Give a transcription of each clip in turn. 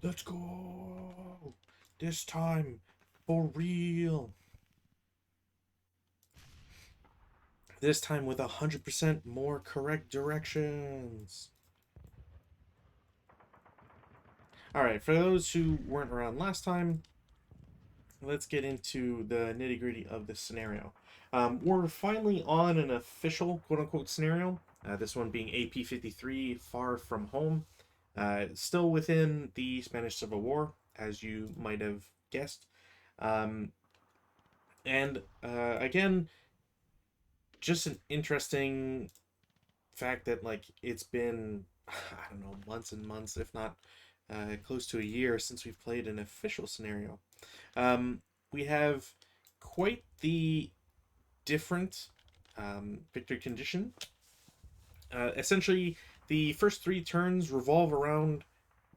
Let's go! This time, for real. This time with 100% more correct directions. Alright, for those who weren't around last time, let's get into the nitty gritty of this scenario. We're finally on an official quote unquote scenario, this one being AP-53 Far From Home. Still within the Spanish Civil War, as you might have guessed. Um, and again, just an interesting fact that like it's been I don't know months and months, if not close to a year since we've played an official scenario. We have quite the different victory condition. Essentially, the first three turns revolve around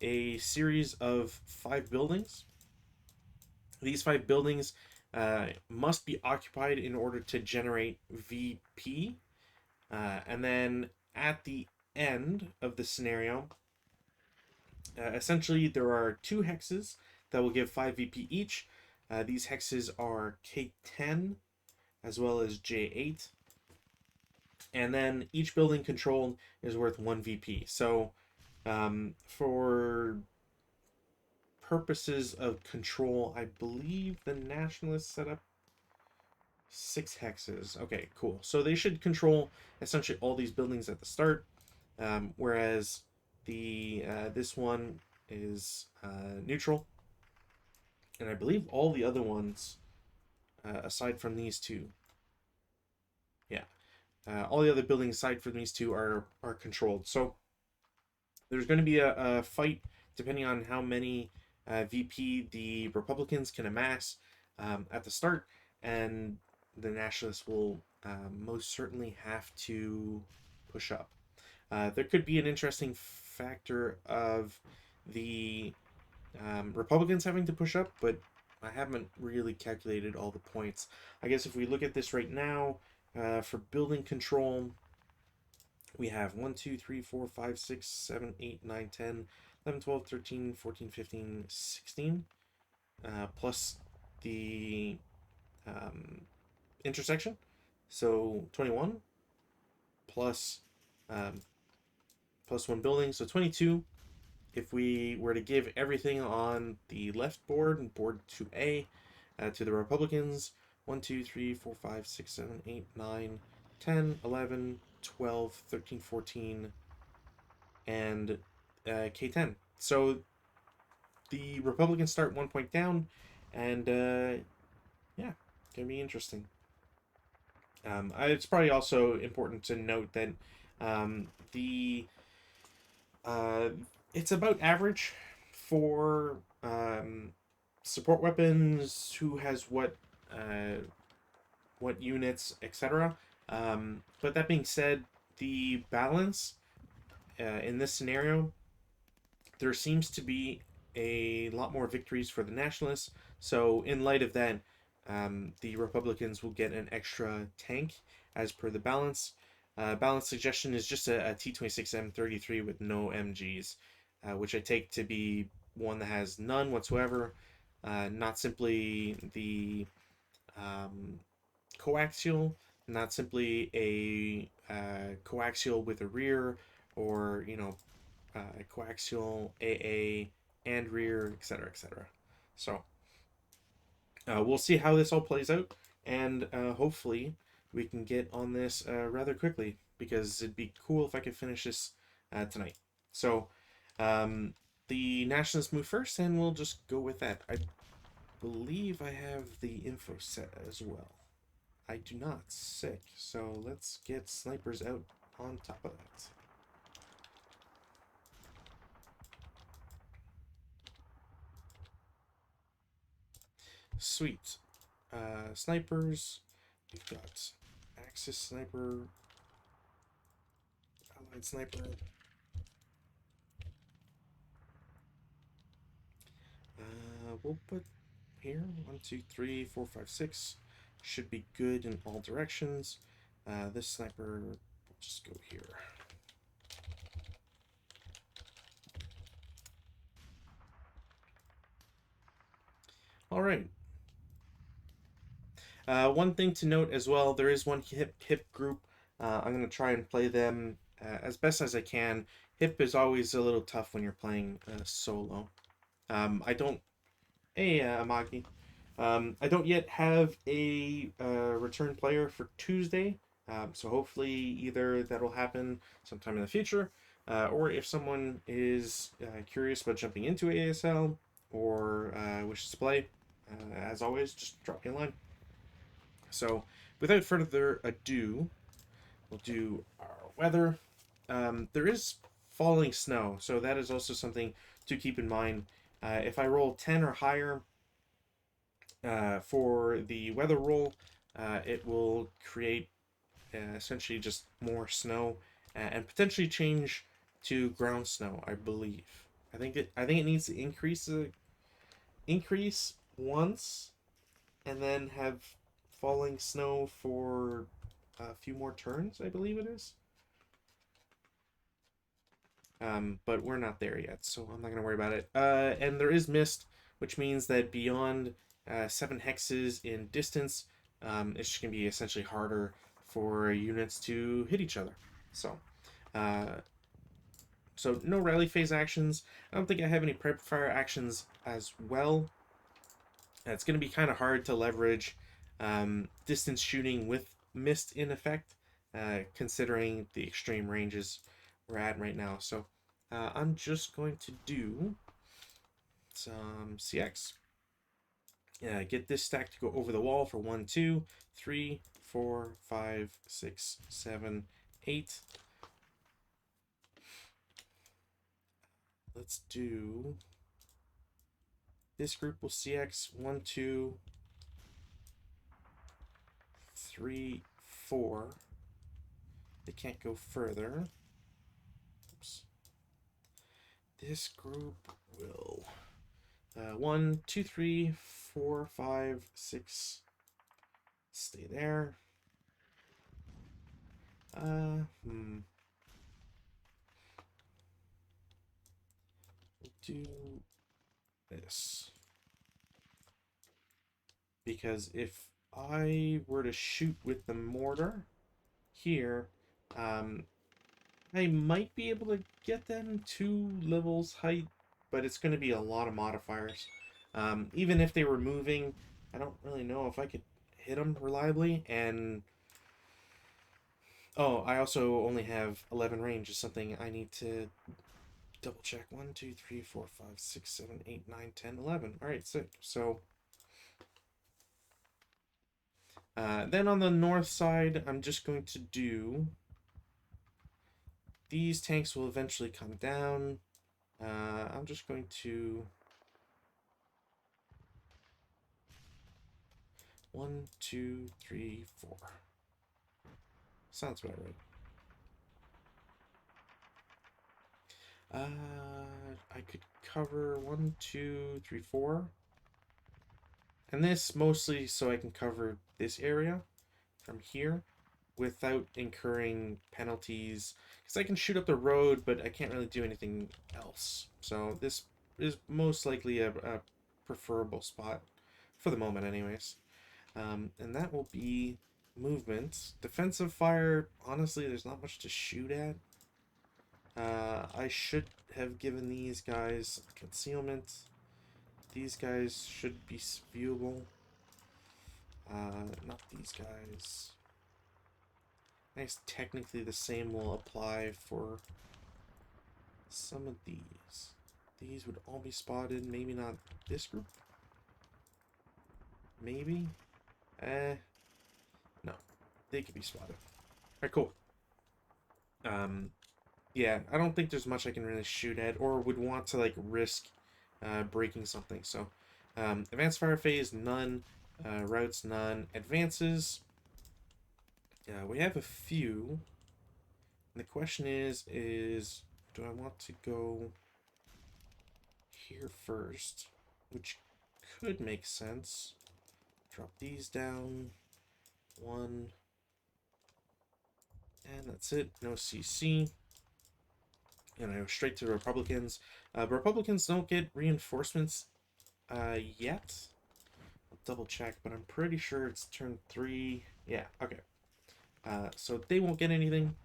a series of 5 buildings. These 5 buildings must be occupied in order to generate VP. And then at the end of the scenario, essentially there are 2 hexes that will give 5 VP each. These hexes are K10 as well as J8. And then each building controlled is worth 1 VP. So for purposes of control, I believe the Nationalists set up 6 hexes. Okay, cool. So they should control essentially all these buildings at the start, whereas the this one is neutral, and I believe all the other ones, aside from these two, yeah, all the other buildings aside from these two are controlled. So there's going to be a fight depending on how many VP the Republicans can amass at the start, and the Nationalists will most certainly have to push up. There could be an interesting factor of the Republicans having to push up, but I haven't really calculated all the points. I guess if we look at this right now, for building control, we have 1, 2, 3, 4, 5, 6, 7, 8, 9, 10, 11, 12, 13, 14, 15, 16, plus the intersection. So 21 plus plus 1 building, so 22. If we were to give everything on the left board and board 2A to the Republicans, 1, 2, 3, 4, 5, 6, 7, 8, 9, 10, 11, 12, 13, 14, and K10. So the Republicans start 1 point down, and yeah, gonna be interesting. It's probably also important to note that the uh, it's about average for support weapons, who has what units, etc. But that being said, the balance in this scenario, there seems to be a lot more victories for the Nationalists. So, in light of that, the Republicans will get an extra tank as per the balance. Balance suggestion is just a T26M33 with no MGs, which I take to be one that has none whatsoever. Not simply the um, coaxial, not simply a coaxial with a rear, or coaxial AA and rear, etc., etc. So we'll see how this all plays out, and hopefully we can get on this rather quickly, because it'd be cool if I could finish this tonight. So um, the Nationalists move first, and we'll just go with that. I believe I have the info set as well. I do not. Sick. So let's get snipers out on top of that. Sweet. Snipers. We've got Axis Sniper, Allied Sniper. We'll put here 1, 2, 3, 4, 5, 6. Should be good in all directions. This sniper, we'll just go here. All right. One thing to note as well, there is one hip group. I'm going to try and play them as best as I can. Hip is always a little tough when you're playing solo. I don't. Hey, Amagi. I don't yet have a return player for Tuesday, so hopefully either that'll happen sometime in the future, or if someone is curious about jumping into ASL or wishes to play, as always, just drop me a line. So, without further ado, we'll do our weather. There is falling snow, so that is also something to keep in mind. If I roll 10 or higher for the weather roll, it will create essentially just more snow and potentially change to ground snow, I believe. I think it needs to increase once and then have falling snow for a few more turns, I believe it is. But we're not there yet, so I'm not going to worry about it. And there is mist, which means that beyond 7 hexes in distance, it's just going to be essentially harder for units to hit each other. So, uh, so no rally phase actions. I don't think I have any prep fire actions as well. It's going to be kind of hard to leverage distance shooting with mist in effect, considering the extreme ranges we're at right now. So I'm just going to do some CX. Get this stack to go over the wall for 1, 2, 3, 4, 5, 6, 7, 8. Let's do this group will CX 1, 2, 3, 4. They can't go further. Oops. This group will 1, 2, 3, 4, 5, 6. Stay there. We'll do this. Because if I were to shoot with the mortar here, I might be able to get them 2 levels height, but it's going to be a lot of modifiers. Even if they were moving, I don't really know if I could hit them reliably. And oh, I also only have 11 range, is something I need to double check. 1, 2, 3, 4, 5, 6, 7, 8, 9, 10, 11. All right, sick. So then on the north side, I'm just going to do. These tanks will eventually come down. I'm just going to 1, 2, 3, 4. Sounds about right. I could cover 1, 2, 3, 4. And this mostly so I can cover this area from here without incurring penalties. Because I can shoot up the road, but I can't really do anything else. So this is most likely a preferable spot for the moment anyways. And that will be movement. Defensive fire, honestly, there's not much to shoot at. I should have given these guys concealment. These guys should be viewable. Not these guys. I guess technically the same will apply for some of these. These would all be spotted. Maybe not this group. Maybe. No. They could be spotted. Alright, cool. Yeah, I don't think there's much I can really shoot at or would want to like risk breaking something. So advanced fire phase, none. Routes, none. Advances, we have a few. And the question is do I want to go here first? Which could make sense. Drop these down. 1. And that's it. No CC. And I go straight to the Republicans. Republicans don't get reinforcements yet. double check, but I'm pretty sure it's turn 3. Yeah, okay. So they won't get anything.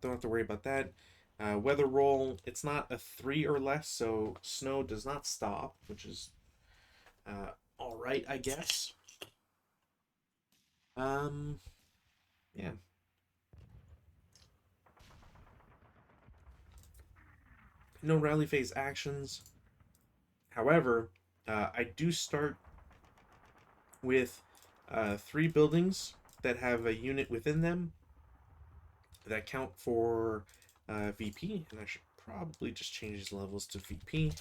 Don't have to worry about that. Weather roll, it's not a 3 or less, so snow does not stop, which is all right, I guess. Yeah. No rally phase actions. However, I do start with 3 buildings that have a unit within them that count for VP, and I should probably just change these levels to VP.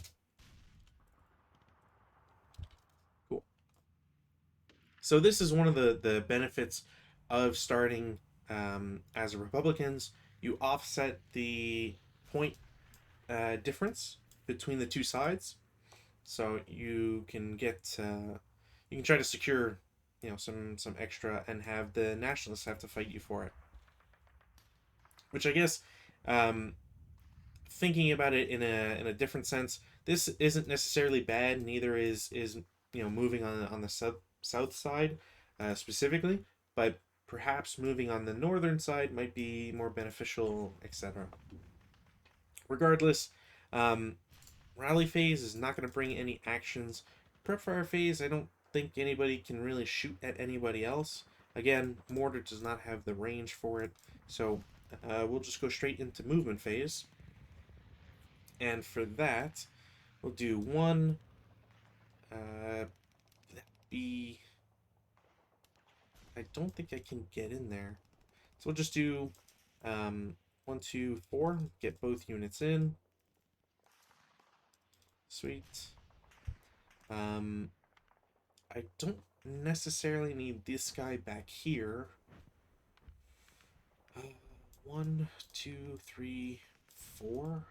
Cool. So this is one of the benefits of starting as a Republicans. You offset the point difference between the two sides, so you can get you can try to secure some extra and have the nationalists have to fight you for it. Which I guess, um, thinking about it in a different sense, this isn't necessarily bad. Neither is moving on the south side specifically, but perhaps moving on the northern side might be more beneficial, etc. Regardless, um, rally phase is not going to bring any actions. Prep fire phase, I don't think anybody can really shoot at anybody else. Again, mortar does not have the range for it, so we'll just go straight into movement phase. And for that, we'll do one. Be. I don't think I can get in there, so we'll just do 1, 2, 4. Get both units in. Sweet. Um, I don't necessarily need this guy back here. 1, 2, 3, 4.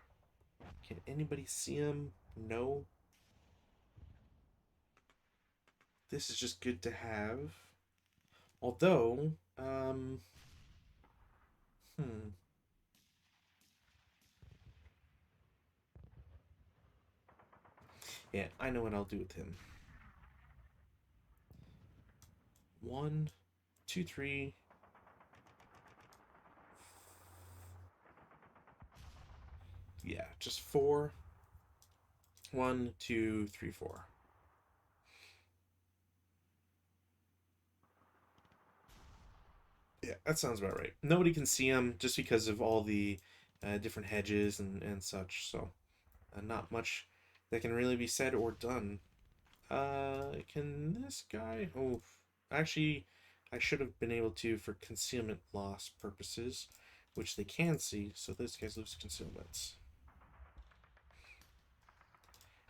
Can anybody see him? No. This is just good to have. Although, hmm. Yeah, I know what I'll do with him. 1, 2, 3. Yeah, just 4. 1, 2, 3, 4. Yeah, that sounds about right. Nobody can see him just because of all the different hedges and such, so not much that can really be said or done. Can this guy... Oh, actually, I should have been able to for concealment loss purposes, which they can see, so those guys lose concealment.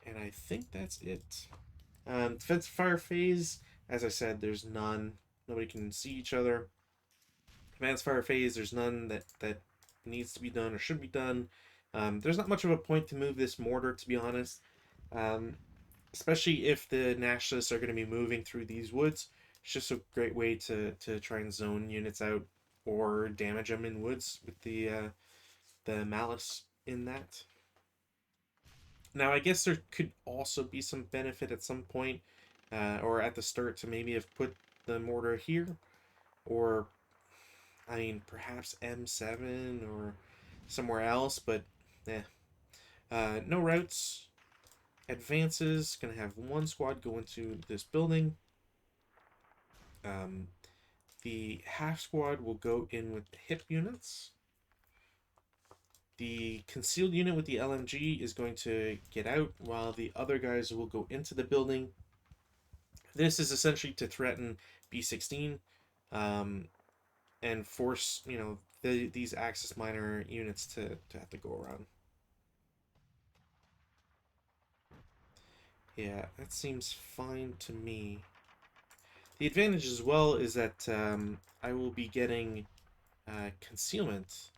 And I think that's it. Defensive fire phase, as I said, there's none. Nobody can see each other. Advanced fire phase, there's none that needs to be done or should be done. There's not much of a point to move this mortar, to be honest. Especially if the nationalists are going to be moving through these woods. It's just a great way to try and zone units out or damage them in woods with the malice in that. Now, I guess there could also be some benefit at some point, or at the start, to maybe have put the mortar here, or I mean, perhaps M7 or somewhere else, but eh. No routes. Advances. Gonna have one squad go into this building. Um, the half squad will go in with the hip units. The concealed unit with the LMG is going to get out while the other guys will go into the building. This is essentially to threaten B16 and force, these Axis minor units to have to go around. Yeah, that seems fine to me. The advantage as well is that I will be getting concealment.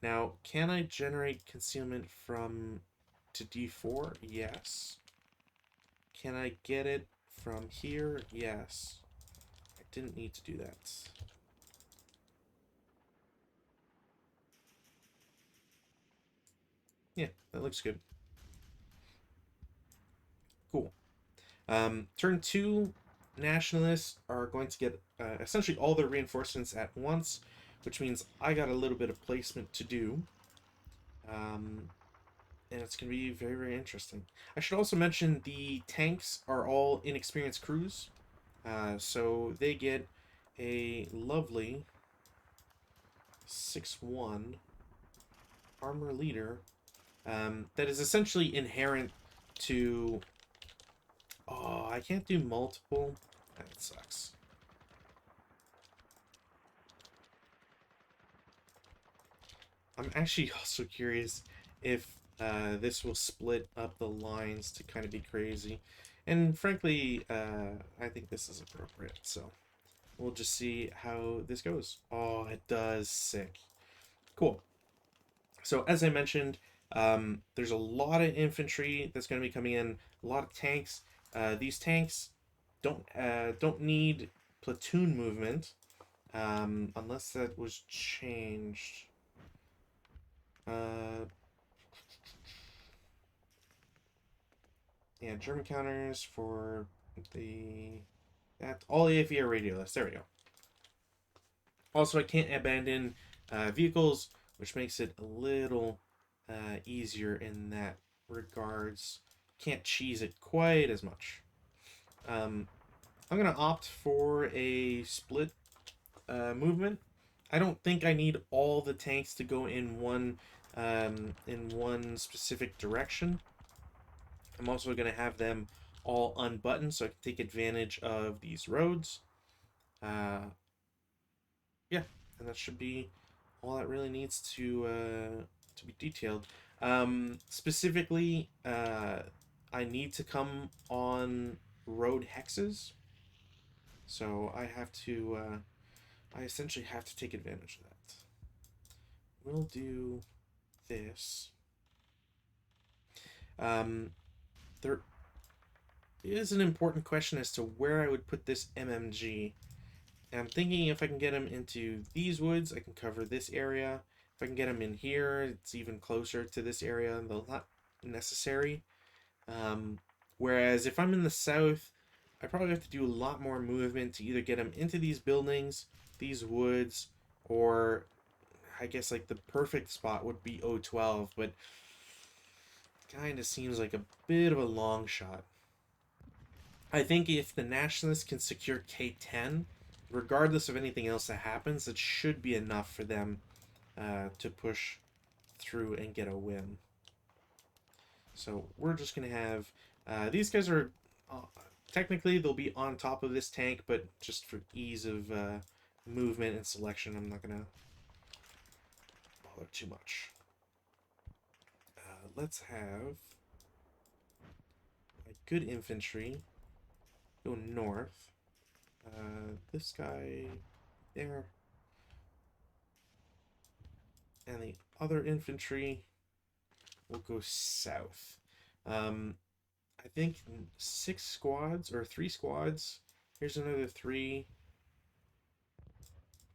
Now, can I generate concealment from to D4? Yes. Can I get it from here? Yes. I didn't need to do that. Yeah, that looks good. Cool. Turn 2, Nationalists are going to get essentially all their reinforcements at once, which means I got a little bit of placement to do. And it's going to be very, very interesting. I should also mention the tanks are all inexperienced crews, so they get a lovely 6-1 armor leader that is essentially inherent to... Oh, I can't do multiple. That sucks. I'm actually also curious if this will split up the lines to kind of be crazy. And frankly, I think this is appropriate, so we'll just see how this goes. Oh, it does. Sick. Cool. So as I mentioned, there's a lot of infantry that's going to be coming in, a lot of tanks. These tanks don't need platoon movement unless that was changed. Yeah, German counters for the that all AFE are radioless. There we go. Also, I can't abandon vehicles, which makes it a little easier in that regards. Can't cheese it quite as much. I'm gonna opt for a split movement. I don't think I need all the tanks to go in one specific direction. I'm also going to have them all unbuttoned so I can take advantage of these roads. Yeah, and that should be all that really needs to be detailed. Specifically, I need to come on road hexes, so I essentially have to take advantage of that. We'll do this. There is an important question as to where I would put this MMG. And I'm thinking if I can get him into these woods, I can cover this area. If I can get him in here, it's even closer to this area, though not necessary. Whereas if I'm in the south, I probably have to do a lot more movement to either get him into these buildings, these woods, or I guess like the perfect spot would be O12, but kind of seems like a bit of a long shot. I think if the Nationalists can secure K10, regardless of anything else that happens, it should be enough for them to push through and get a win. So we're just going to have... these guys are... technically, they'll be on top of this tank, but just for ease of movement and selection, I'm not going to bother too much. Let's have a good infantry go north. This guy there. And the other infantry will go south. I think 6 squads or 3 squads. Here's another 3.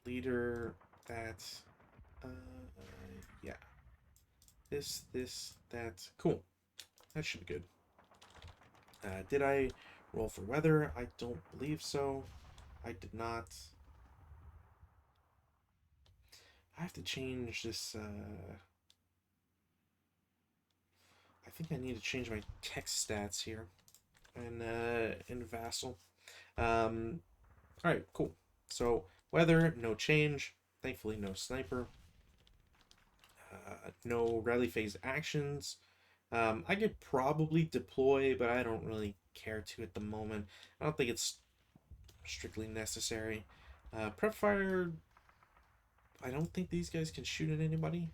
Leader that. Yeah. This, that. Cool. That should be good. Did I roll for weather? I don't believe so. I did not. I have to change this. I think I need to change my text stats here in Vassal. All right, cool. So weather, no change. Thankfully, no sniper. No rally phase actions. I could probably deploy, but I don't really care to at the moment. I don't think it's strictly necessary. Prep fire. I don't think these guys can shoot at anybody.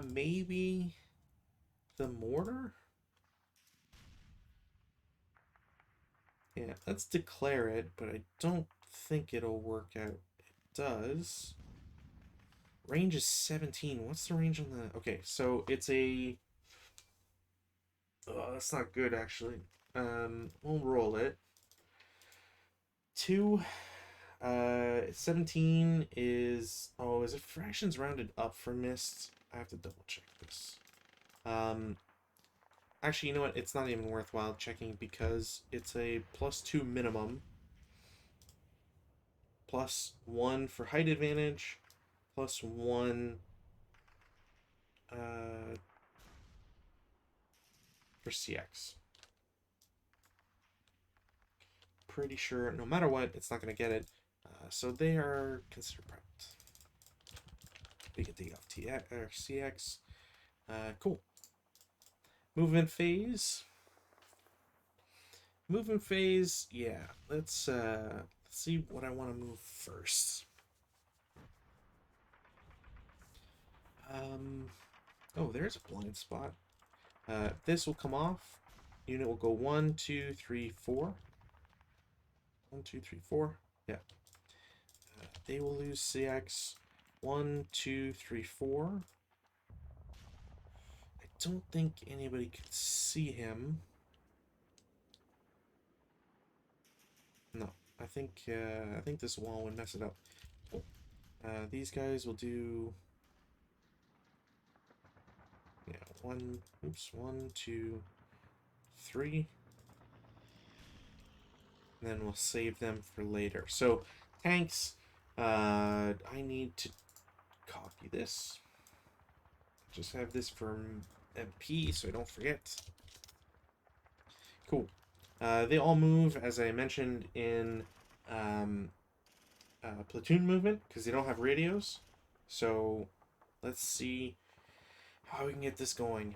Maybe the mortar. Yeah, let's declare it, but I don't think it'll work out. It does. Range is 17. What's the range on the... Okay, so it's a... Oh, that's not good, actually. We'll roll it. 2. 17 is... Oh, is it fractions rounded up for mist? I have to double check this. Actually, you know what? It's not even worthwhile checking because it's a +2 minimum, +1 for height advantage, +1 uh, for CX. Pretty sure no matter what, it's not going to get it. So they are considered prepped. We can take off TX or CX. Cool. Movement phase. Movement phase. Yeah. Let's see what I want to move first. Oh, there's a blind spot. This will come off. Unit will go 1, 2, 3, 4. 1, 2, 3, 4. Yeah. They will lose CX. 1, 2, 3, 4. I don't think anybody could see him. No, I think this wall would mess it up. These guys will do. Yeah, 1. Oops, 1, 2, 3. And then we'll save them for later. So tanks. I need to copy this. Just have this for MP so I don't forget. Cool. They all move, as I mentioned, in platoon movement because they don't have radios. So let's see how we can get this going.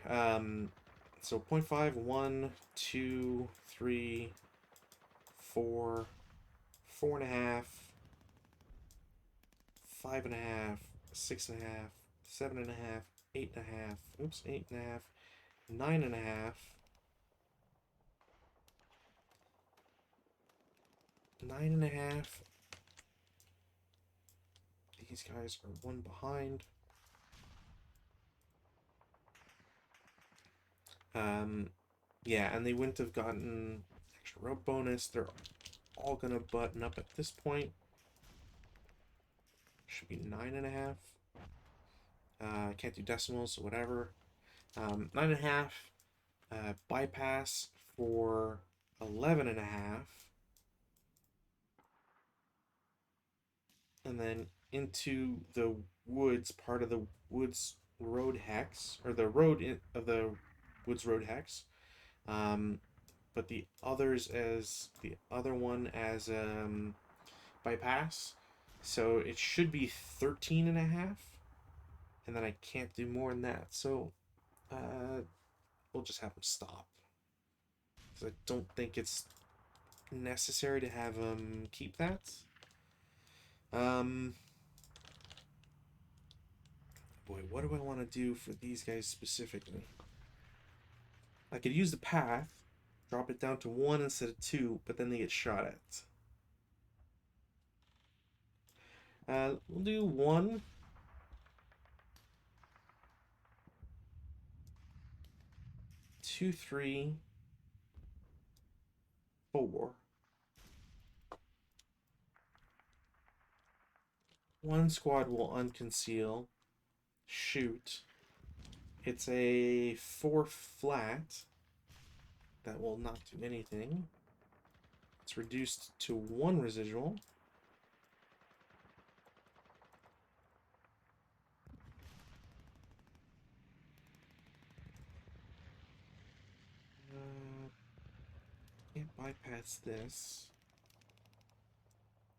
So 0.5, 1, 2, 3, 4, 4.5, 5.5, 6.5, 7.5, 8.5. Oops, 8.5, 9.5. 9.5. These guys are one behind. Yeah, and they wouldn't have gotten extra rope bonus. They're all gonna button up at this point. Should be 9.5. I can't do decimals, so whatever. 9.5. Bypass for 11.5. And then into the woods, part of the woods road hex, or the road of the woods road hex. But the others as the other one as bypass. So it should be 13.5. And then I can't do more than that. So we'll just have them stop. Because I don't think it's necessary to have them keep that. Boy, what do I want to do for these guys specifically? I could use the path, drop it down to 1 instead of 2, but then they get shot at. We'll do 1. 2, 3, 4. One squad will unconceal, shoot. It's a 4 flat. That will not do anything. It's reduced to 1 residual. Can't bypass this.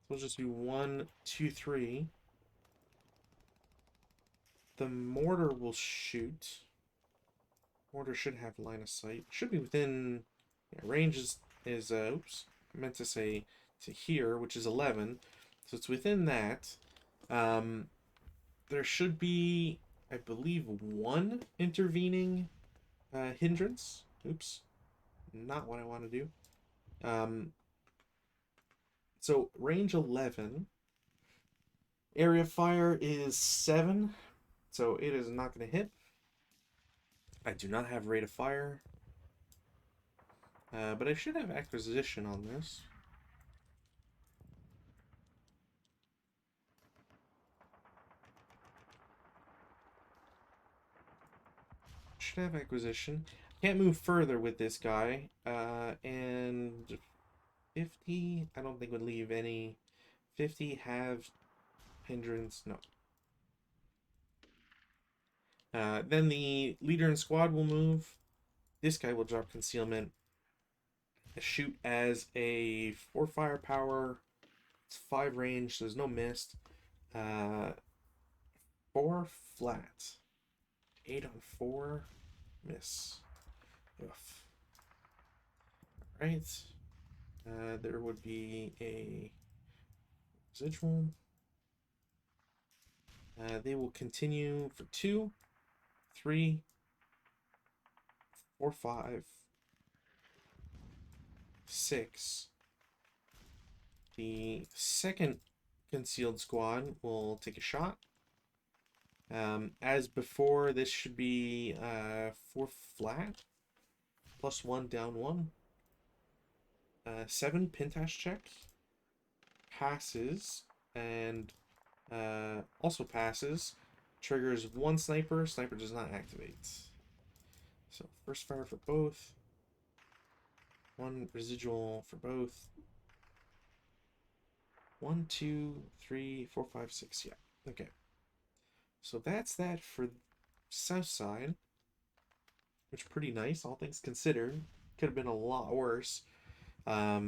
So we'll just do 1, 2, 3. The mortar will shoot. Mortar should have line of sight. Should be within. Yeah, range is oops. I meant to say to here, which is 11. So it's within that. There should be, I believe, 1 intervening hindrance. Oops. Not what I want to do. So range 11. Area fire is 7. So it is not going to hit. I do not have rate of fire. But I should have acquisition on this. Should have acquisition. Can't move further with this guy. And 50, I don't think would leave any. 50 have hindrance. No. Then the leader and squad will move. This guy will drop concealment. Shoot as a 4 firepower. It's 5 range, so there's no mist. 4 flat. 8 on 4. Miss. Ugh. Right. There would be a residual. They will continue for 2, 3, 4, 5, 6. The second concealed squad will take a shot. As before, this should be 4 flat, +1, down 1. 7 pintash check. Passes, and also passes. Triggers 1 sniper. Sniper does not activate. So first fire for both. 1 residual for both. 1, 2, 3, 4, 5, 6. Yeah. Okay. So that's that for south side, which pretty nice, all things considered. Could have been a lot worse. Yeah,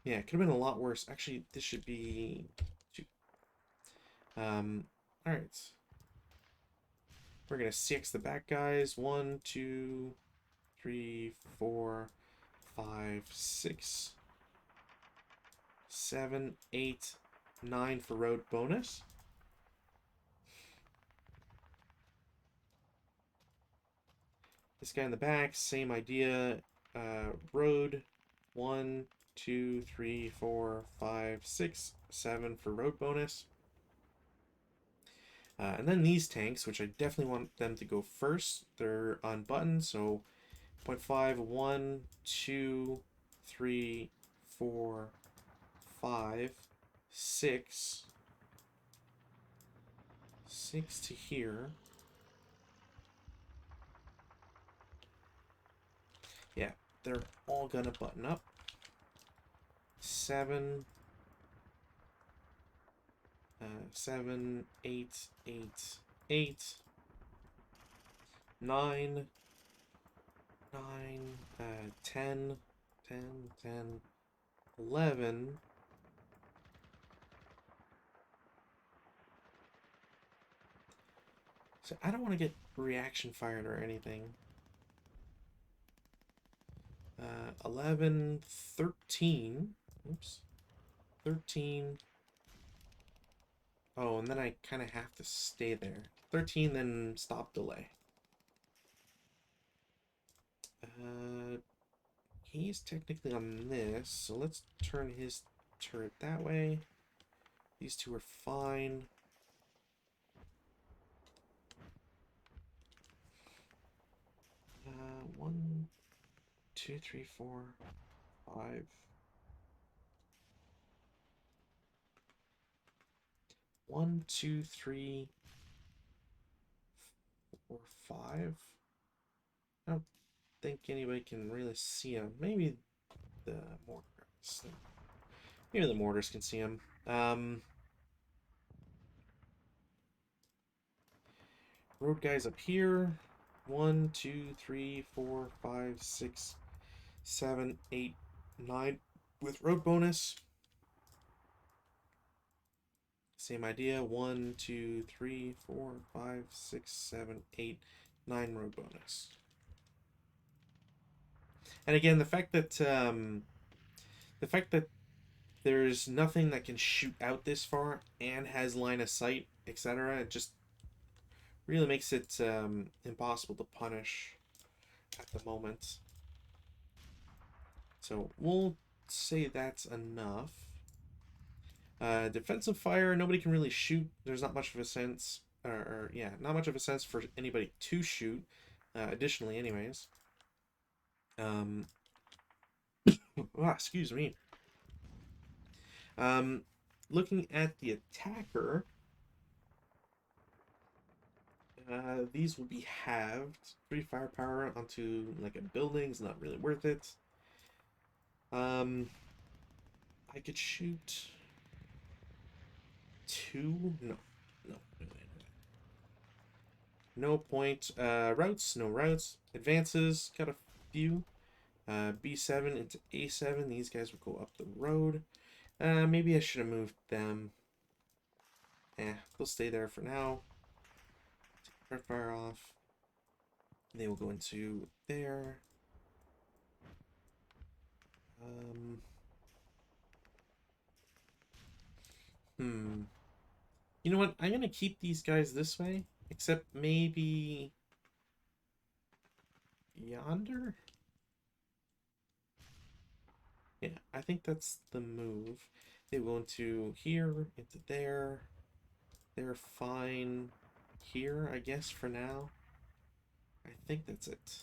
it could have been a lot worse. Actually, this should be 2. All right. We're gonna CX the back guys. 1, 2, 3, 4, 5, 6, 7, 8, 9 for road bonus. This guy in the back, same idea. Road. 1, 2, 3, 4, 5, 6, 7 for road bonus. And then these tanks, which I definitely want them to go first. They're on button, so 0.5, 1, 2, 3, 4, 5, 6. 6 to here. Yeah, they're all gonna button up. 7, 7, 8, 8, 8, 9, 9, 10, 10, 10, 11. So I don't want to get reaction fired or anything. 11, 13. Oops. 13. Oh, and then I kind of have to stay there. 13, then stop delay. He's technically on this, so let's turn his turret that way. These two are fine. One, 2, 3, 4, 5. 1, 2, 3, 4, 5. I don't think anybody can really see him. Maybe the mortars. Maybe the mortars can see him. Road guys up here. 1, 2, 3, 4, 5, 6, 7, 8, 9 with road bonus. Same idea. 1, 2, 3, 4, 5, 6, 7, 8, 9 road bonus. And again, the fact that there's nothing that can shoot out this far and has line of sight, etc., it just really makes it impossible to punish at the moment. So we'll say that's enough. Defensive fire, nobody can really shoot. There's not much of a sense, yeah, not much of a sense for anybody to shoot. Additionally, anyways. Excuse me. Looking at the attacker, These will be halved. 3 firepower onto like a building is not really worth it. I could shoot 2. No, no, no, no. No point. Routes, no routes. Advances, got a few. B7 into A7. These guys will go up the road. Maybe I should have moved them. They'll stay there for now. Take fire off. They will go into there. You know what? I'm gonna keep these guys this way, except maybe yonder. Yeah, I think that's the move. They go into here, into there. They're fine here, I guess, for now. I think that's it.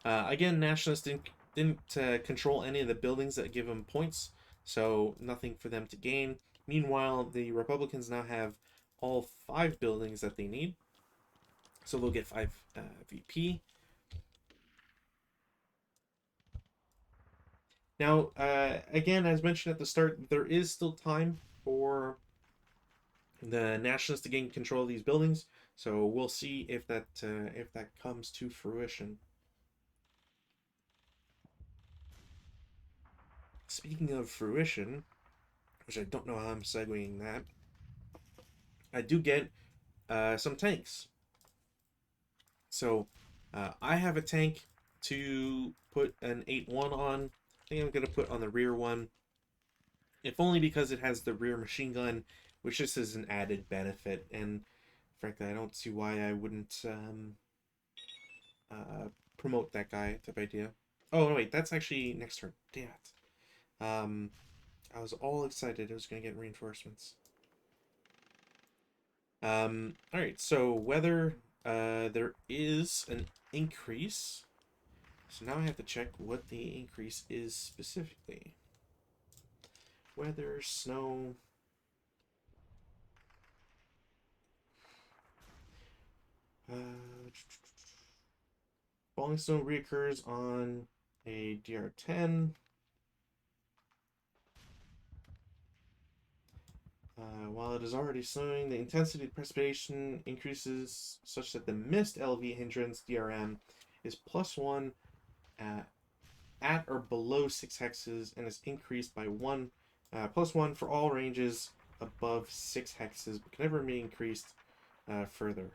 Again, Nationalists didn't control any of the buildings that give them points, so nothing for them to gain. Meanwhile, the Republicans now have all 5 buildings that they need, so they'll get 5 VP. Now, again, as mentioned at the start, there is still time for the Nationalists to gain control of these buildings, so we'll see if that comes to fruition. Speaking of fruition, which I don't know how I'm segueing that, I do get some tanks. So I have a tank to put an 8-1 on. I think I'm going to put on the rear one, if only because it has the rear machine gun, which just is an added benefit. And frankly, I don't see why I wouldn't promote that guy type idea. Oh, no, wait, that's actually next turn. Damn it. I was all excited I was going to get reinforcements. Alright, so whether there is an increase. So now I have to check what the increase is specifically. Weather, snow. Falling snow reoccurs on a DR10. While it is already snowing, the intensity of precipitation increases such that the mist LV hindrance DRM is +1 at or below 6 hexes and is increased by +1 for all ranges above 6 hexes, but can never be increased further.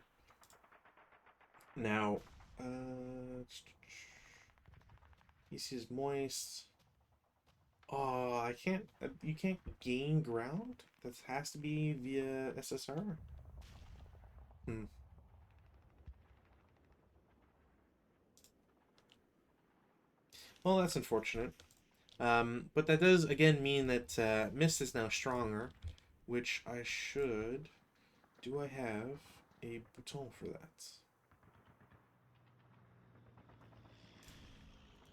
Now, EC is moist. Oh, I can't. You can't gain ground. That has to be via SSR. Well, that's unfortunate. But that does again mean that Mist is now stronger, which I should. Do I have a bouton for that?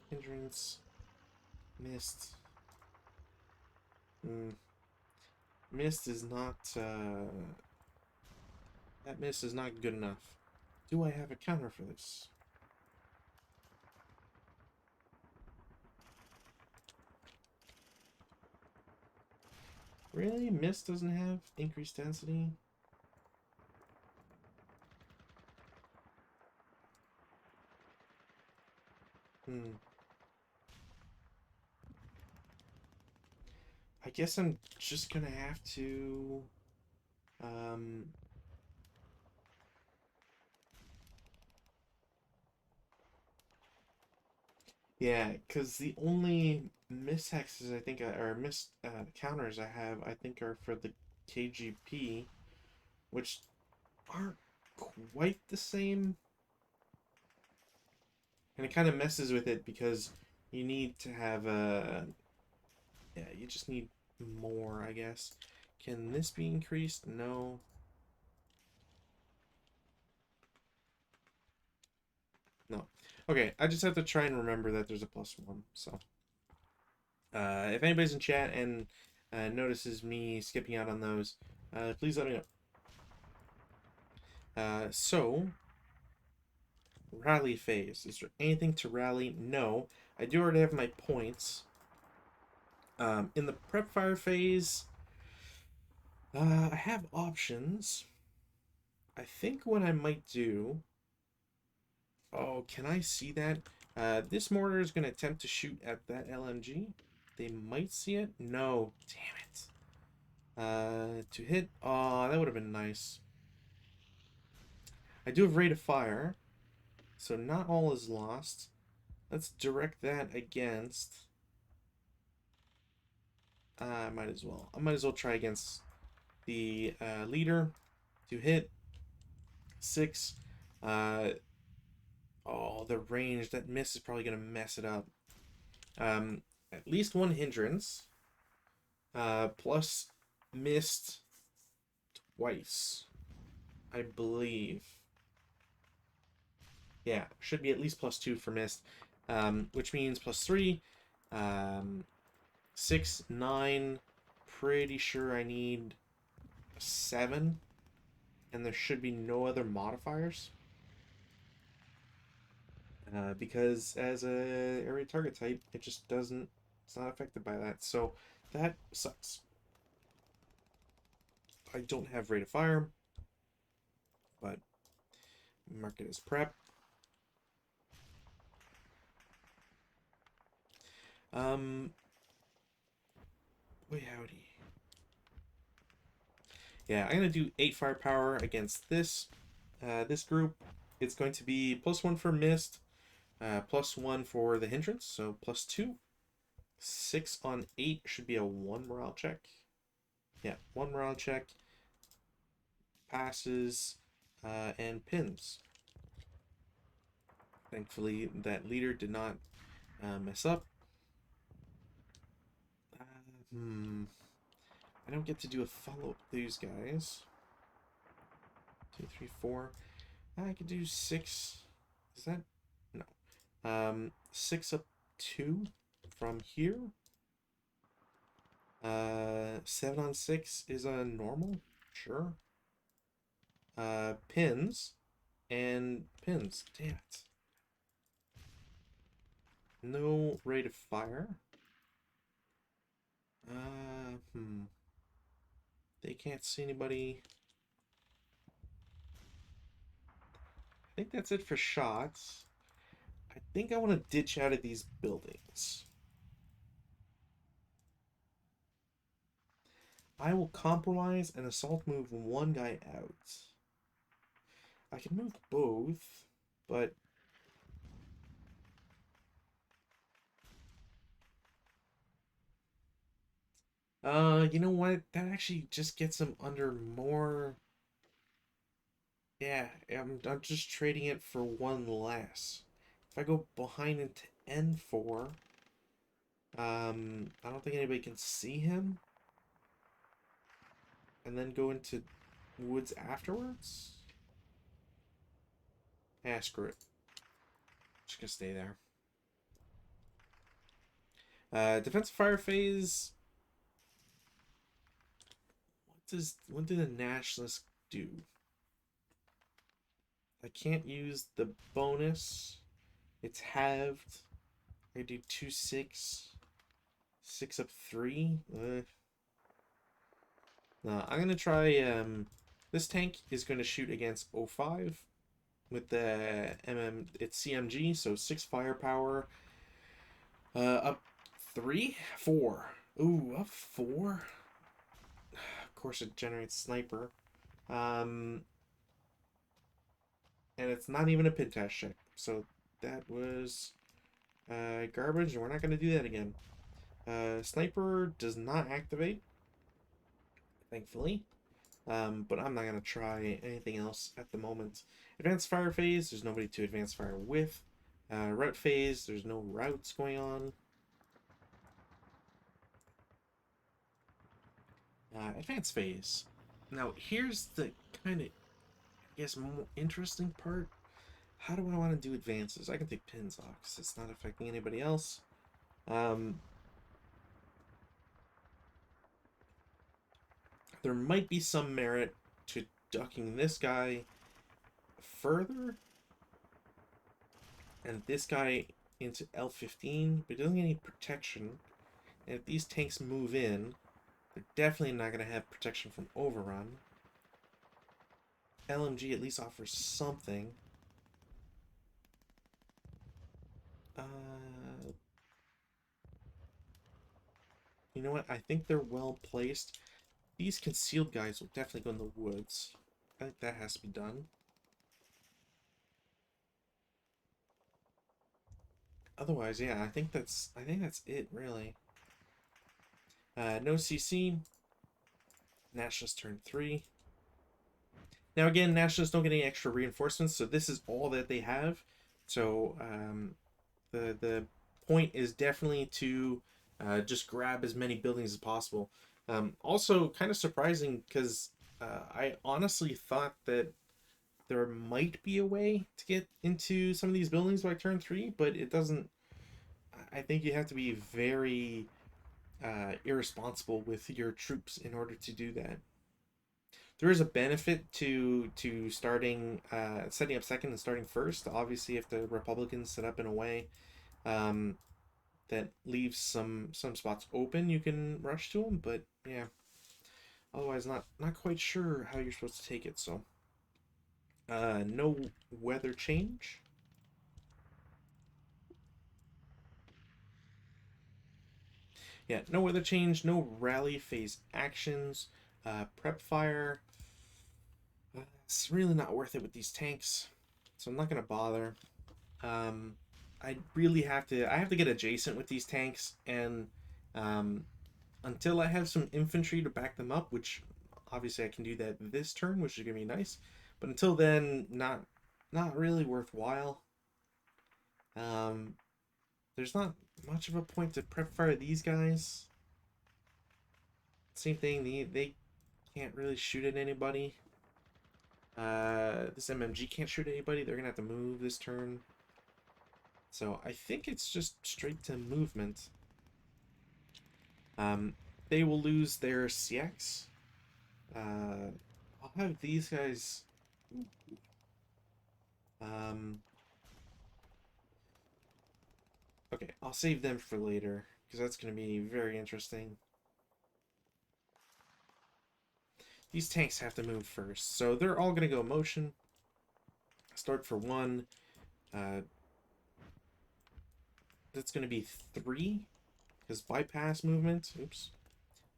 Hindrance, Mist. Mist is not. That Mist is not good enough. Do I have a counter for this? Really? Mist doesn't have increased density? I guess I'm just gonna have to yeah, because the only miss hexes I think or miss counters I have I think are for the KGP, which aren't quite the same, and it kind of messes with it because you need to have a you just need more, I guess. Can this be increased? No. No. Okay, I just have to try and remember that there's a +1. So, if anybody's in chat and notices me skipping out on those, Please let me know. So, rally phase. Is there anything to rally? No. I do already have my points. In the prep fire phase, I have options. I think what I might do... Oh, can I see that? This mortar is going to attempt to shoot at that LMG. They might see it. No. Damn it. To hit... Oh, that would have been nice. I do have rate of fire, so not all is lost. Let's direct that against... I might as well. I might as well try against the leader to hit 6. Oh, the range. That miss is probably going to mess it up. At least one hindrance. Plus missed twice, I believe. Yeah, should be at least +2 for missed. Which means +3. 6, 9. Pretty sure I need 7. And there should be no other modifiers. Because as a area target type, it just doesn't... It's not affected by that. So that sucks. I don't have rate of fire, but mark it as prep. Boy howdy. Yeah, I'm gonna do 8 firepower against this this group. It's going to be +1 for mist, +1 for the hindrance, so +2. 6 on 8 should be a 1 morale check. Yeah, 1 morale check. Passes and pins. Thankfully, that leader did not mess up. I don't get to do a follow up these guys. 2, 3, 4. I could do 6. Is that? No. 6 up 2 from here. 7 on 6 is a normal. Sure. Pins. And pins. Damn it. No rate of fire. They can't see anybody. I think that's it for shots. I think I want to ditch out of these buildings. I will compromise and assault move one guy out. I can move both, but... You know what? That actually just gets him under more... Yeah, I'm just trading it for 1 less. If I go behind into N4, I don't think anybody can see him. And then go into woods afterwards? Ah, screw it. Just gonna stay there. Defensive fire phase. What do the nationalists do? I can't use the bonus. It's halved. I do 2, 6. 6 up 3. No, I'm gonna try. This tank is gonna shoot against 05 with the It's CMG, so 6 firepower. Up 3, 4. Ooh, up 4. Of course, it generates sniper. And it's not even a pin test check, so that was garbage, and we're not gonna do that again. Sniper does not activate, thankfully. But I'm not going to try anything else at the moment. Advanced fire phase, there's nobody to advance fire with. Route phase, there's no routes going on. Advanced phase. Now, here's the kind of, I guess, more interesting part. How do I want to do advances? I can take pins off because it's not affecting anybody else. The there might be some merit to ducking this guy further and this guy into L15, but he doesn't get any protection. And if these tanks move in, they're definitely not going to have protection from overrun. LMG at least offers something. You know what? I think they're well placed. These concealed guys will definitely go in the woods. I think that has to be done. Otherwise, yeah, I think that's it really. No CC. Nationalists turn 3. Now again, Nationalists don't get any extra reinforcements, so this is all that they have. So the point is definitely to just grab as many buildings as possible. Also, kind of surprising because I honestly thought that there might be a way to get into some of these buildings by turn 3, but it doesn't. I think you have to be very irresponsible with your troops in order to do that. There is a benefit to starting setting up second and starting first. Obviously, if the Republicans set up in a way um, that leaves some spots open, you can rush to them. But yeah, otherwise, not quite sure how you're supposed to take it. So, no weather change. Yeah, no weather change. No rally phase actions. Prep fire. It's really not worth it with these tanks, so I'm not gonna bother. Um, I really have to. I have to get adjacent with these tanks, and um, until I have some infantry to back them up, which obviously I can do that this turn, which is gonna be nice. But until then, not really worthwhile. Um, there's not much of a point to prep fire these guys. Same thing. They can't really shoot at anybody. This MMG can't shoot anybody. They're gonna have to move this turn. So I think it's just straight to movement. They will lose their CX. I'll have these guys. Um, okay, I'll save them for later because that's going to be very interesting. These tanks have to move first, so they're all going to go motion. Start for 1. That's going to be 3 because bypass movement. Oops.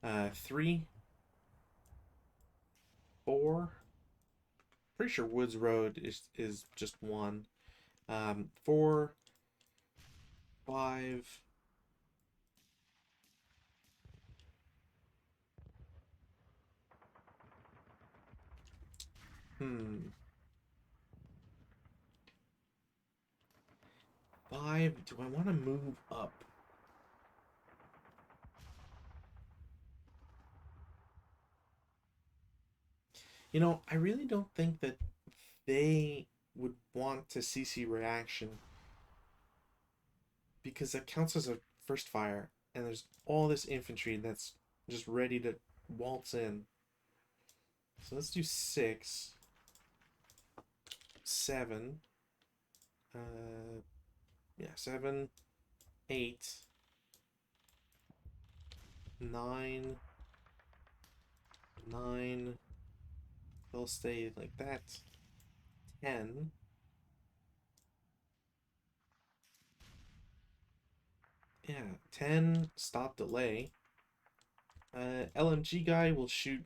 3, 4. Pretty sure Woods Road is just 1. 4, 5. Hmm. 5. Do I want to move up? You know, I really don't think that they would want to CC reaction because that counts as a first fire, and there's all this infantry that's just ready to waltz in. So let's do 6, 7, yeah, 7, 8, 9, 9. They'll stay like that. 10. Yeah, 10. Stop delay. LMG guy will shoot.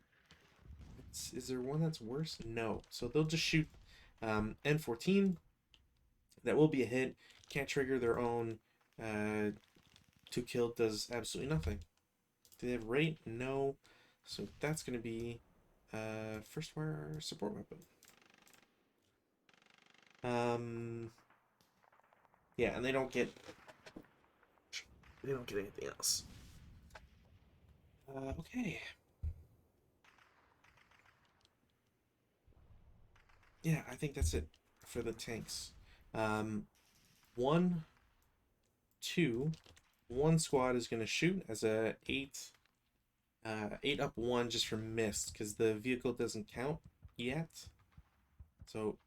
Is there one that's worse? No. So they'll just shoot N14. That will be a hit. Can't trigger their own. 2 kill does absolutely nothing. Do they have rate? No. So that's going to be first fire support weapon. Yeah, and they don't get anything else. Okay. Yeah, I think that's it for the tanks. 1, 2, 1 squad is going to shoot as a 8, 8 up 1 just for missed because the vehicle doesn't count yet. So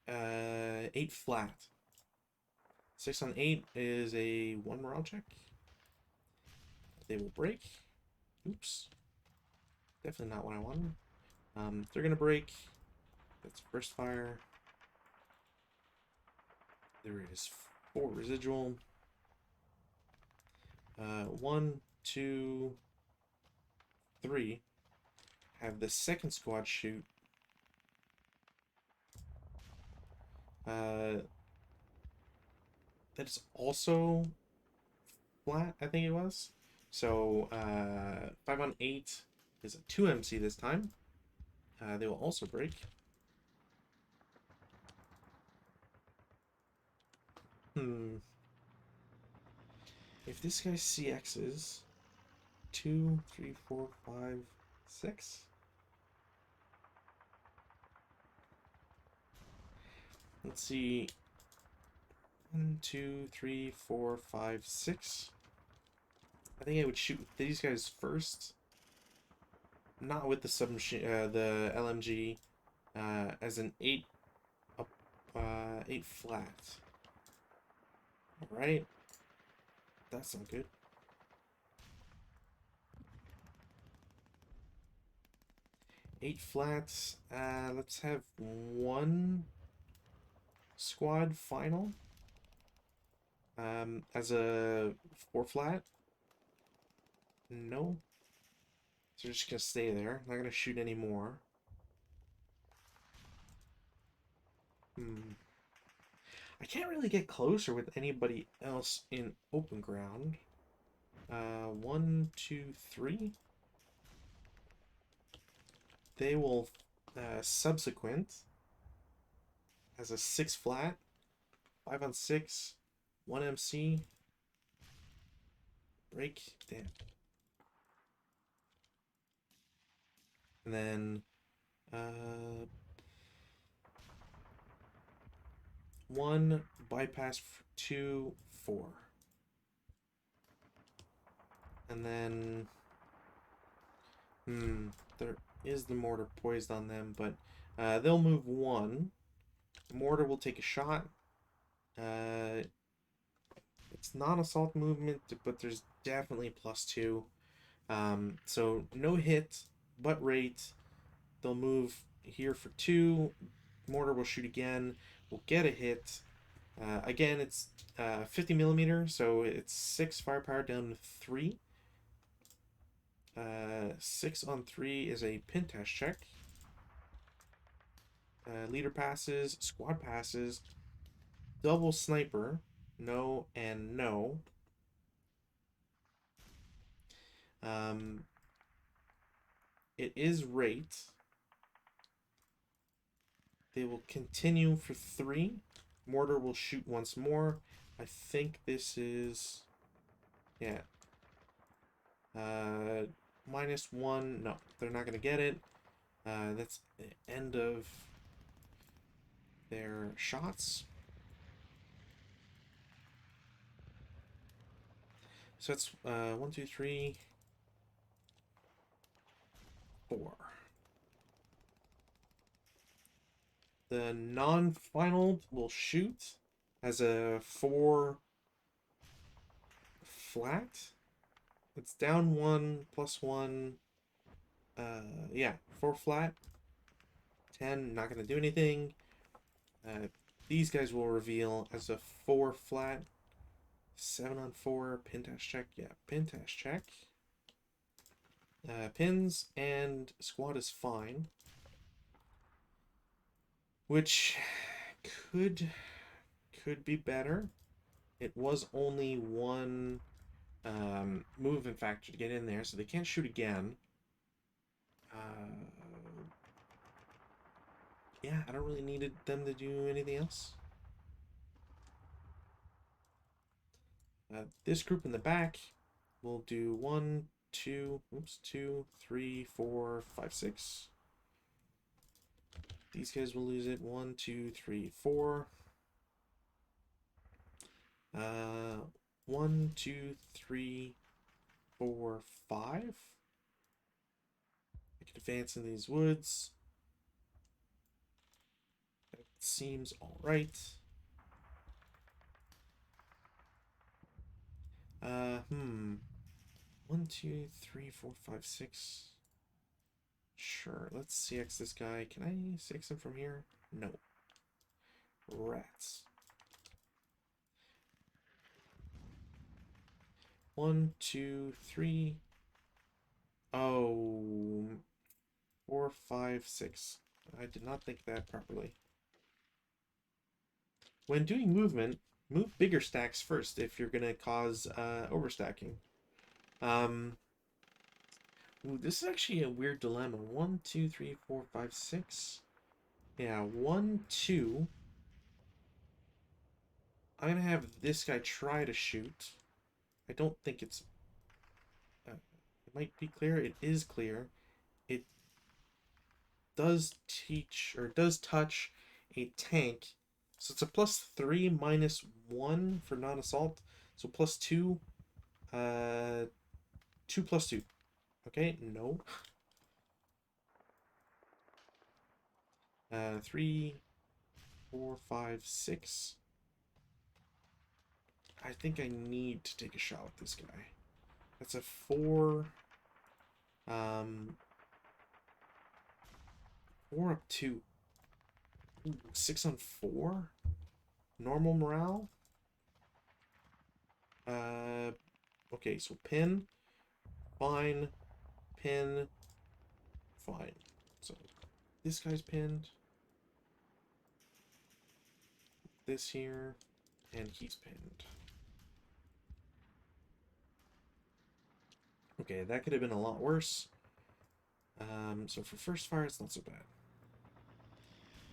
8 flat. 6 on 8 is a 1 morale check. They will break. Oops. Definitely not what I wanted. They're going to break. That's first fire. There is 4 residual. 1, 2, 3. Have the second squad shoot. That's also flat, I think it was. So 5 on 8 is a 2 MC this time. They will also break. If this guy CXs 2, 3, 4, 5, 6. Let's see. 1, 2, 3, 4, 5, 6. I think I would shoot these guys first. Not with the submachine, the LMG, as an 8 up, 8 flat. All right, that's not good. 8 flats. Let's have 1 squad final. As a 4 flat. No. So they're just gonna stay there. Not gonna shoot anymore. I can't really get closer with anybody else in open ground. 1, 2, 3. They will subsequent as a 6 flat, 5 on 6, 1 MC. Break. Damn. And then 1 bypass 2, 4. And then there is the mortar poised on them, but they'll move 1. Mortar will take a shot. It's not assault movement, but there's definitely +2. So no hit, but rate. They'll move here for 2. Mortar will shoot again. We'll get a hit. Again, it's 50 millimeter, so it's 6 firepower down to 3. 6 on 3 is a pin test check. Leader passes, squad passes, double sniper, no and no. It is rate. They will continue for 3. Mortar will shoot once more. I think this is, yeah. -1. No, they're not gonna get it. That's the end of their shots. So that's 1, 2, 3, 4. The non-final will shoot as a 4 flat. It's down 1, +1. Yeah, 4 flat. 10, not gonna do anything. These guys will reveal as a 4 flat. 7 on 4, pin test check. Yeah, pin test check. Pins and squad is fine. Which could be better. It was only 1 movement factor to get in there, so they can't shoot again. Yeah, I don't really need them to do anything else. This group in the back will do 1, 2, 3, 4, 5, 6. These guys will lose it. 1, 2, 3, 4. 1, 2, 3, 4, 5. Could advance in these woods. That seems alright. One, two, three, four, five, six. Sure, let's CX this guy. Can I CX him from here? No. Rats. One, two, three. Oh, four, five, six. I did not think that properly. When doing movement, move bigger stacks first if you're gonna cause overstacking. Ooh, this is actually a weird dilemma. One, two, three, four, five, six. Yeah, one, two. I'm gonna have this guy try to shoot. I don't think it's. It might be clear. It is clear. It does teach or does touch a tank, so it's a +3 -1 for non-assault. So +2, 2 + 2. Okay, no. 3, 4, 5, 6. I think I need to take a shot with this guy. That's a 4. 4 up 2. Ooh, 6 on 4. Normal morale. Okay, so pin, fine, pin, fine. So this guy's pinned. This here, and he's pinned. Okay, that could have been a lot worse. So for first fire, it's not so bad.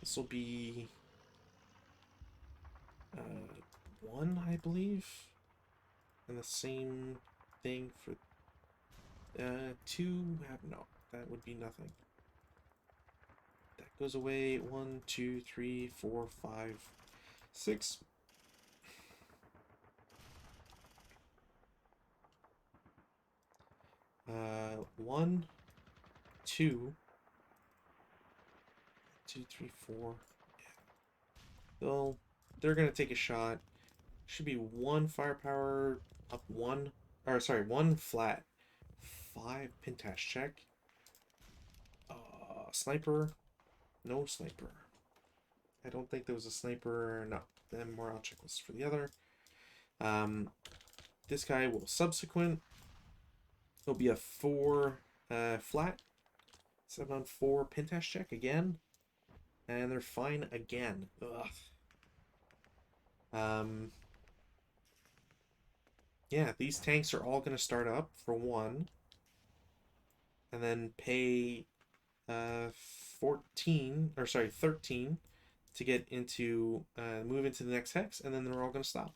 This will be 1, I believe, and the same thing for 2. No, that would be nothing. That goes away. 1, 2, 3, 4, 5, 6. Uh, 1, 2, 2, 3, 4. Yeah. So they're gonna take a shot. Should be 1 firepower up 1, or sorry, 1 flat. 5 pintash check. Sniper. No sniper. I don't think there was a sniper. No. Then morale check was for the other. This guy will subsequent. It'll be a 4 flat. 7 on 4 pintash check again. And they're fine again. Ugh. Yeah, these tanks are all going to start up for 1. And then pay 14, or sorry, 13 to get into, move into the next hex, and then they're all going to stop.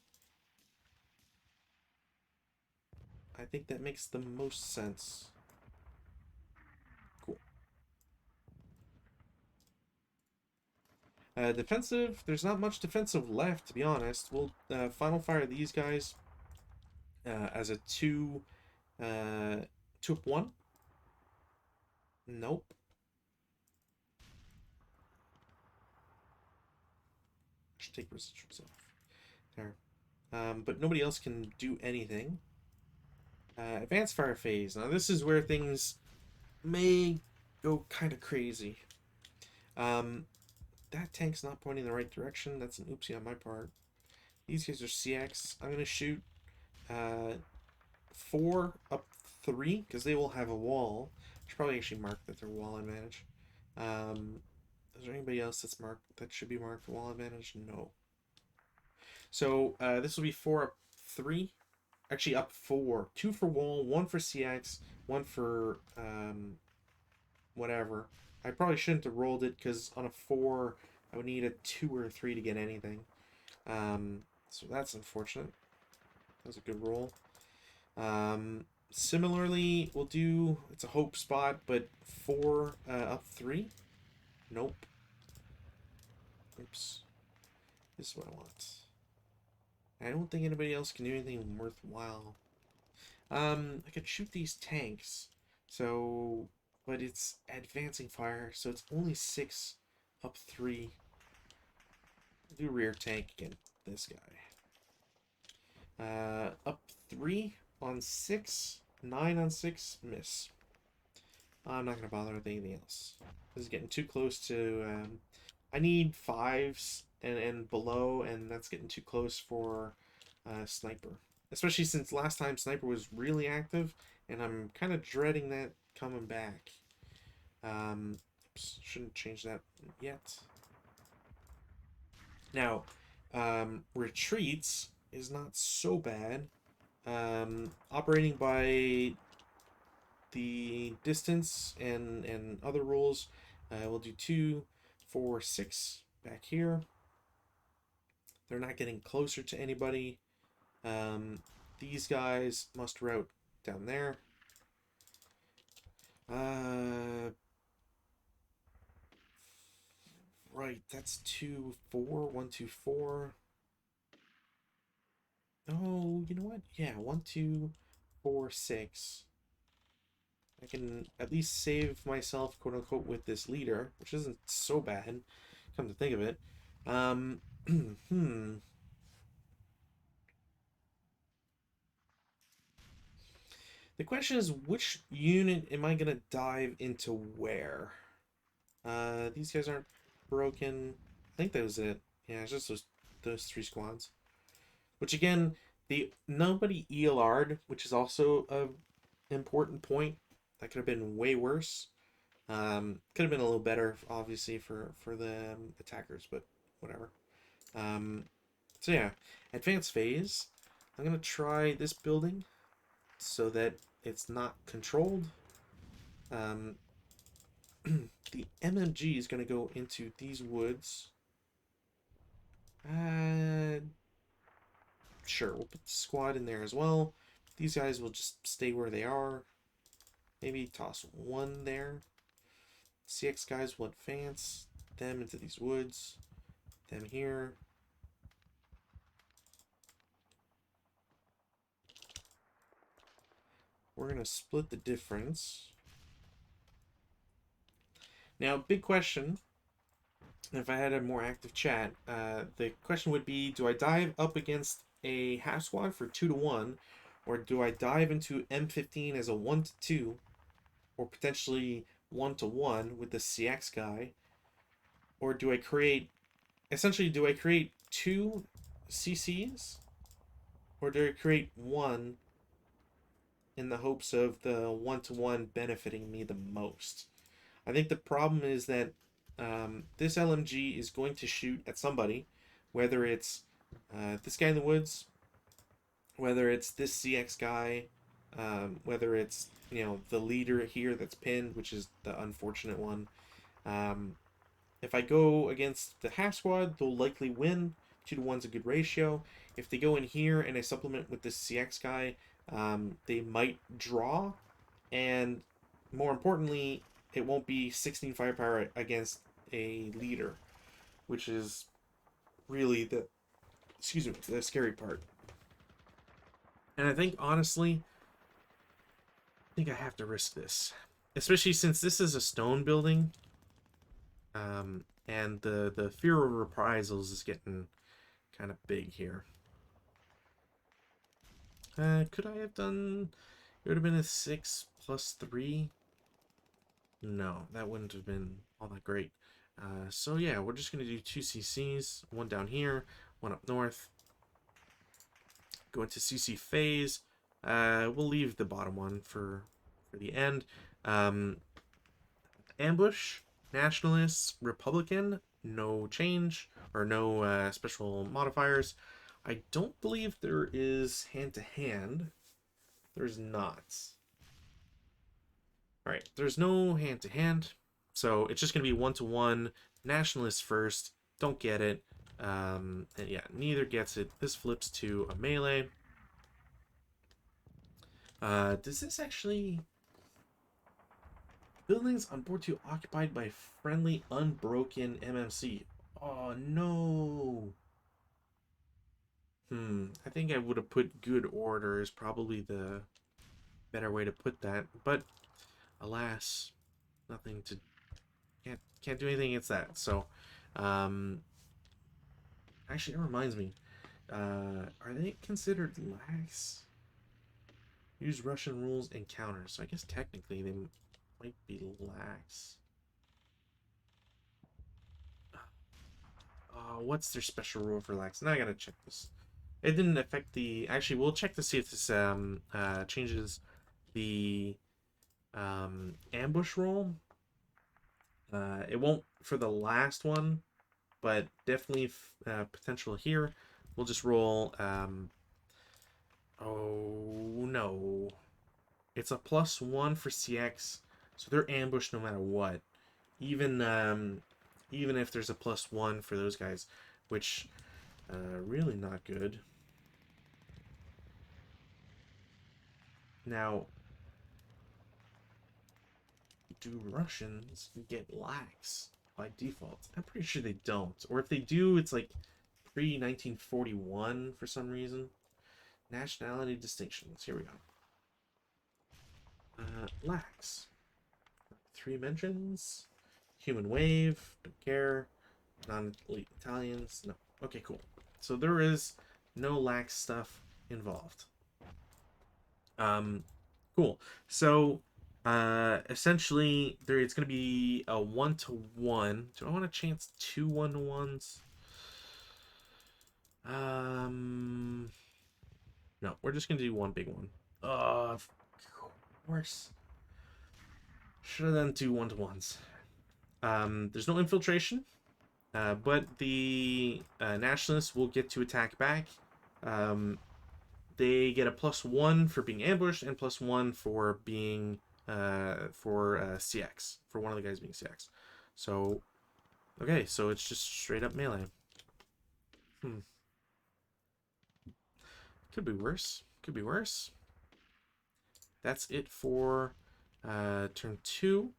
I think that makes the most sense. Cool. Defensive, there's not much defensive left, to be honest. We'll final fire these guys as a 2, 2 up 1. Nope. I should take residuals off. There. But nobody else can do anything. Advanced fire phase. Now this is where things may go kind of crazy. That tank's not pointing in the right direction. That's an oopsie on my part. These guys are CX. I'm going to shoot 4 up 3 because they will have a wall. I should probably actually mark that they're wall advantage. Is there anybody else that's marked that should be marked for wall advantage? No. So this will be 4 up 3. Actually, up 4. 2 for wall, 1 for CX, 1 for whatever. I probably shouldn't have rolled it because on a 4, I would need a 2 or a 3 to get anything. So that's unfortunate. That was a good roll. Similarly, we'll do, it's a hope spot, but 4 up 3. Nope. Oops. This is what I want. I don't think anybody else can do anything worthwhile. I could shoot these tanks. So but it's advancing fire, so it's only 6 up 3. Do rear tank again. This guy. Up 3 on 6. 9 on 6. Miss. I'm not going to bother with anything else. This is getting too close to... I need 5s and below, and that's getting too close for Sniper. Especially since last time Sniper was really active, and I'm kind of dreading that coming back. Oops, shouldn't change that yet. Now, retreats is not so bad. Operating by the distance and other rules, we'll do 2, 4, 6 back here. They're not getting closer to anybody. These guys must route down there. Right, that's 2, 4, 1, 2, 4. Oh, you know what? Yeah, 1, 2, 4, 6. I can at least save myself, quote unquote, with this leader, which isn't so bad, come to think of it. Hmm. The question is, which unit am I gonna dive into where? These guys aren't broken. I think that was it. Yeah, it's just those 3 squads. Which again, the nobody ELR'd, which is also a important point. That could have been way worse. Could have been a little better, obviously, for the attackers, but whatever. So yeah, advanced phase. I'm gonna try this building so that it's not controlled. The MMG is gonna go into these woods. Uh, sure, we'll put the squad in there as well. These guys will just stay where they are. Maybe toss 1 there. CX guys will advance them into these woods. Them here. We're going to split the difference. Now, big question. If I had a more active chat, the question would be, do I dive up against a half squad for 2 to 1, or do I dive into M15 as a 1 to 2, or potentially 1 to 1 with the CX guy, or do I create, essentially, do I create 2 CCs, or do I create 1 in the hopes of the 1 to 1 benefiting me the most? I think the problem is that this LMG is going to shoot at somebody, whether it's this guy in the woods, whether it's this CX guy, whether it's the leader here that's pinned, which is the unfortunate one. If I go against the half squad, they'll likely win. 2 to 1's a good ratio. If they go in here and I supplement with this CX guy, they might draw, and more importantly, it won't be 16 firepower against a leader, which is really the scary part. And I think honestly, I think I have to risk this, especially since this is a stone building, and the fear of reprisals is getting kind of big here. Could I have done? It would have been a 6 plus 3. No, that wouldn't have been all that great. So yeah, we're just going to do 2 CCs, 1 down here, 1 up north. Go into CC phase. We'll leave the bottom one for the end. Ambush, Nationalists, Republican, no change, or no special modifiers. I don't believe there is hand-to-hand. There's not. Alright, there's no hand-to-hand, so it's just going to be 1-to-1. Nationalists first, don't get it. And yeah, neither gets it. This flips to a melee. Does this actually... Buildings on board 2 occupied by friendly unbroken MMC. Oh, no. I think I would have put good order is probably the better way to put that. But, alas, Nothing to... Can't do anything against that. So, actually, it reminds me. Are they considered lax? Use Russian rules and counters. So I guess technically they might be lax. What's their special rule for lax? Now I gotta check this. It didn't affect the... Actually, we'll check to see if this changes the ambush roll. It won't for the last one, but definitely potential here. We'll just roll... oh, no. It's a +1 for CX, so they're ambushed no matter what. Even if there's a +1 for those guys, which really not good. Now, do Russians get lax by default? I'm pretty sure they don't. Or if they do, it's like pre-1941 for some reason. Nationality distinctions. Here we go. Lax. 3 mentions. Human wave. Don't care. Non-elite Italians. No. Okay, cool. So there is no lax stuff involved. Cool. So essentially it's going to be a 1-to-1. Do I want to chance 2 1-to-1s? No, we're just going to do one big one. Of course. Should have done 2 1-to-1s. There's no infiltration, but the nationalists will get to attack back. They get a +1 for being ambushed and +1 for being CX, for one of the guys being CX. So, okay, so it's just straight up melee. Could be worse. Could be worse. That's it for turn 2.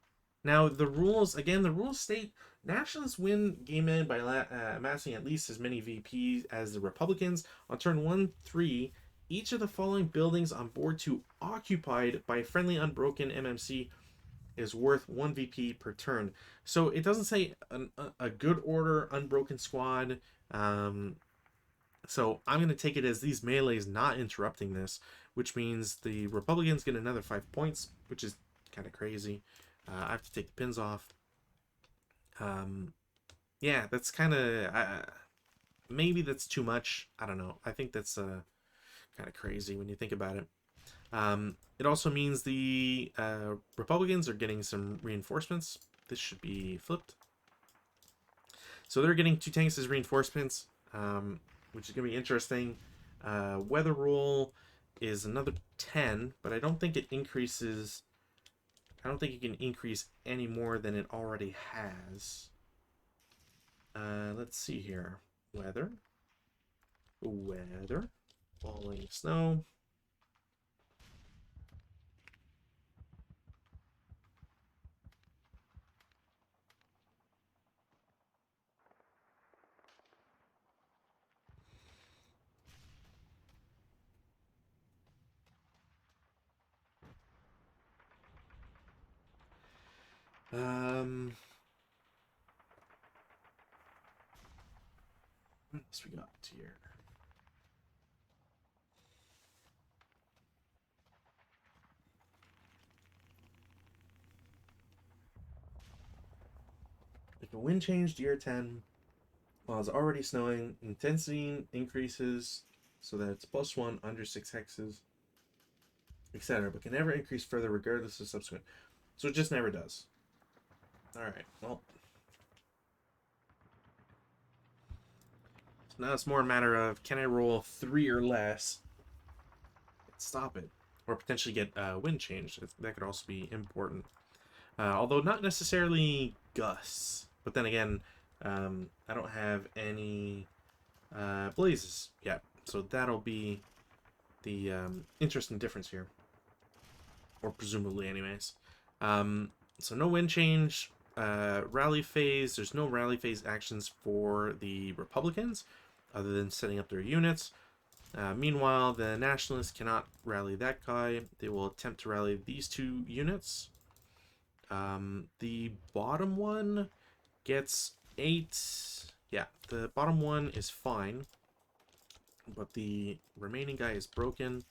Now, the rules, again, the rules state nationalists win game end by amassing at least as many VPs as the Republicans. On turn 1-3, each of the following buildings on board 2 occupied by a friendly unbroken MMC is worth 1 VP per turn. So it doesn't say a good order unbroken squad. So I'm going to take it as these melees not interrupting this, which means the Republicans get another 5 points, which is kind of crazy. I have to take the pins off. Yeah, that's kind of... maybe that's too much. I don't know. I think that's kind of crazy when you think about it. It also means the Republicans are getting some reinforcements. This should be flipped. So they're getting 2 tanks as reinforcements, which is going to be interesting. Weather roll is another 10, but I don't think it increases... I don't think it can increase any more than it already has. Let's see here. Weather. Falling snow. What else we got here? If a wind changed year 10 while it's already snowing, intensity increases so that it's +1 under 6 hexes, etc., but can never increase further regardless of subsequent. So it just never does. Alright, well. So now it's more a matter of, can I roll 3 or less and stop it? Or potentially get wind change. That could also be important. Although not necessarily gusts. But then again, I don't have any blazes yet. So that'll be the interesting difference here. Or presumably anyways. So no wind change. Rally phase. There's no rally phase actions for the Republicans other than setting up their units. Meanwhile, the Nationalists cannot rally that guy. They will attempt to rally these 2 units. The bottom one gets 8. Yeah, the bottom one is fine. But the remaining guy is broken,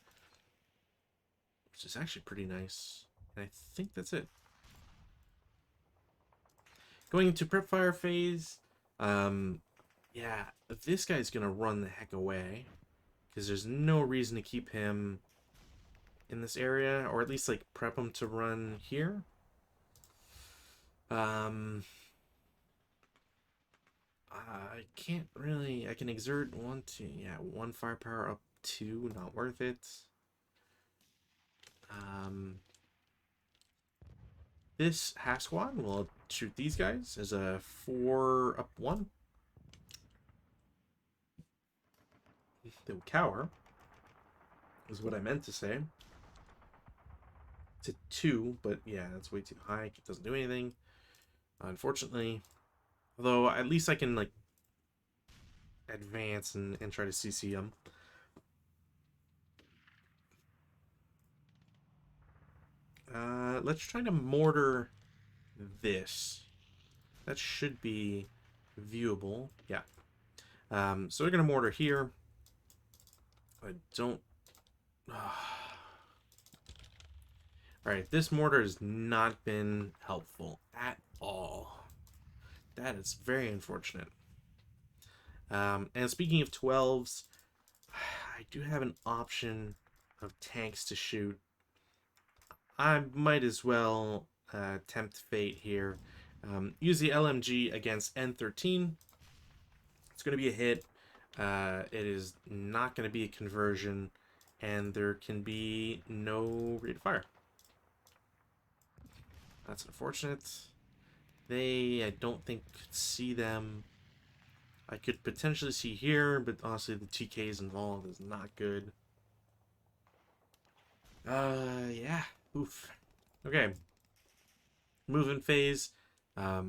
which is actually pretty nice. And I think that's it. Going into prep fire phase, yeah, this guy's gonna run the heck away. Because there's no reason to keep him in this area, or at least like prep him to run here. I can't really. I can exert one, two, yeah, one firepower up 2, not worth it. This half squad will shoot these guys as a 4 up 1. They'll cower, is what I meant to say. It's a 2, but yeah, that's way too high. It doesn't do anything, unfortunately. Although at least I can like advance and try to CC them. Let's try to mortar this. That should be viewable. Yeah. So we're gonna mortar here. I don't. Alright, this mortar has not been helpful at all. That is very unfortunate. And speaking of 12s, I do have an option of tanks to shoot. I might as well tempt fate here. Use the LMG against N13. It's going to be a hit. It is not going to be a conversion, and there can be no rate of fire. That's unfortunate. I don't think, could see them. I could potentially see here, but honestly, the TKs involved is not good. Yeah. Oof. Okay. Movement phase. I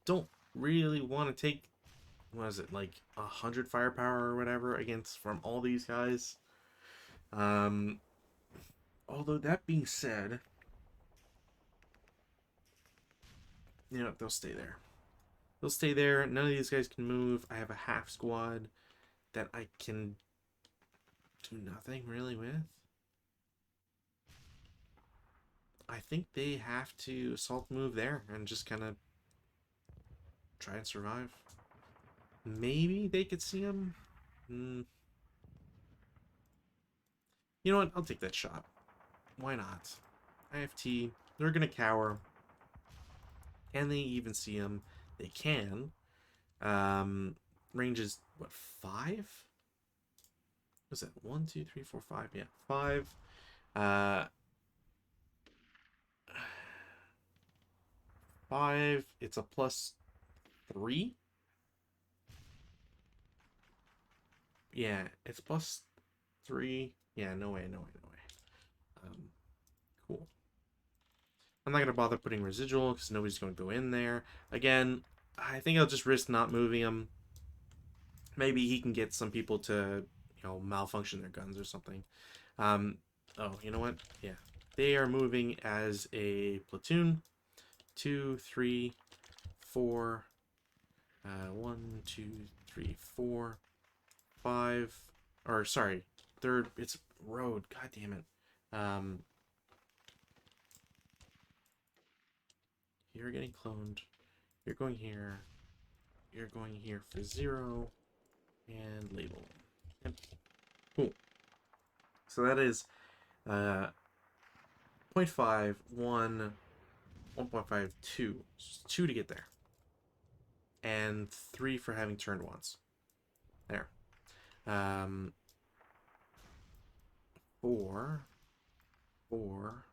don't really want to take, what is it, like 100 firepower or whatever against from all these guys. Although that being said, you know, they'll stay there. They'll stay there. None of these guys can move. I have a half squad that I can do nothing really with. I think they have to assault move there and just kind of try and survive. Maybe they could see him. You know what? I'll take that shot. Why not? IFT. They're going to cower. Can they even see him? They can. Range is, what, 5? What's that? 1, 2, 3, 4, 5. Yeah, 5. 5. It's a +3. Yeah, it's +3. Yeah, no way, no way, no way. Cool. I'm not going to bother putting residual because nobody's going to go in there. Again, I think I'll just risk not moving him. Maybe he can get some people to, you know, malfunction their guns or something. Oh, you know what? Yeah. They are moving as a platoon. 2, 3, 4. 1, 2, 3, 4, 5. Or, sorry. Third, it's road. God damn it. You're getting cloned. You're going here. You're going here for 0. And label. Yep. Cool. So that is 0.5, 1, 1.5, 2. Just 2 to get there. And 3 for having turned once. There. 4. 4.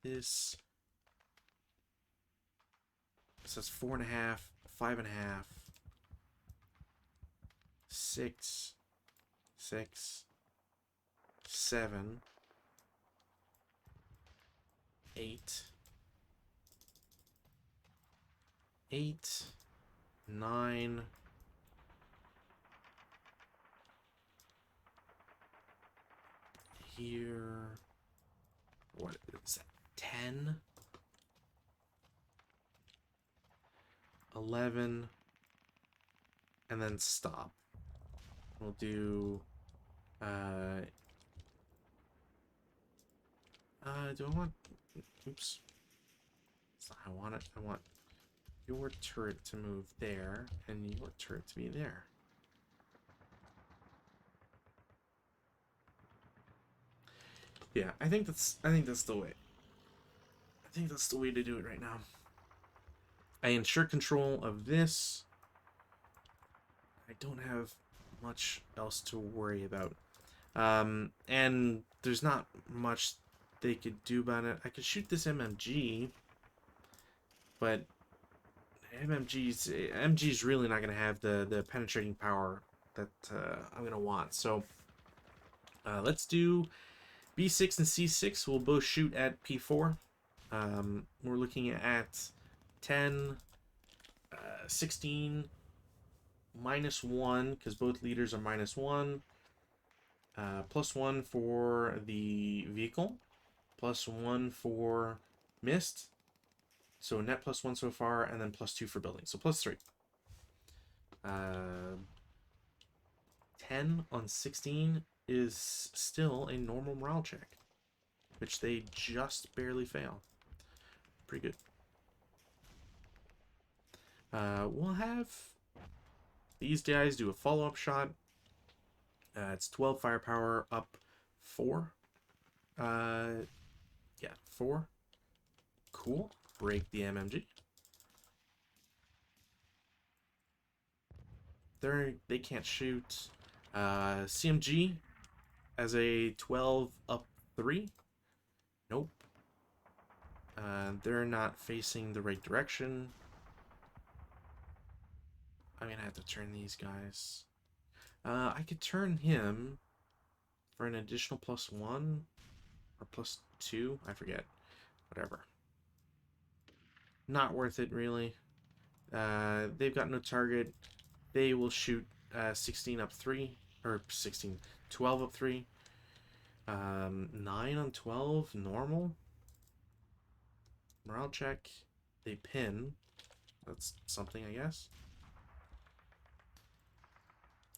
This says 4.5, 5.5, 6, 6, 7, 8, 8, 9, here, what is that? 10, 11, and then stop. We'll do, do I want, oops. That's not how I want it. I want your turret to move there, and your turret to be there. Yeah, I think that's the way. I think that's the way to do it right now. I ensure control of this. I don't have much else to worry about. And there's not much they could do about it. I could shoot this MMG, but MG's really not going to have the penetrating power that I'm going to want. So let's do B6 and C6. We'll both shoot at P4. We're looking at 10, 16, -1, because both leaders are -1. +1 for the vehicle. +1 for mist. So net +1 so far, and then +2 for building. So +3. 10 on 16 is still a normal morale check, which they just barely fail. Pretty good. We'll have these guys do a follow-up shot. It's 12 firepower up 4. Yeah, 4. Cool. Break the MMG. They can't shoot. CMG as a 12 up 3. Nope. They're not facing the right direction. I'm gonna have to turn these guys. I could turn him for an additional +1 or +2. I forget. Whatever. Not worth it, really. They've got no target. They will shoot 16 up 3. Or 16. 12 up 3. 9 on 12. Normal. Morale check. They pin. That's something, I guess.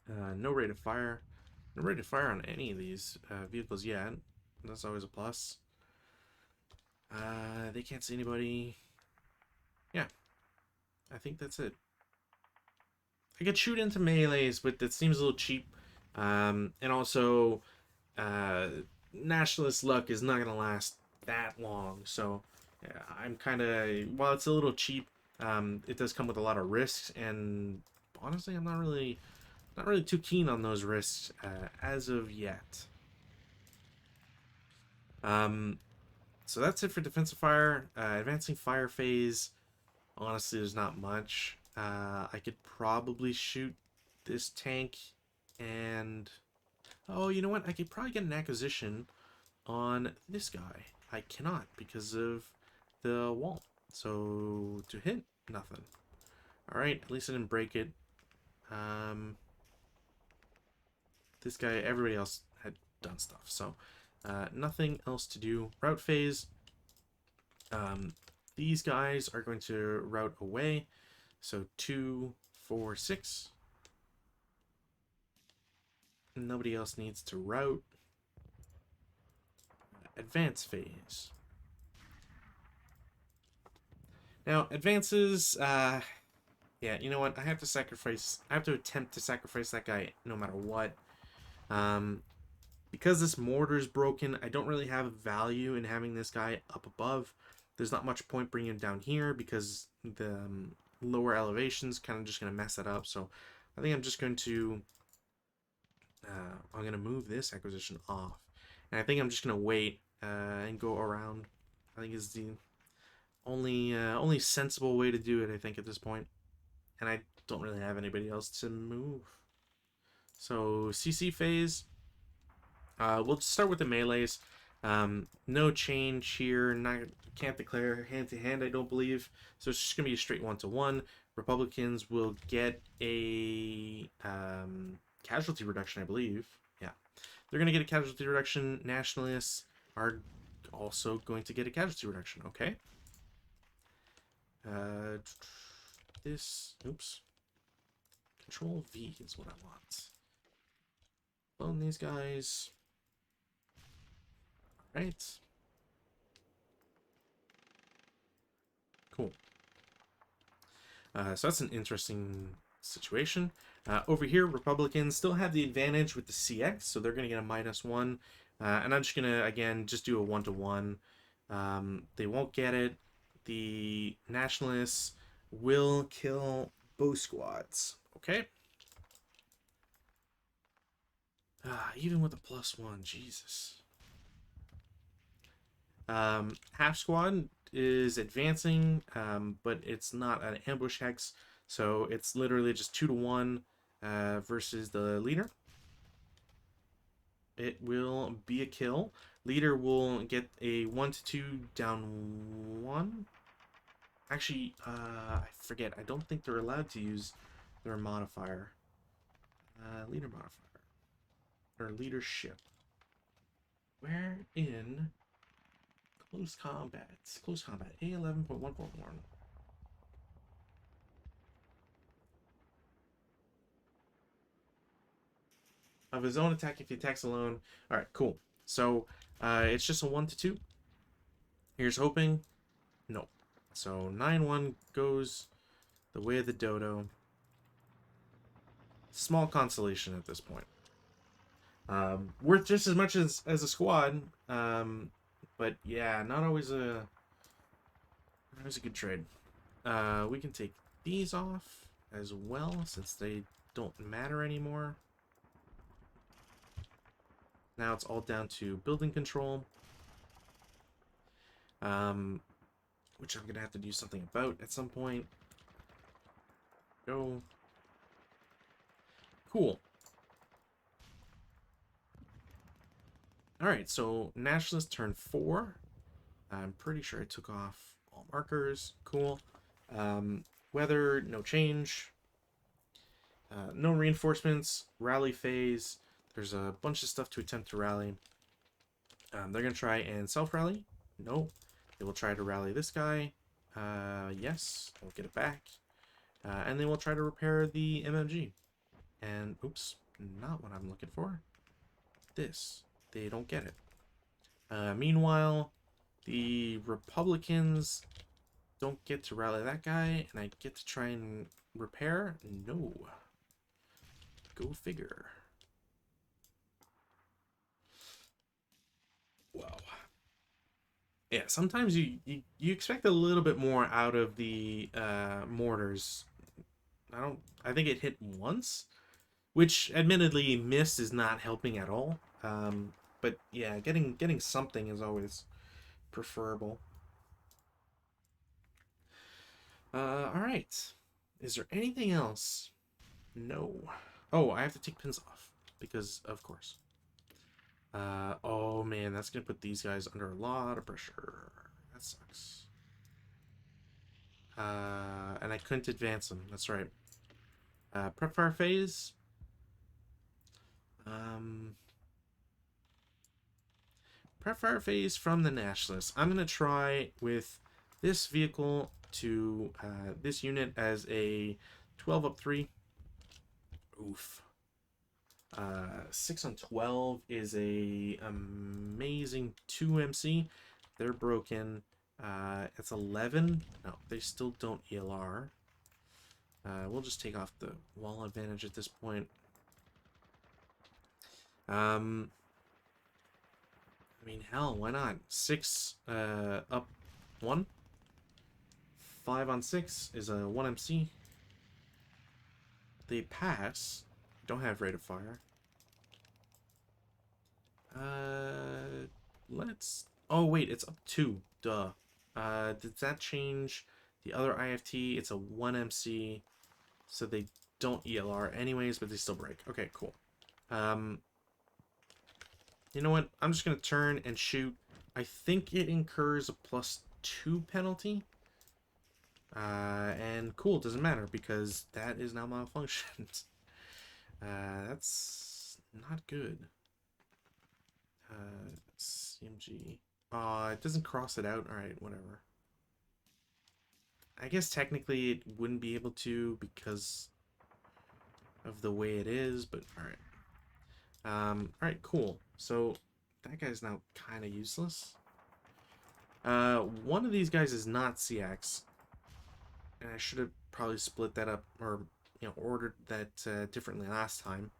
No rate of fire. No rate of fire on any of these vehicles yet. That's always a plus. They can't see anybody. Yeah. I think that's it. I could shoot into melees, but that seems a little cheap. And also, Nationalist luck is not going to last that long. So, yeah, I'm kind of... While it's a little cheap, it does come with a lot of risks. And honestly, I'm not really too keen on those risks as of yet. So that's it for defensive fire. Advancing fire phase, honestly, there's not much. I could probably shoot this tank and... Oh, you know what? I could probably get an acquisition on this guy. I cannot because of the wall. So, to hit, nothing. Alright, at least I didn't break it. This guy, everybody else had done stuff. So, nothing else to do. Route phase. These guys are going to route away. So 2, 4, 6. Nobody else needs to route. Advance phase. Now, advances, yeah, you know what? I have to attempt to sacrifice that guy no matter what. Because this mortar is broken, I don't really have value in having this guy up above. There's not much point bringing him down here because the lower elevation's kind of just going to mess that up. So I think I'm just going to move this acquisition off. And I think I'm just going to wait and go around. I think is the only sensible way to do it, I think, at this point. And I don't really have anybody else to move. So CC phase. We'll start with the melees. No change here. Can't declare hand-to-hand, I don't believe. So it's just going to be a straight 1-to-1. Republicans will get a casualty reduction, I believe. Yeah. They're going to get a casualty reduction. Nationalists are also going to get a casualty reduction. Okay. This, oops. Control V is what I want. Clone these guys. All right. Cool. So that's an interesting situation. Over here, Republicans still have the advantage with the CX, so they're going to get a -1. And I'm just going to, again, just do a 1-to-1. They won't get it. The Nationalists will kill both squads. Okay? Even with a +1, Jesus. Half squad is advancing, but it's not an ambush hex, so it's literally just 2-to-1 versus the leader. It will be a kill. Leader will get a 1-to-2 down 1. Actually, I forget. I don't think they're allowed to use their modifier. Leader modifier. Or leadership. Where in close combat? Close combat. A11.1.1. Of his own attack if he attacks alone. Alright, cool. So, it's just a 1-to-2. Here's hoping. No. So, 9-1 goes the way of the dodo. Small consolation at this point. Worth just as much as a squad. But yeah, not always a good trade. We can take these off as well, since they don't matter anymore. Now it's all down to building control. Which I'm gonna have to do something about at some point. Go. Cool. Alright, so Nationalist turn 4. I'm pretty sure I took off all markers. Cool. Weather, no change. No reinforcements. Rally phase. There's a bunch of stuff to attempt to rally. They're going to try and self-rally. No. They will try to rally this guy. Yes. They'll get it back. And they will try to repair the MMG. And, oops, not what I'm looking for. This. They don't get it. Meanwhile, the Republicans don't get to rally that guy, and I get to try and repair? No. Go figure. Wow. Yeah, sometimes you expect a little bit more out of the mortars. I think it hit once, which admittedly missed is not helping at all. But yeah, getting something is always preferable. All right. Is there anything else? No. Oh, I have to take pins off because of course. Oh man, that's gonna put these guys under a lot of pressure. That sucks. And I couldn't advance them. That's right. Prep fire phase. Prep fire phase from the Nationalists. I'm gonna try with this vehicle to this unit as a 12 up 3. Oof. 6 on 12 is a amazing 2 MC. They're broken. It's 11. No, they still don't ELR. We'll just take off the wall advantage at this point. I mean, hell, why not? 6 up 1. 5 on 6 is a 1 MC. They pass. Don't have rate of fire. Let's... Oh, wait, it's up 2. Duh. Did that change the other IFT? It's a 1 MC, so they don't ELR anyways, but they still break. Okay, cool. You know what? I'm just going to turn and shoot. I think it incurs a +2 penalty. And cool, doesn't matter because that is now malfunctioned. That's not good. CMG. It doesn't cross it out. All right, whatever. I guess technically it wouldn't be able to because of the way it is, but all right. All right, cool. So that guy's now kind of useless. One of these guys is not CX, and I should have probably split that up or ordered that differently last time.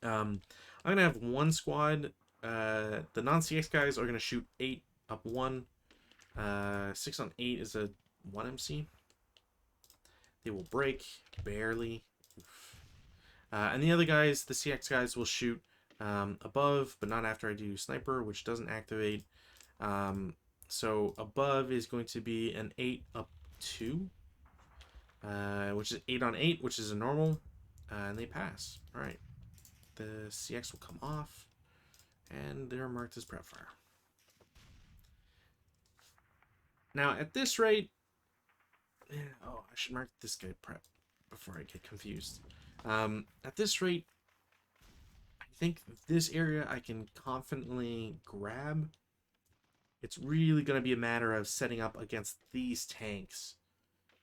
I'm gonna have one squad. The non-CX guys are gonna shoot 8 up 1. 6 on 8 is a 1 MC. They will break barely. And the other guys, the CX guys, will shoot above, but not after I do sniper, which doesn't activate. So above is going to be an 8 up 2, which is 8 on 8, which is a normal, and they pass. All right, the CX will come off, and they're marked as prep fire. Now at this rate, oh, I should mark this guy prep before I get confused. At this rate, I think this area I can confidently grab. It's really going to be a matter of setting up against these tanks.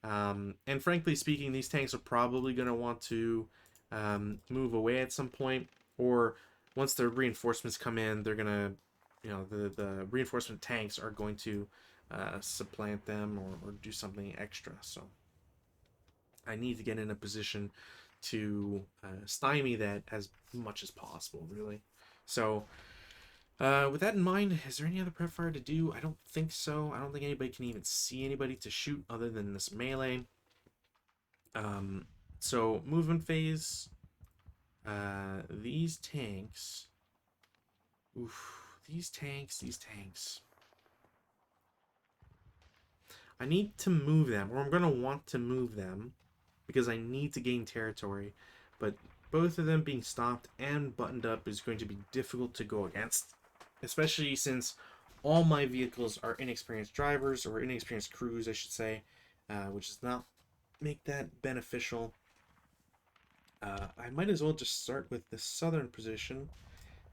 And frankly speaking, these tanks are probably going to want to move away at some point, or once the reinforcements come in, they're going to, the reinforcement tanks are going to supplant them or do something extra. So I need to get in a position to stymie that as much as possible, really. So with that in mind, is there any other prep fire to do? I don't think so. I don't think anybody can even see anybody to shoot other than this melee. So movement phase. These tanks. Oof, these tanks. I need to move them, or I'm gonna want to move them, because I need to gain territory. But both of them being stopped and buttoned up is going to be difficult to go against, especially since all my vehicles are inexperienced drivers, or inexperienced crews, I should say, which does not make that beneficial. I might as well just start with the southern position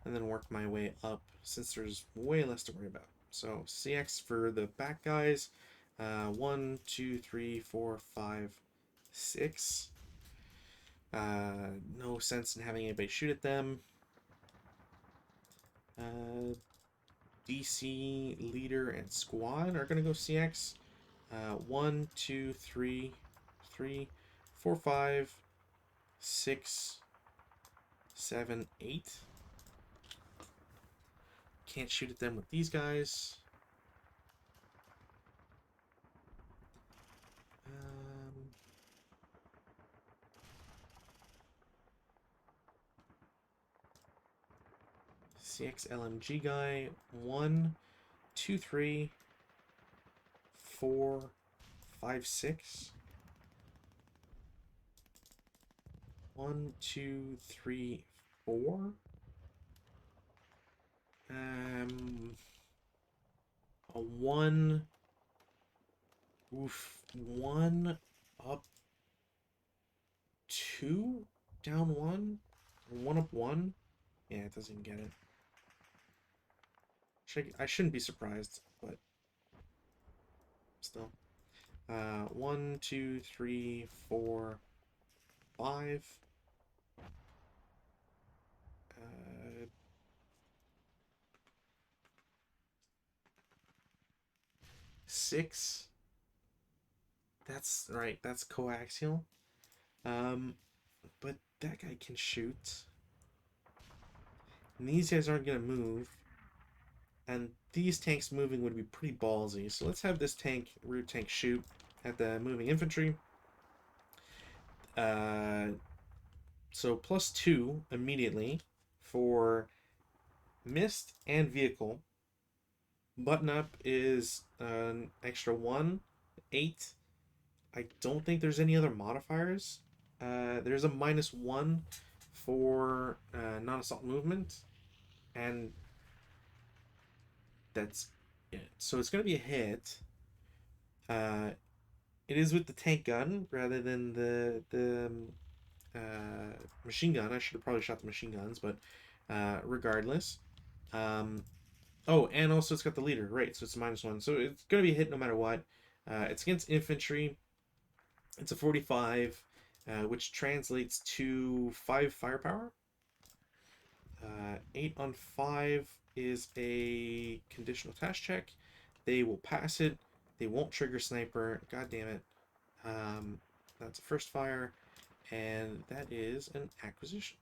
and then work my way up, since there's way less to worry about. So CX for the back guys. 1, 2, 3, 4, 5, 6. No sense in having anybody shoot at them. DC leader and squad are gonna go CX. 1, 2, 3, 4, 5, 6, 7, 8. Can't shoot at them with these guys. CX LMG guy. 1, 2, 3, 4, 5, 6. 1, 2, 3, 4. A 1. Oof. 1 up 2, down 1. 1 up 1. Yeah, it doesn't get it. I shouldn't be surprised, but still. 1, 2, 3, 4, 5. 6. That's right, that's coaxial. But that guy can shoot. And these guys aren't gonna move. And these tanks moving would be pretty ballsy. So let's have this rear tank shoot at the moving infantry. So +2 immediately for missed and vehicle. Button up is an extra 1, 8. I don't think there's any other modifiers. There's a -1 for non-assault movement, and that's it. So it's going to be a hit. It is with the tank gun rather than the machine gun. I should have probably shot the machine guns, but regardless. Oh, and also it's got the leader, right? So it's -1. So it's gonna be a hit no matter what. It's against infantry. It's a 45, which translates to 5 firepower. 8 on 5 is a conditional task check. They will pass it. They won't trigger sniper. God damn it. Um, that's a first fire, and that is an acquisition.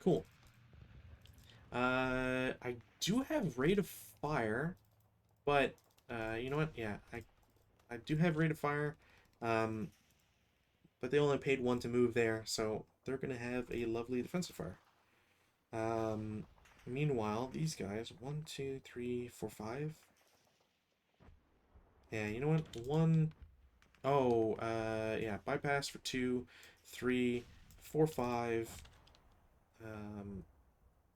Cool. I do have rate of fire, but you know what? Yeah, I do have rate of fire, um, but they only paid 1 to move there, so they're gonna have a lovely defensive fire. Um, Meanwhile, these guys, 1, 2, 3, 4, 5. Yeah, you know what? One, oh, yeah, bypass for 2, 3, 4, 5. Um,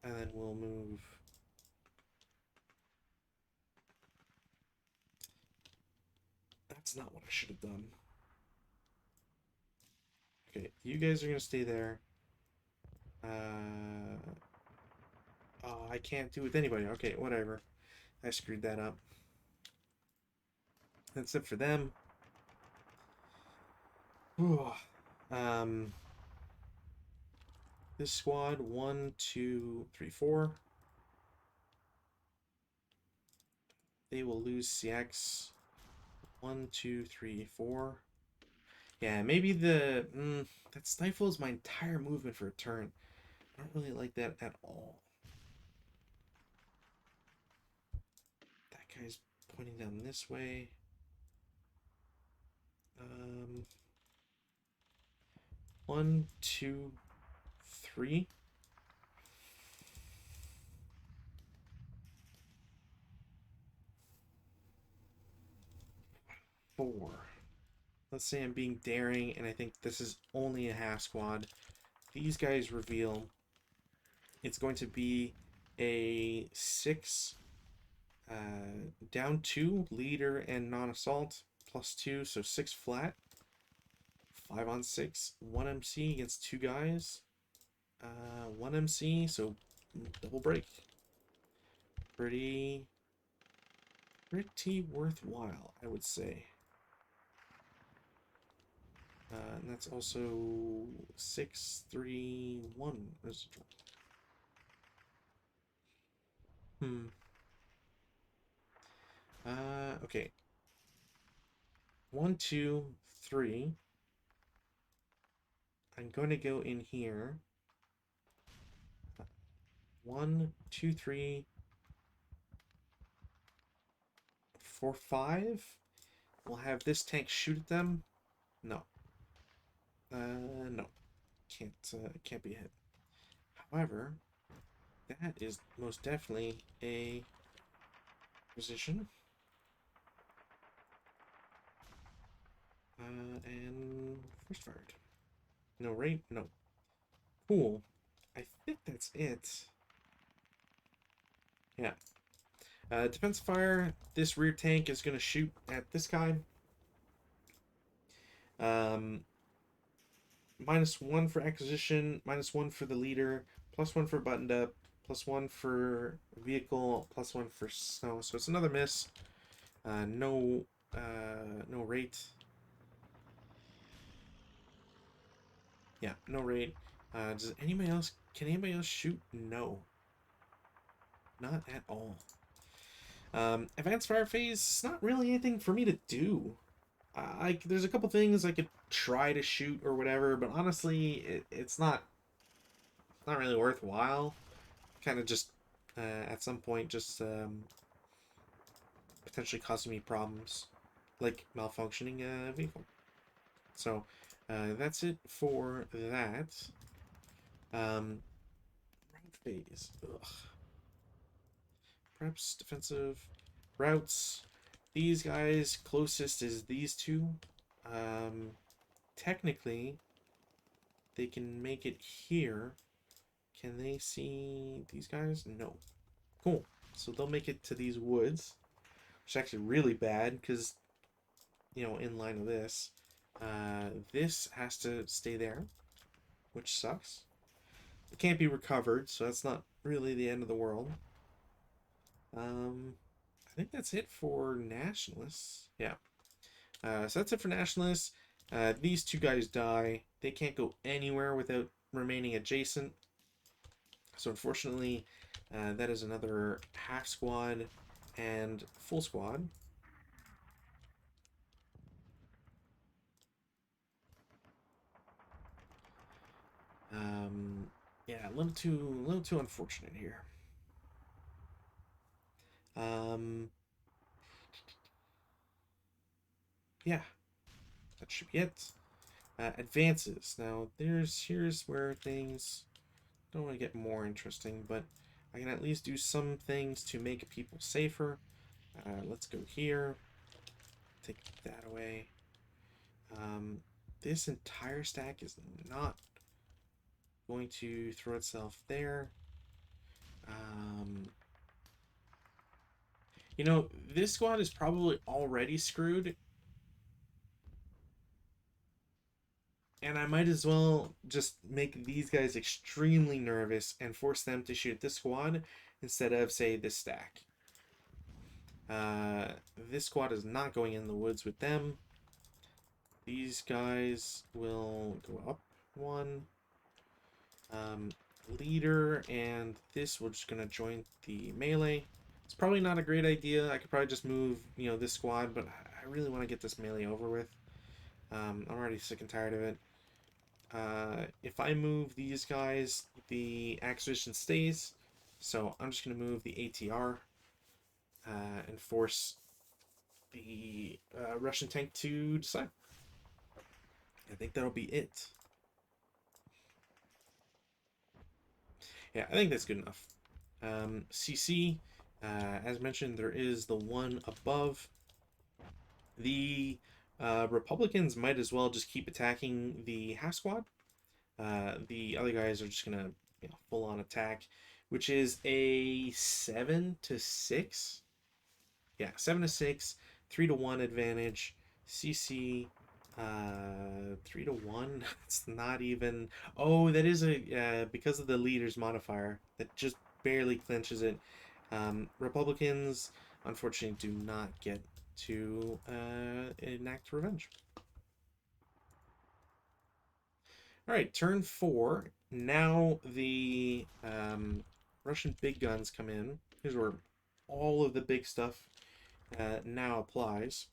and then we'll move. That's not what I should have done. Okay, you guys are gonna stay there. Uh, oh, I can't do it with anybody. Okay, whatever. I screwed that up. That's it for them. Whew. Um, this squad, 1, 2, 3, 4. They will lose CX. 1, 2, 3, 4. Yeah, maybe that stifles my entire movement for a turn. I don't really like that at all. That guy's pointing down this way. Um, 1, 2, 3. 4. Let's say I'm being daring, and I think this is only a half squad. These guys reveal it's going to be a 6, down 2, leader and non-assault, +2, so 6 flat. 5 on 6, 1 MC against 2 guys. 1 MC, so double break. Pretty worthwhile, I would say. And that's also 6, 3, 1 residual. Okay. 1, 2, 3. I'm going to go in here. 1, 2, 3, 4, 5. We'll have this tank shoot at them. No. No. Can't be hit. However, that is most definitely a position. And first fired. No rate? No. Cool. I think that's it. Yeah. Defense fire. This rear tank is going to shoot at this guy. Um, -1 for acquisition, -1 for the leader, +1 for buttoned up, +1 for vehicle, +1 for snow. So it's another miss. No rate. Yeah, no rate. Does anybody else? Can anybody else shoot? No, not at all. Advanced fire phase. It's not really anything for me to do. There's a couple things I could try to shoot or whatever, but honestly, it's not really worthwhile. Kind of just at some point just potentially causing me problems, like malfunctioning vehicle. So that's it for that. Route phase. Ugh. Perhaps defensive routes. These guys closest is these two. Um, Technically, they can make it here. Can they see these guys? No. Cool. So they'll make it to these woods, which is actually really bad because, in line with this, this has to stay there, which sucks. It can't be recovered, so that's not really the end of the world. I think that's it for nationalists. Yeah. So that's it for nationalists. These two guys die. They can't go anywhere without remaining adjacent. So unfortunately, that is another half squad and full squad. Um, yeah, a little too unfortunate here. Um, yeah, that should be it. Advances. Now, here's where things don't want to get more interesting, but I can at least do some things to make people safer. Let's go here. Take that away. Um, this entire stack is not going to throw itself there. Um, you know, this squad is probably already screwed, and I might as well just make these guys extremely nervous and force them to shoot this squad instead of, say, this stack. This squad is not going in the woods with them. These guys will go up one. Leader and this we're just gonna join the melee. It's probably not a great idea. I could probably just move, you know, this squad, but I really want to get this melee over with. I'm already sick and tired of it. If I move these guys, the acquisition stays. So I'm just gonna move the ATR and force the Russian tank to decide. I think that'll be it. Yeah, I think that's good enough. CC, as mentioned, there is the one above. The Republicans might as well just keep attacking the half squad. The other guys are just gonna, you know, full on attack, which is a 7-6. Yeah, 7-6, 3-1 advantage. CC, 3-1. It's not even. Oh, that is a because of the leader's modifier that just barely clinches it. Republicans unfortunately do not get to enact revenge. All right, turn 4. Now the Russian big guns come in. Here's where all of the big stuff now applies.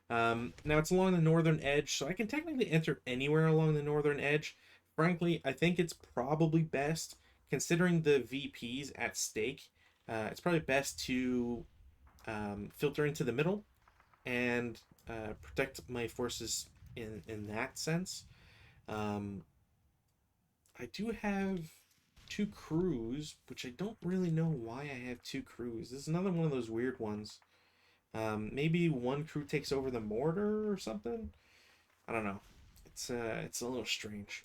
Now it's along the northern edge, so I can technically enter anywhere along the northern edge. Frankly, I think it's probably best, considering the VPs at stake, it's probably best to filter into the middle and protect my forces in that sense. Um, I do have two crews, which I don't really know why I have two crews. This is another one of those weird ones. Maybe one crew takes over the mortar or something. I don't know. It's a little strange.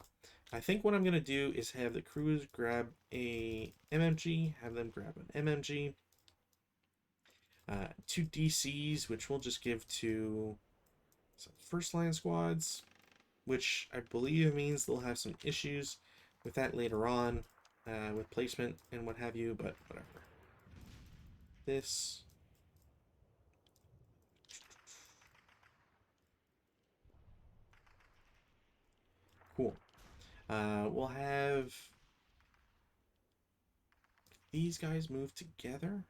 I think what I'm gonna do is have the crews grab a MMG, have them grab an MMG, two DCs, which we'll just give to some first line squads, which I believe means they'll have some issues with that later on, with placement and what have you. But whatever. This. Cool. We'll have these guys move together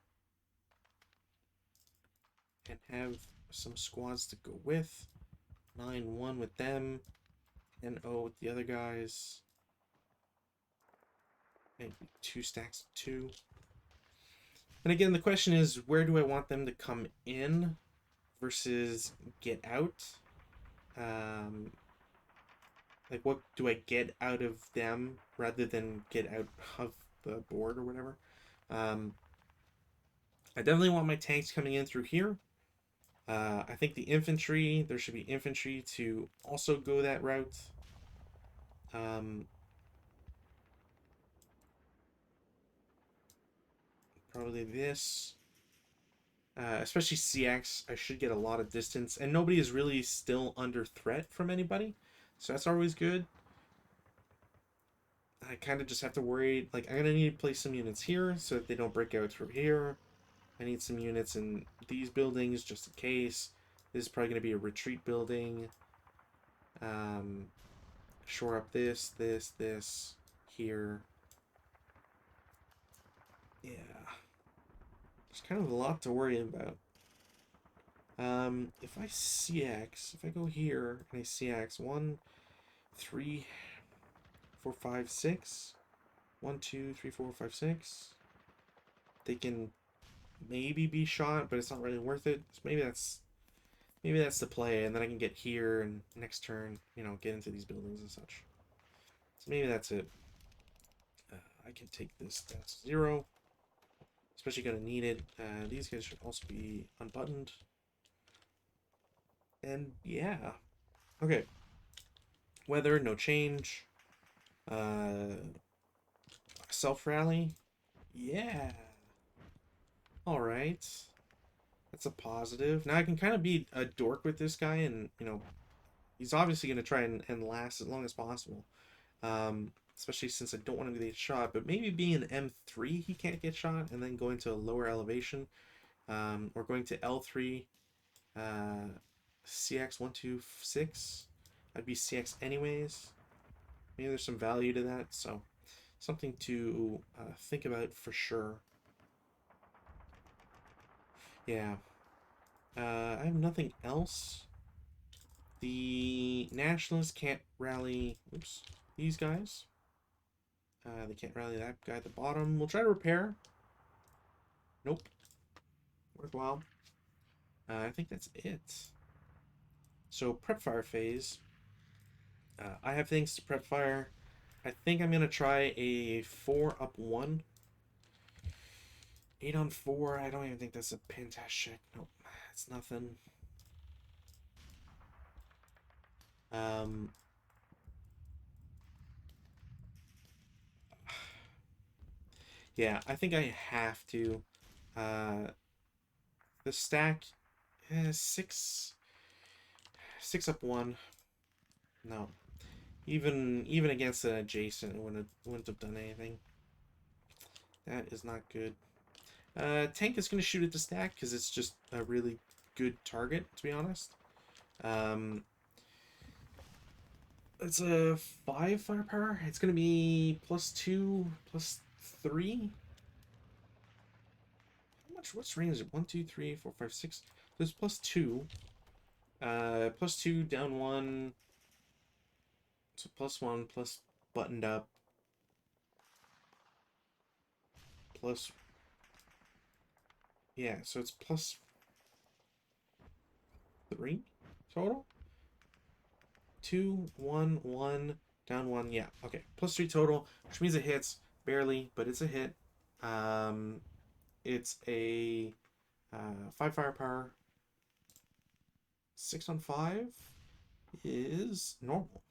and have some squads to go with. 9-1 with them, 10-0 with the other guys. Maybe 2 stacks of 2. And again, the question is, where do I want them to come in versus get out? Like, what do I get out of them rather than get out of the board or whatever? I definitely want my tanks coming in through here. I think the infantry, there should be infantry to also go that route. Probably this. Especially CX, I should get a lot of distance, and nobody is really still under threat from anybody, so that's always good. I kind of just have to worry. Like, I'm gonna need to place some units here so that they don't break out through here. I need some units in these buildings just in case. This is probably gonna be a retreat building. Um, shore up this here. Yeah, there's kind of a lot to worry about. If I CX, if I go here and I CX 1, 3, 4, 5, 6, 1, 2, 3, 4, 5, 6, they can maybe be shot, but it's not really worth it. So maybe that's the play, and then I can get here and next turn, you know, get into these buildings and such. So maybe that's it. I can take this down to 0. Especially gonna need it. These guys should also be unbuttoned. And yeah. Okay. Weather, no change. Self-rally. Yeah. Alright. That's a positive. Now I can kind of be a dork with this guy and, you know, he's obviously going to try and last as long as possible. Especially since I don't want him to get shot. But maybe being an M3 he can't get shot and then going to a lower elevation. Or going to L3. CX 126. I'd be CX anyways. Maybe there's some value to that. So something to think about for sure. Yeah. I have nothing else. The Nationalists can't rally. Oops. These guys. They can't rally that guy at the bottom. We'll try to repair. Nope. Worthwhile. I think that's it. So prep fire phase. I have things to prep fire. I think I'm going to try a 4 up 1. 8 on 4. I don't even think that's a fantastic. Nope. It's nothing. Yeah, I think I have to. The stack is 6 up 1. No. Even against an adjacent, it wouldn't have done anything. That is not good. Tank is going to shoot at the stack because it's just a really good target, to be honest. It's a 5 firepower. It's going to be +2, +3. How much? What's range is it? 1, 2, 3, 4, 5, 6. There's +2. +2 down 1. So +1 plus buttoned up. Plus. Yeah, so it's +3 total. 2, 1, 1, down 1. Yeah, okay. +3 total, which means it hits barely, but it's a hit. It's a 5 firepower. 6 on 5 is normal.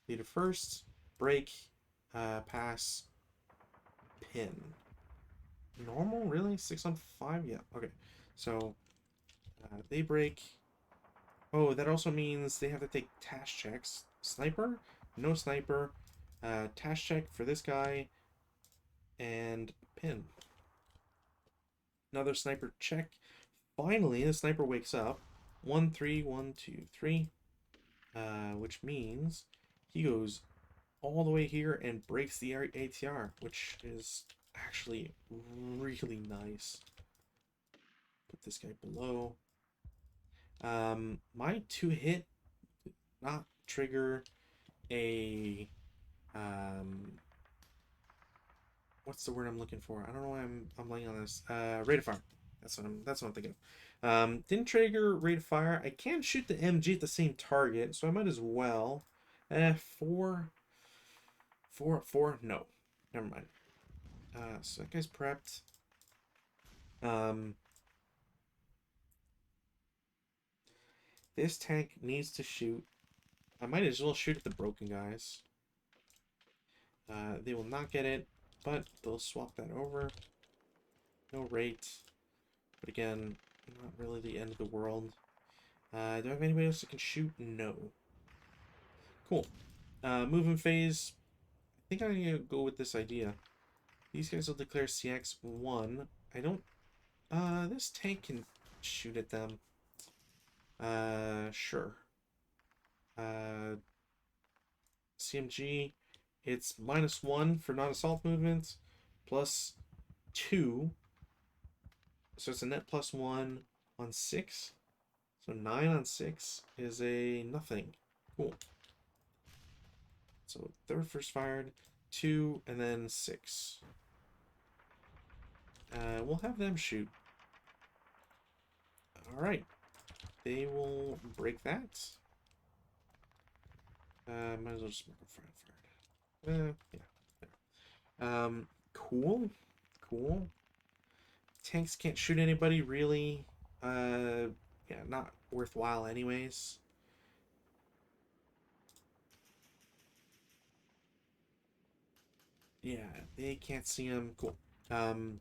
Lead it first, break, pass, pin. Normal, really? 6 on 5? Yeah, okay. So they break. Oh, that also means they have to take task checks. Sniper? No sniper. Task check for this guy. And pin. Another sniper check. Finally, the sniper wakes up. 1, 3, 1, 2, 3. Which means he goes all the way here and breaks the ATR, which is actually really nice. Put this guy below. My 2-hit not trigger a what's the word I'm looking for? I don't know why I'm laying on this. Rate of fire. That's what I'm thinking of. Didn't trigger rate of fire. I can shoot the MG at the same target, so I might as well. 4 4 4. No. Never mind. So that guy's prepped. This tank needs to shoot. I might as well shoot at the broken guys. They will not get it, but they'll swap that over. No rate. But again, not really the end of the world. Do I have anybody else that can shoot? No. Cool. Movement phase. think I'm gonna go with this idea. These guys will declare CX1. I don't... this tank can shoot at them. Sure. CMG, it's -1 for non-assault movements, +2. So it's a net +1 on 6. So 9 on 6 is a nothing. Cool. So third first fired, 2, and then 6. We'll have them shoot. Alright. They will break that. Might as well just mark a fired. Yeah. Cool. Cool. Tanks can't shoot anybody, really. Yeah, not worthwhile anyways. Yeah, they can't see them. Cool. Alright.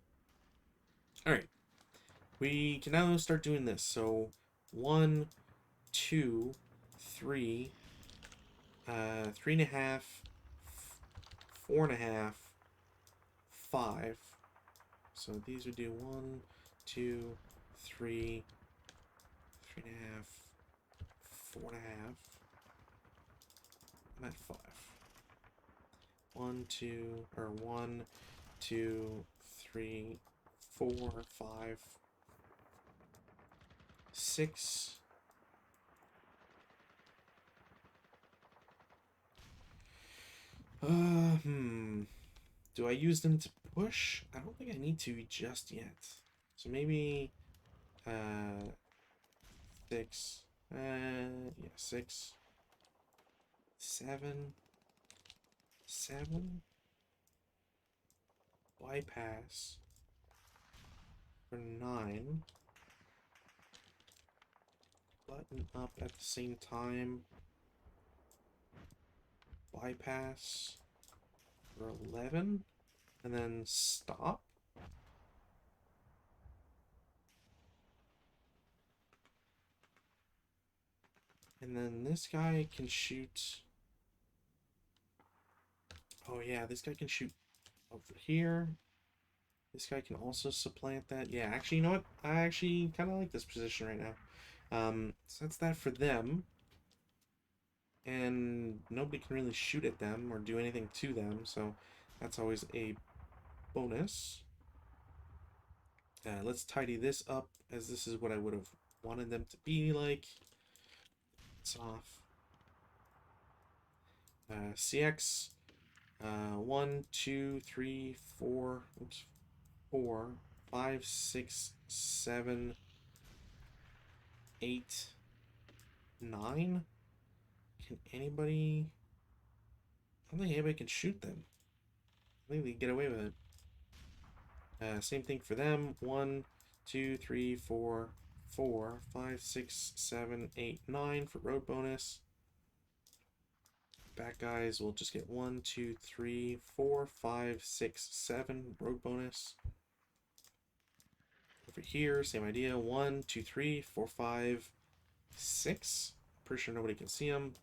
We can now start doing this. So, 1, 2, 3, 3.5, 4.5, 5. So these would do 1, 2, 3, 3.5, 4.5. I'm at 5. 1, 2, or 1, 2, 3, 4, 5, 6. Do I use them to push? I don't think I need to just yet. So maybe 6. Yeah, 6. 7. 7. Bypass for 9. Button up at the same time. Bypass for 11. And then stop. And then this guy can shoot. Oh yeah, this guy can shoot over here. This guy can also supplant that. Yeah, actually, you know what? I actually kind of like this position right now. So that's that for them. And nobody can really shoot at them or do anything to them, so that's always a bonus. Let's tidy this up, as this is what I would have wanted them to be like. It's off. CX. 1, 2, 3, 4. Oops. 4, 5, 6, 7, 8, 9. Can anybody... I don't think anybody can shoot them. I think they can get away with it. Same thing for them. 1, 2, 3, 4, 4, 5, 6, 7, 8, 9 for road bonus. Back guys will just get 1, 2, 3, 4, 5, 6, 7 road bonus. Over here, same idea. 1, 2, 3, 4, 5, 6. Pretty sure nobody can see them.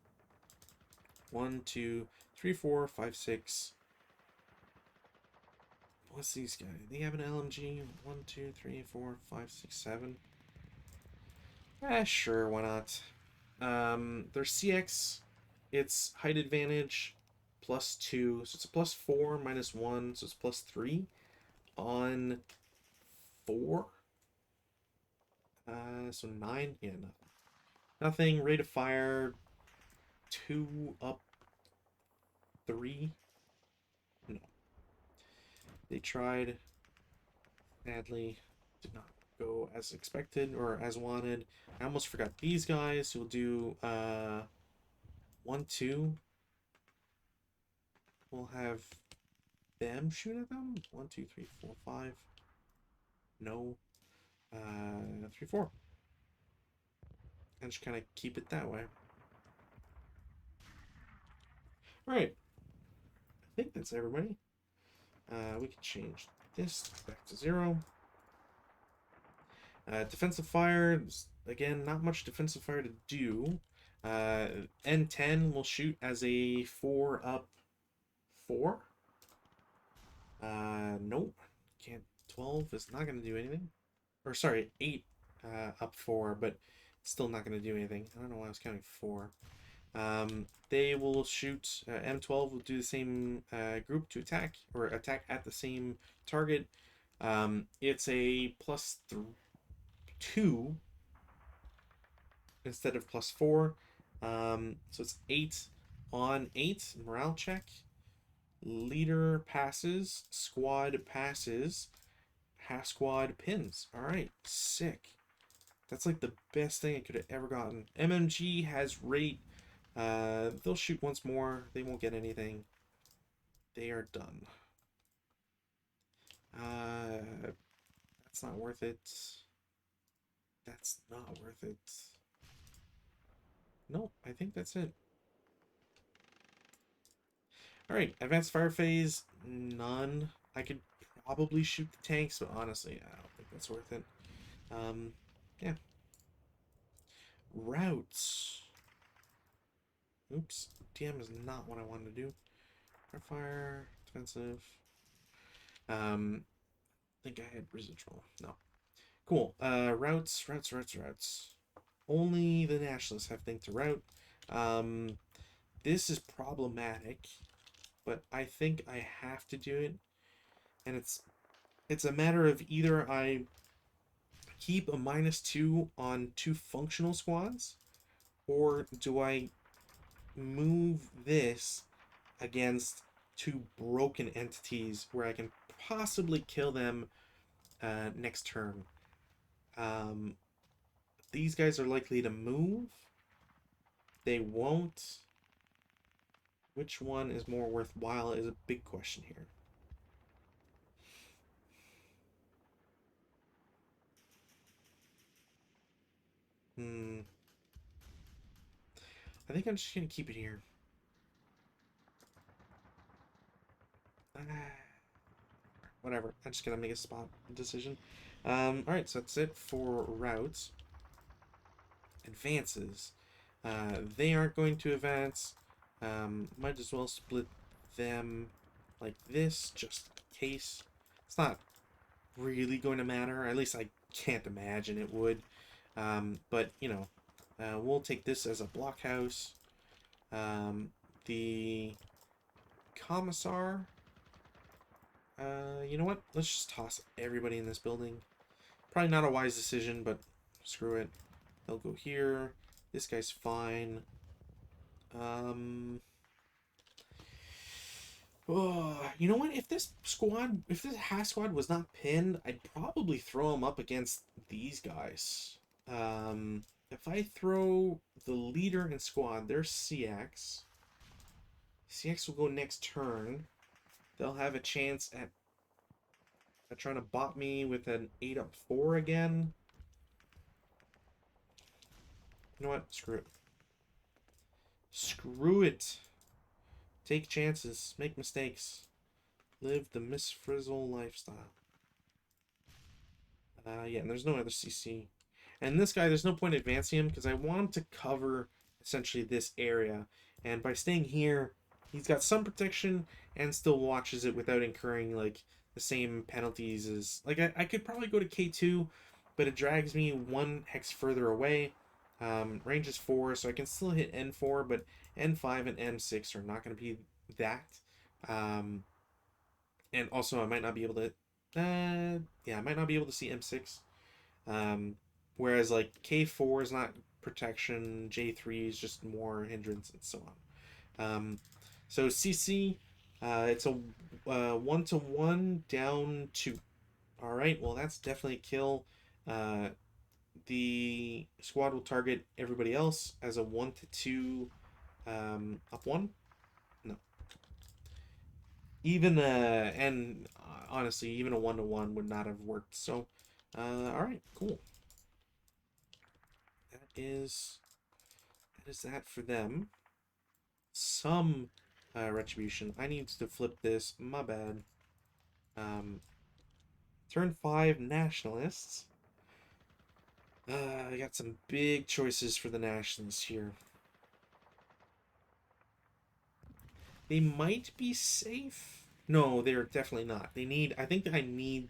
1, 2, 3, 4, 5, 6. What's these guys? They have an LMG. 1, 2, 3, 4, 5, 6, 7. Sure, why not? Their CX, it's height advantage +2, so it's a +4 -1, so it's +3 on 4. So 9, yeah, nothing. Nothing. Rate of fire 2 up 3. No. They tried. Sadly, did not go as expected or as wanted. I almost forgot these guys who will do 1, 2. We'll have them shoot at them. 1, 2, 3, 4, 5. No. 3, 4. And just kind of keep it that way. Alright. I think that's everybody. We can change this back to 0. Defensive fire, again, not much defensive fire to do. N10 will shoot as a 4 up 4. Nope. Can't. 12 is not going to do anything. Or sorry, 8 up 4, but still not going to do anything. I don't know why I was counting 4. They will shoot. M12 will do the same group to attack, or attack at the same target. It's a +2 instead of +4. So it's 8 on 8 morale check. Leader passes, squad passes, half squad pins. All right, sick. That's like the best thing I could have ever gotten. MMG has rate. They'll shoot once more. They won't get anything. They are done. That's not worth it. That's not worth it. No, I think that's it. All right, advanced fire phase, none. I could probably shoot the tanks, but honestly, I don't think that's worth it. Yeah. Routes. Oops, DM is not what I wanted to do. Fire, defensive. I think I had residual. No. Cool. Routes. Only the nationalists have thing to route. This is problematic, but I think I have to do it, and it's a matter of either I keep a -2 on 2 functional squads, or do I move this against 2 broken entities where I can possibly kill them next turn. These guys are likely to move. They won't. Which one is more worthwhile is a big question here. I think I'm just going to keep it here. Whatever. I'm just going to make a spot decision. Alright, so that's it for routes. Advances. They aren't going to advance. Might as well split them like this, just in case. It's not really going to matter. At least I can't imagine it would. But, you know, we'll take this as a blockhouse. The commissar. You know what? Let's just toss everybody in this building. Probably not a wise decision, but screw it. They'll go here. This guy's fine. Oh, you know what? If this half squad was not pinned, I'd probably throw them up against these guys. If I throw the leader and squad, they're CX. CX will go next turn. They'll have a chance at trying to bot me with an 8 up 4 again. You know what? Screw it. Screw it. Take chances. Make mistakes. Live the Miss Frizzle lifestyle. Yeah, and there's no other CC. And this guy, there's no point advancing him because I want him to cover essentially this area. And by staying here, he's got some protection and still watches it without incurring like the same penalties as like I could probably go to K2, but it drags me 1 hex further away. Range is 4, so I can still hit N4, but N5 and N6 are not going to be that. And also I might not be able to yeah, I might not be able to see M6. Whereas like K4 is not protection, J3 is just more hindrance, and so on. So CC, it's a 1-to-1 down 2. All right, well that's definitely a kill. The squad will target everybody else as a 1-to-2 up 1. No. Even and honestly, even a 1-to-1 would not have worked. So, all right, cool. That is that for them. Some retribution. I need to flip this. My bad. Turn 5 nationalists. I got some big choices for the nationalists here. They might be safe. No, they're definitely not. They need. I think I need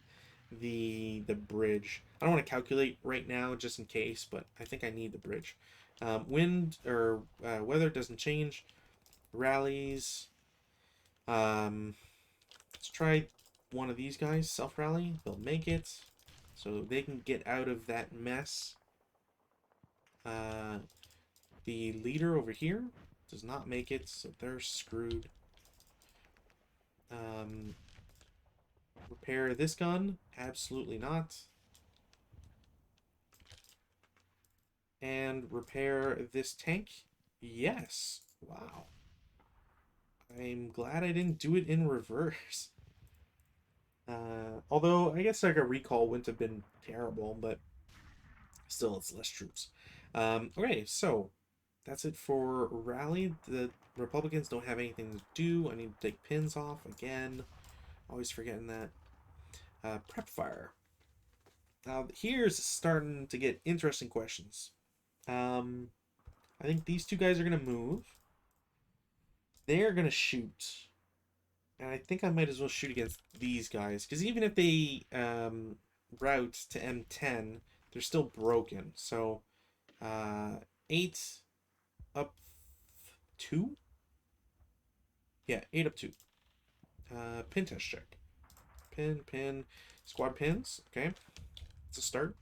the bridge. I don't want to calculate right now just in case, but I think I need the bridge. Wind or weather doesn't change. Rallies. Um, let's try one of these guys. Self rally. They'll make it, so they can get out of that mess. Uh, the leader over here does not make it, so they're screwed. Um, repair this gun? Absolutely not. And repair this tank? Yes. Wow. I'm glad I didn't do it in reverse. Although I guess like a recall wouldn't have been terrible, but still it's less troops. Okay, so that's it for rally. The Republicans don't have anything to do. I need to take pins off again. Always forgetting that. Prep fire. Now here's starting to get interesting questions. Um, I think these two guys are gonna move. They're gonna shoot, and I think I might as well shoot against these guys because even if they route to M10, they're still broken. So 8 up 2. Yeah, 8 up 2. Pin test check. Pin, squad pins. Okay, it's a start.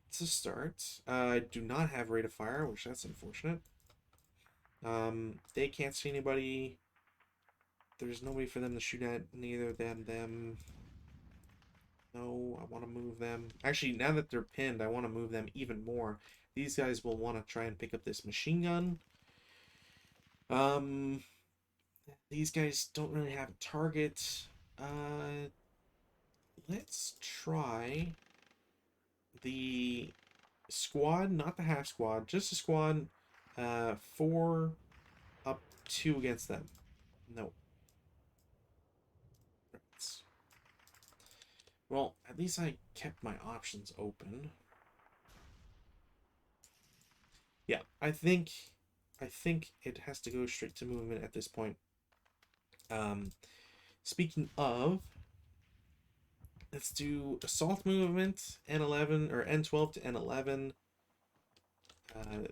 It's a start. I do not have rate of fire, which that's unfortunate. They can't see anybody. There's nobody for them to shoot at. Neither them. No, I want to move them. Actually, now that they're pinned, I want to move them even more. These guys will want to try and pick up this machine gun. Um, these guys don't really have a target. Let's try the squad, not the half squad, just a squad. 4 up 2 against them. No. Well, at least I kept my options open. Yeah, I think it has to go straight to movement at this point. Um, speaking of, let's do assault movement, N11 or N12 to N11.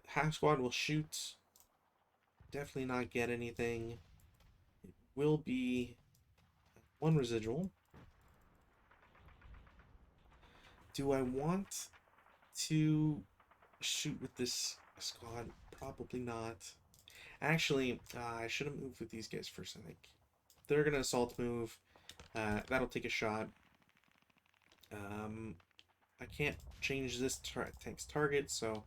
Half squad will shoot. Definitely not get anything. It will be 1 residual. Do I want to shoot with this squad? Probably not. Actually, I should have moved with these guys first, I think. They're going to assault move. That'll take a shot. I can't change this tank's target, so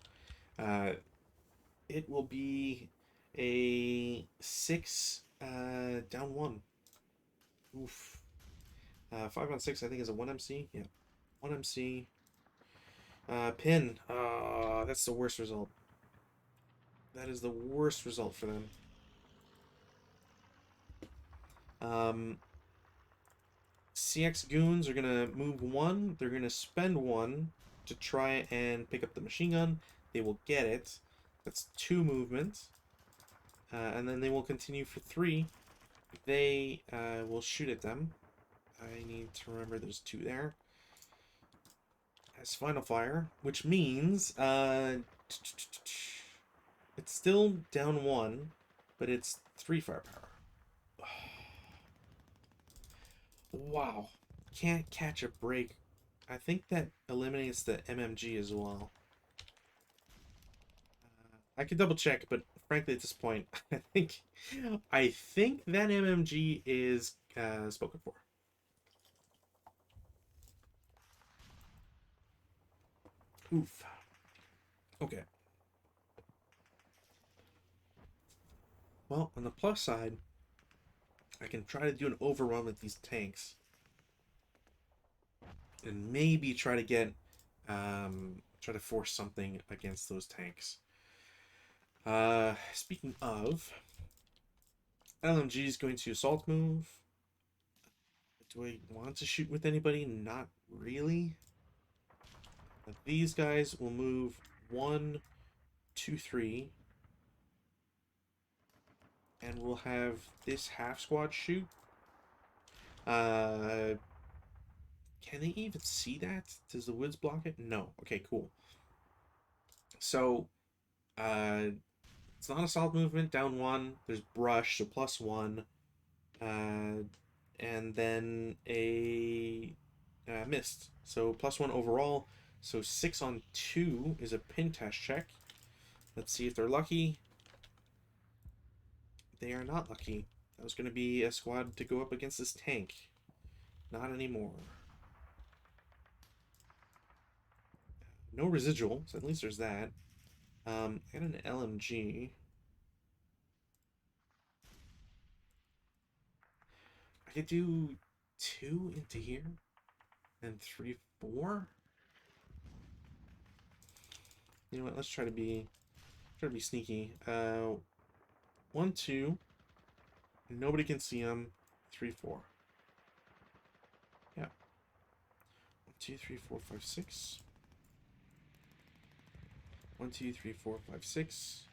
it will be a 6 down 1. Oof. 5 on 6, I think, is a 1 MC. Yeah, 1 MC. Pin. That's the worst result. That is the worst result for them. CX goons are gonna move 1. They're gonna spend 1 to try and pick up the machine gun. They will get it. That's 2 movements. And then they will continue for 3. They will shoot at them. I need to remember there's 2 there. As final fire, which means it's still down 1, but it's 3 firepower. Wow. Can't catch a break. I think that eliminates the MMG as well. I could double check, but frankly at this point, I think that MMG is spoken for. Oof. Okay. Well, on the plus side, I can try to do an overrun with these tanks. And maybe try to get try to force something against those tanks. Speaking of, LMG is going to assault move. Do I want to shoot with anybody? Not really. These guys will move 1, 2, 3. And we'll have this half squad shoot. Can they even see that? Does the woods block it? No. Okay, cool. So, it's not a solid movement, down 1. There's brush, so +1. And then a missed. So +1 overall. So 6 on 2 is a pin test check. Let's see if they're lucky. They are not lucky. That was going to be a squad to go up against this tank. Not anymore. No residual, so at least there's that. And an LMG. I could do 2 into here. And 3, 4. You know what? Let's try to be sneaky. 1, 2. Nobody can see them. 3, 4. Yeah. 1, 2, 3, 4, 5, 6. 1, 2, 3, 4, 5, 6.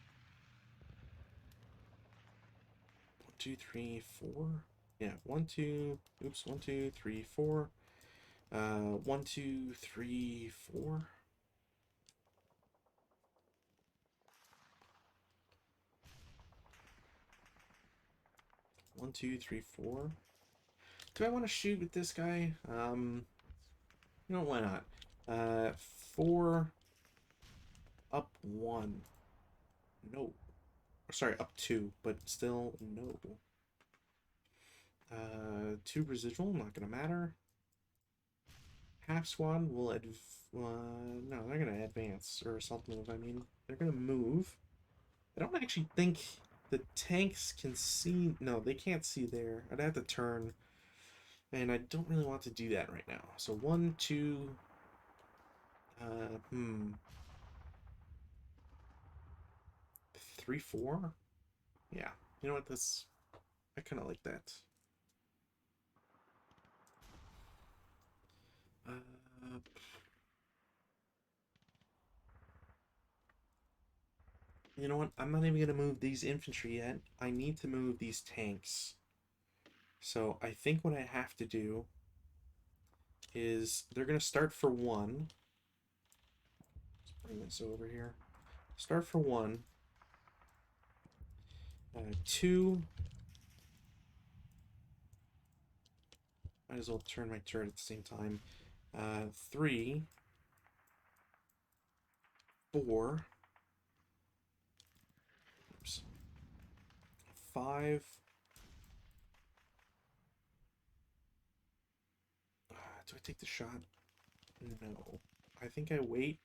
1, 2, 3, 4. Yeah. 1, 2. Oops. 1, 2, 3, 4. 1, 2, 3, 4. 1, 2, 3, 4. Do I want to shoot with this guy? You know, why not? 4 up 1. No. Sorry, up 2, but still no. 2 residual, not gonna matter. Half squad will no, they're gonna advance or assault move. I mean, they're gonna move. I don't actually think the tanks can see. No, they can't see there. I'd have to turn, and I don't really want to do that right now. So 1, 2. 3, 4. Yeah, you know what? This I kind of like that. You know what? I'm not even gonna move these infantry yet. I need to move these tanks. So I think what I have to do is they're gonna start for 1. Let's bring this over here. Start for 1. 2. Might as well turn my turret at the same time. 3. 4. Oops. 5. Do I take the shot? No. I think I wait.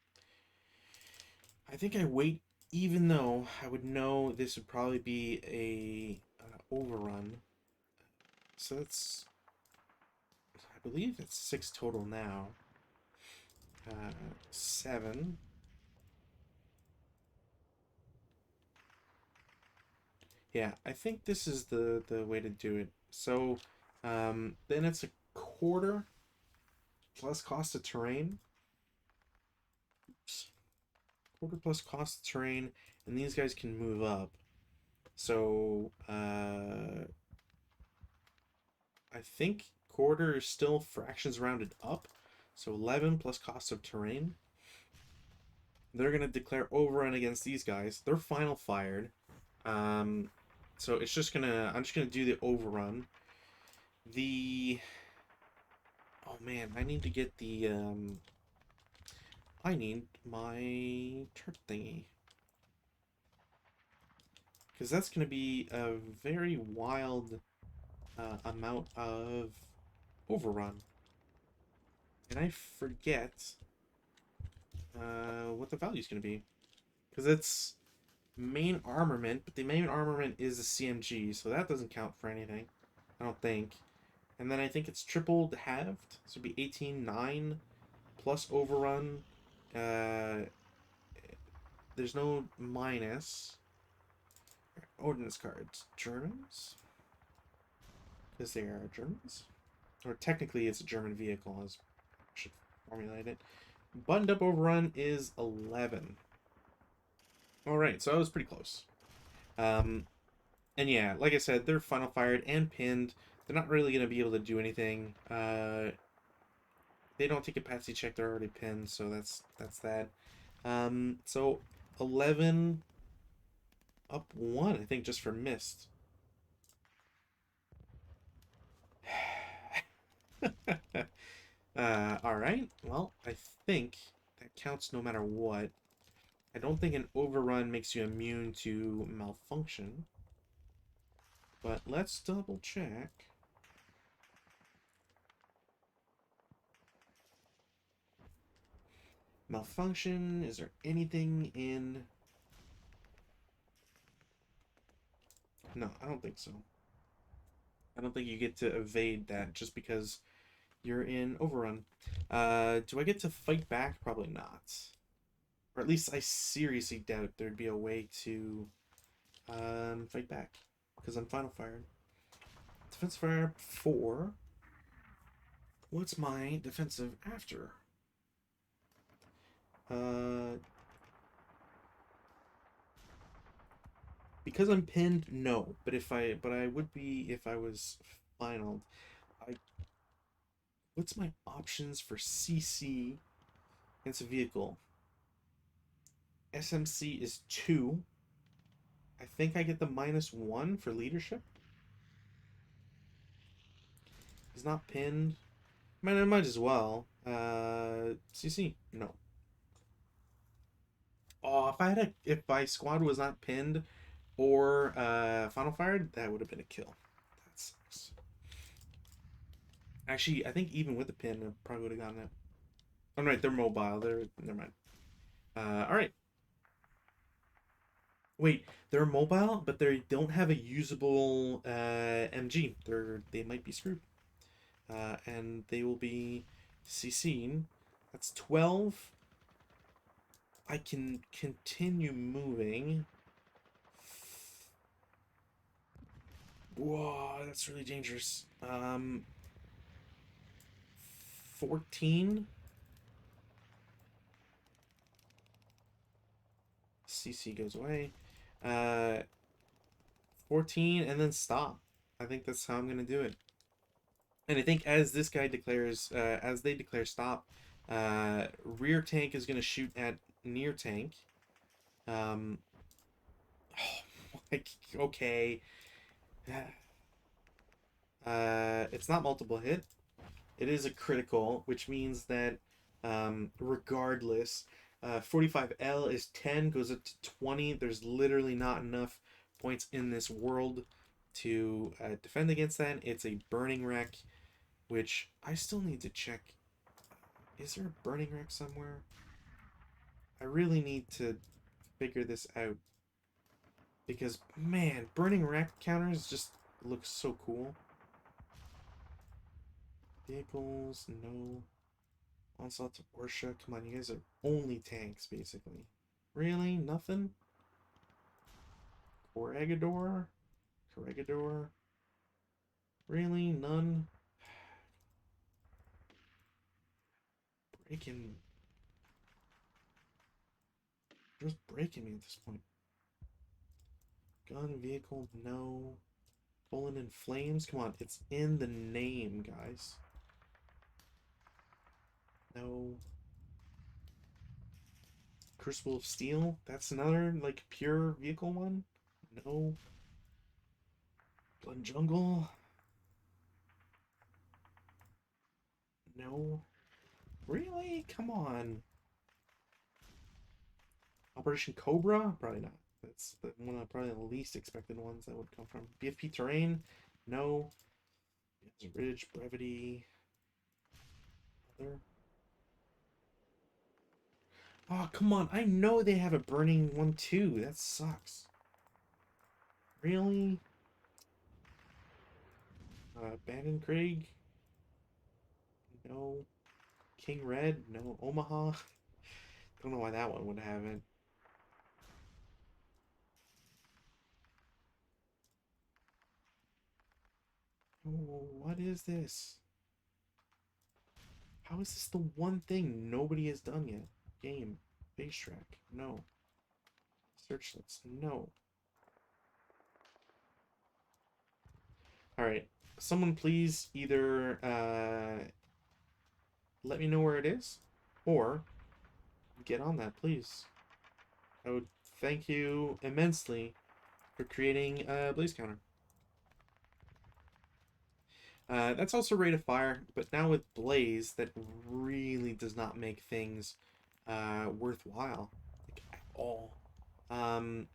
Even though I would know this would probably be a overrun. So that's, I believe it's 6 total now. 7. Yeah, I think this is the way to do it. So then it's a quarter plus cost of terrain. Oops. Quarter plus cost of terrain, and these guys can move up. So I think quarter is still fractions rounded up. So 11 plus cost of terrain. They're gonna declare overrun against these guys. They're final fired. So it's just gonna I'm just gonna do the overrun. Oh man, I need to get the I need my turret thingy. Because that's gonna be a very wild amount of overrun. And I forget what the value is gonna be. Because it's main armament, but the main armament is a CMG, so that doesn't count for anything. I don't think. And then I think it's tripled halved, so it'd be 18-9 plus overrun. There's no minus. Ordnance cards. Germans? Because they are Germans? Or technically it's a German vehicle, as I should formulate it. Buttoned up overrun is 11. Alright, so I was pretty close. And yeah, like I said, they're final fired and pinned. They're not really going to be able to do anything. They don't take a patsy check. They're already pinned, so that's that. So 11 up 1, I think, just for missed. All right. Well, I think that counts no matter what. I don't think an overrun makes you immune to malfunction, but let's double check. Malfunction, is there anything in... No, I don't think so. I don't think you get to evade that just because you're in overrun. Do I get to fight back? Probably not. Or at least I seriously doubt there'd be a way to fight back because I'm final fired. Defensive fire 4. What's my defensive after? Uh, because I'm pinned, no. But I would be if I was final. I What's my options for CC against a vehicle? SMC is 2. I think I get the -1 for leadership. He's not pinned. I might as well. CC, no. Oh, if my squad was not pinned or final fired, that would have been a kill. That sucks. Actually, I think even with the pin, I probably would have gotten it. Oh, right, they're mobile. Never mind. All right. Wait, they're mobile, but they don't have a usable MG. They might be screwed. And they will be CC'd. That's 12. I can continue moving. Whoa, that's really dangerous. 14. CC goes away. Uh, 14 and then stop. I think that's how I'm gonna do it. And I think as this guy declares, as they declare stop, rear tank is gonna shoot at near tank. Um, oh, like okay. It's not multiple hit. It is a critical, which means that regardless, 45L is 10, goes up to 20. There's literally not enough points in this world to defend against that. It's a burning wreck, which I still need to check. Is there a burning wreck somewhere? I really need to figure this out. Because, man, burning wreck counters just look so cool. Vehicles, no. Onslaught to Orsha. Come on, you guys are only tanks, basically. Really? Nothing? Corregidor? Corregidor? Really? None? Breaking. Just breaking me at this point. Gun, vehicle, no. Bullet in flames? Come on, it's in the name, guys. No. Crucible of Steel? That's another, like, pure vehicle one? No. Blood Jungle? No. Really? Come on. Operation Cobra? Probably not. That's one of probably the least expected ones that would come from. BFP Terrain? No. Ridge, Brevity. Other. Oh, come on. I know they have a burning one too. That sucks. Really? Bandon Craig? No. King Red? No. Omaha? Don't know why that one would have it. Oh, what is this? How is this the one thing nobody has done yet? Game. Base track. No. Searchlets. No. All right. Someone please either let me know where it is, or get on that, please. I would thank you immensely for creating a blaze counter. That's also rate of fire, but now with blaze, that really does not make things worthwhile, like, at all. Um,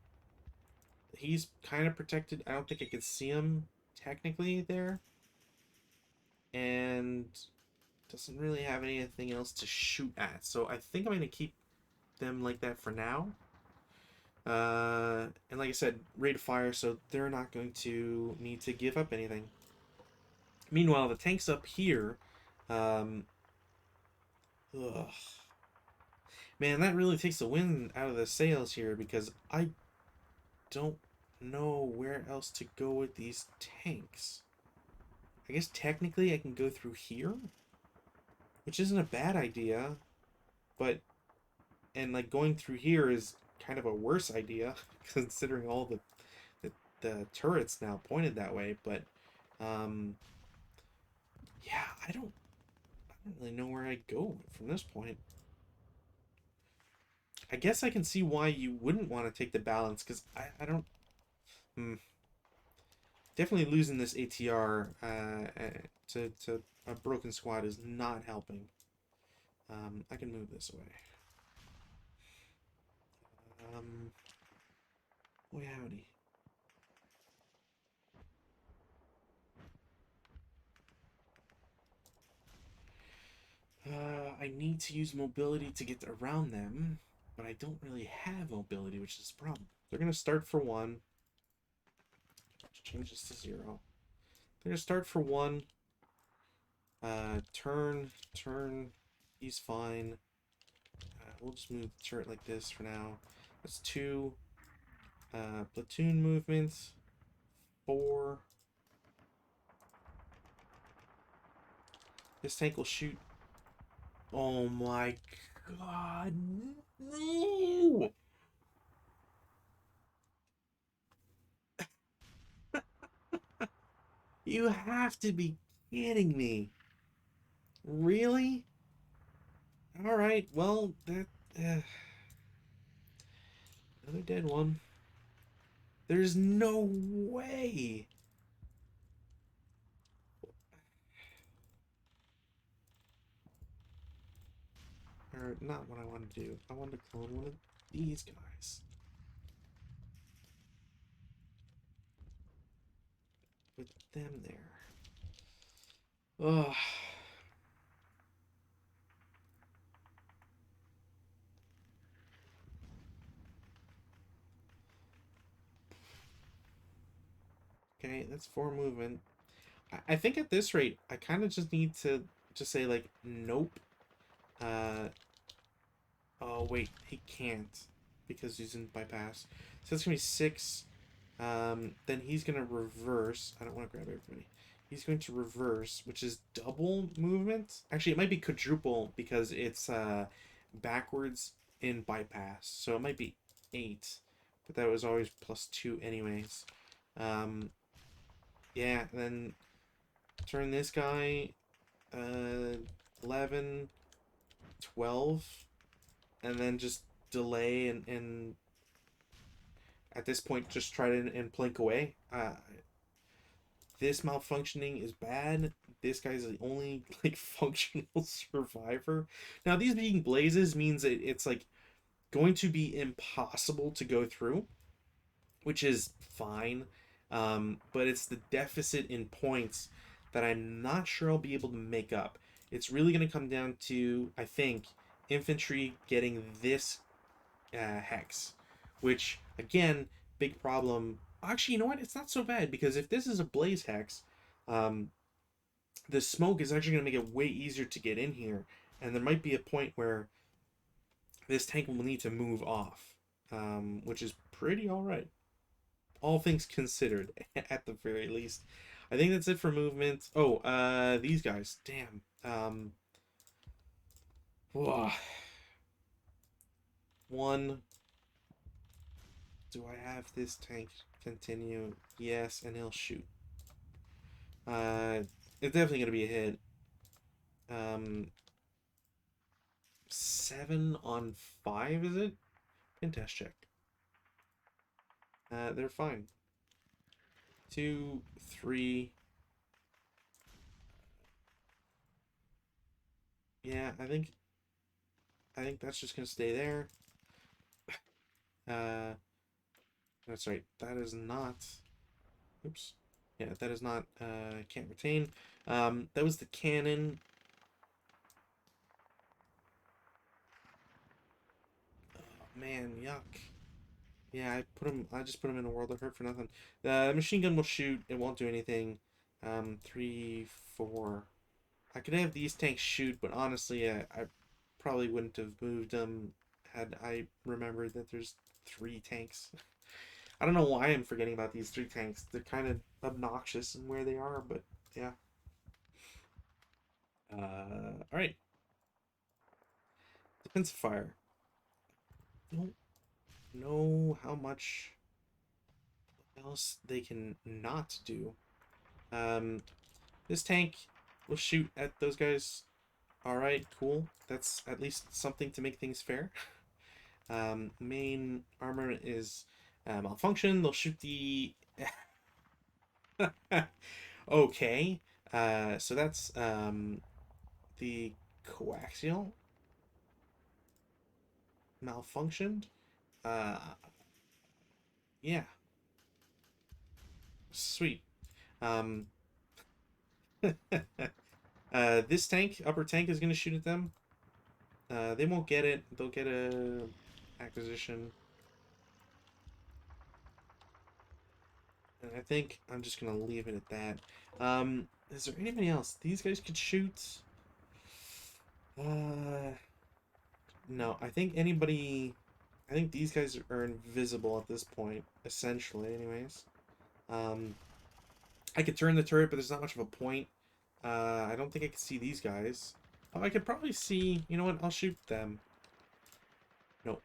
he's kind of protected. I don't think I could see him technically there, and doesn't really have anything else to shoot at. So I think I'm gonna keep them like that for now. And like I said, rate of fire, so they're not going to need to give up anything. Meanwhile, the tanks up here, um, ugh. Man, that really takes the wind out of the sails here because I don't know where else to go with these tanks. I guess technically I can go through here, which isn't a bad idea, but and like going through here is kind of a worse idea considering all the, the turrets now pointed that way. But um, yeah, I don't really know where I go from this point. I guess I can see why you wouldn't want to take the balance because I don't. Hmm, definitely losing this ATR to a broken squad is not helping. I can move this away. Um, oh howdy. I need to use mobility to get around them, but I don't really have mobility, which is the problem. They're gonna start for one. Let's change this to 0. They're gonna start for one. Turn. He's fine. We'll just move the turret like this for now. That's 2. Platoon movements. 4. This tank will shoot. Oh my god. No! You have to be kidding me. Really? Alright, well, that. Another dead one. There's no way. Or, not what I want to do. I want to clone one of these guys. Put them there. Ugh. Okay, that's 4 movement. I think at this rate, I kind of just need to just say, like, nope. Uh, oh, wait, he can't because he's in bypass. So it's going to be 6. Then he's going to reverse. I don't want to grab everybody. He's going to reverse, which is double movement. Actually, it might be quadruple because it's backwards in bypass. So it might be 8. But that was always +2 anyways. Yeah, and then turn this guy 11, 12, and then just delay and at this point just try to and plink away. This malfunctioning is bad. This guy's the only like functional survivor. Now these being blazes means it's like going to be impossible to go through, which is fine. But it's the deficit in points that I'm not sure I'll be able to make up. It's really going to come down to, I think, infantry getting this hex, which, again, big problem. Actually, you know what? It's not so bad because if this is a blaze hex, um, the smoke is actually going to make it way easier to get in here. And there might be a point where this tank will need to move off, which is pretty alright. All things considered, at the very least. I think that's it for movement. Oh, these guys. Damn. Whoa. 1. Do I have this tank continue? Yes, and he'll shoot. It's definitely gonna be a hit. 7 on 5, is it? Pin test check. They're fine. 2, 3. Yeah, I think that's just gonna stay there. Uh, that's right. That is not. Oops. Yeah, that is not. Can't retain. That was the cannon. Oh, man, yuck. Yeah, I just put him in a world of hurt for nothing. The machine gun will shoot. It won't do anything. 3, 4. I could have these tanks shoot, but honestly, I probably wouldn't have moved them had I remembered that there's 3 tanks. I don't know why I'm forgetting about these 3 tanks. They're kind of obnoxious in where they are, but yeah. All right. Defensive fire. Don't know how much else they can not do. Um, this tank will shoot at those guys. All right, cool. That's at least something to make things fair. Main armor is malfunction. They'll shoot the. Okay. So that's the coaxial malfunctioned. Uh, yeah, sweet. Um, this tank, upper tank, is gonna shoot at them. They won't get it. They'll get a acquisition. And I think I'm just gonna leave it at that. Is there anybody else? These guys could shoot. Uh, no, I think anybody. I think these guys are invisible at this point, essentially, anyways. Um, I could turn the turret, but there's not much of a point. I don't think I can see these guys. Oh, I could probably see. You know what? I'll shoot them. No,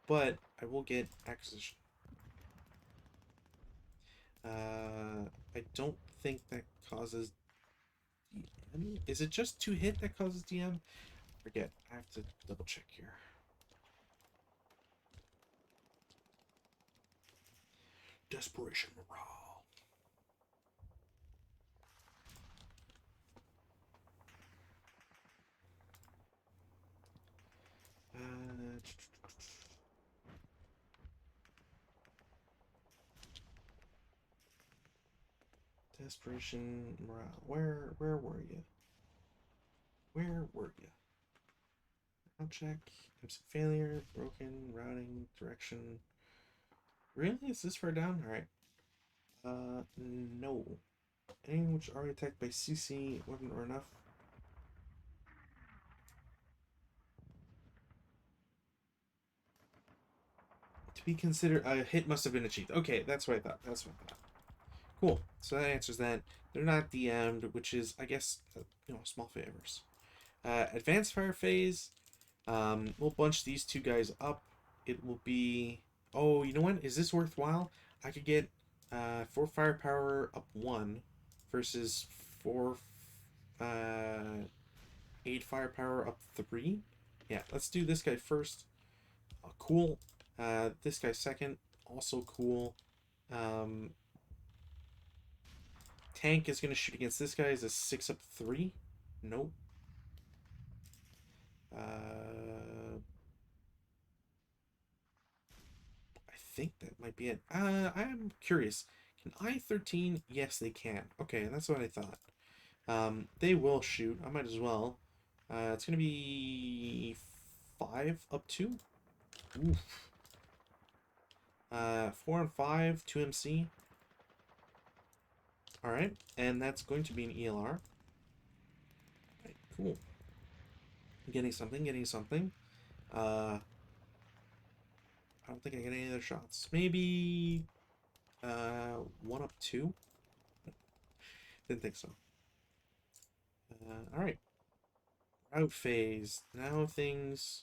but I will get acquisition. I don't think that causes DM. Is it just 2 hit that causes DM? Forget. I have to double check here. Desperation morale. Uh, Desperation morale. Where were you? Where were you? I'll check. MC failure, broken, routing, direction. Really? Is this far down? Alright. No. Anything which are attacked by CC weapon or enough. To be considered a hit must have been achieved. Okay, that's what I thought. That's what I thought. Cool. So that answers that. They're not DM'd, which is, I guess, small favors. Advanced fire phase. We'll bunch these 2 guys up. It will be. Oh, you know what? Is this worthwhile? I could get 4 firepower up 1 versus 4 8 firepower up 3. Yeah, let's do this guy first. Cool. This guy second. Also cool. Tank is going to shoot against this guy as a 6 up 3. Nope. I think that might be it. I'm curious. Can I-13? Yes, they can. Okay, that's what I thought. They will shoot. I might as well. It's going to be 5 up 2. Oof. 4 and 5, 2 MC. Alright, and that's going to be an ELR. Right, cool. Getting something, getting something. I don't think I get any other shots. Maybe 1 up 2. Didn't think so. Alright. Route phase. Now things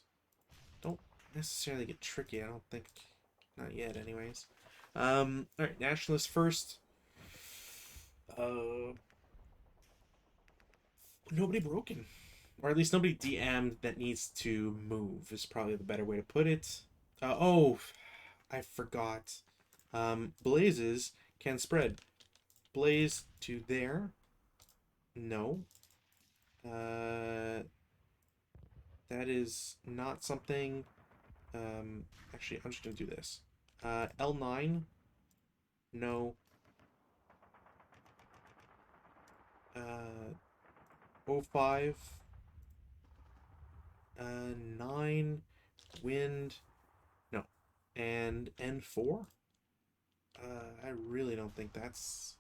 don't necessarily get tricky, I don't think. Not yet, anyways. Alright, Nationalist first. Nobody broken. Or at least nobody DM'd that needs to move is probably the better way to put it. Oh, I forgot. Blazes can spread. Blaze to there. No. Uh, that is not something. Actually, I'm just going to do this. L9. No. O5. 9. Wind. No. And N4. I really don't think that's.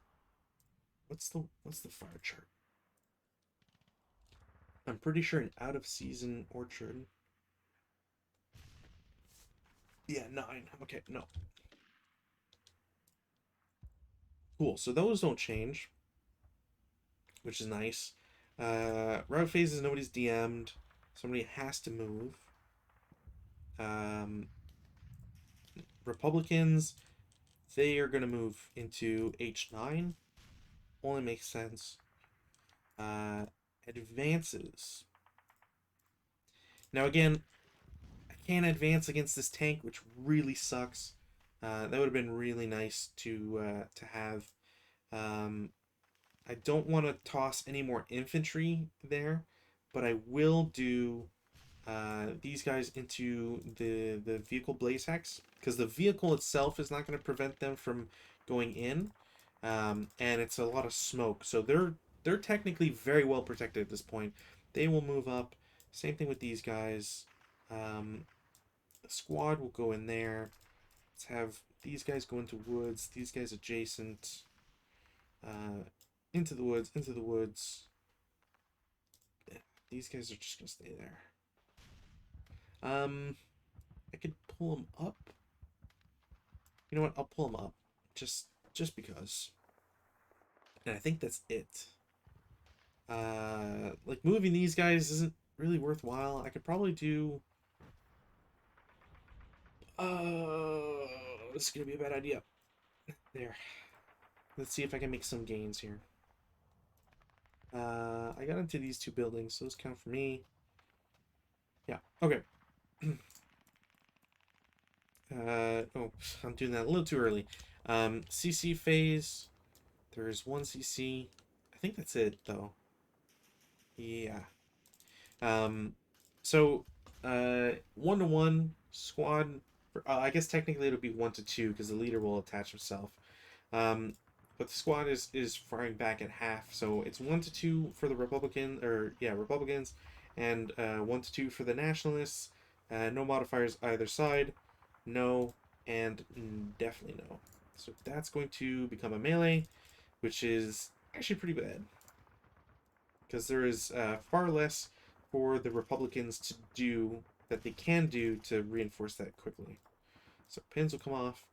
What's the fire chart? I'm pretty sure an out of season orchard. Yeah, 9. Okay, no. Cool. So those don't change, which is nice. Route phases, nobody's DM'd. Somebody has to move. Um, Republicans, they are going to move into H9. Only makes sense. Advances. Now, again, I can't advance against this tank, which really sucks. That would have been really nice to have. Um, I don't want to toss any more infantry there, but I will do these guys into the vehicle blaze hex because the vehicle itself is not going to prevent them from going in, and it's a lot of smoke, so they're technically very well protected at this point. They will move up. Same thing with these guys. The squad will go in there. Let's have these guys go into woods. These guys adjacent. Into the woods. Into the woods. These guys are just gonna stay there. I could pull them up. You know what? I'll pull them up, just because. And I think that's it. Like moving these guys isn't really worthwhile. I could probably do. This is gonna be a bad idea. There. Let's see if I can make some gains here. I got into these two buildings, so those count for me. Yeah. Okay. Oh, I'm doing that a little too early. CC phase. There's one CC. I think that's it, though. Yeah. Um, so, 1-to-1 squad. I guess technically it'll be 1-to-2 because the leader will attach himself. Um, but the squad is firing back at half, so it's 1-to-2 for the Republicans, and 1-to-2 for the Nationalists. No modifiers either side. No, and definitely no. So that's going to become a melee, which is actually pretty bad because there is far less for the Republicans to do that they can do to reinforce that quickly. So pins will come off.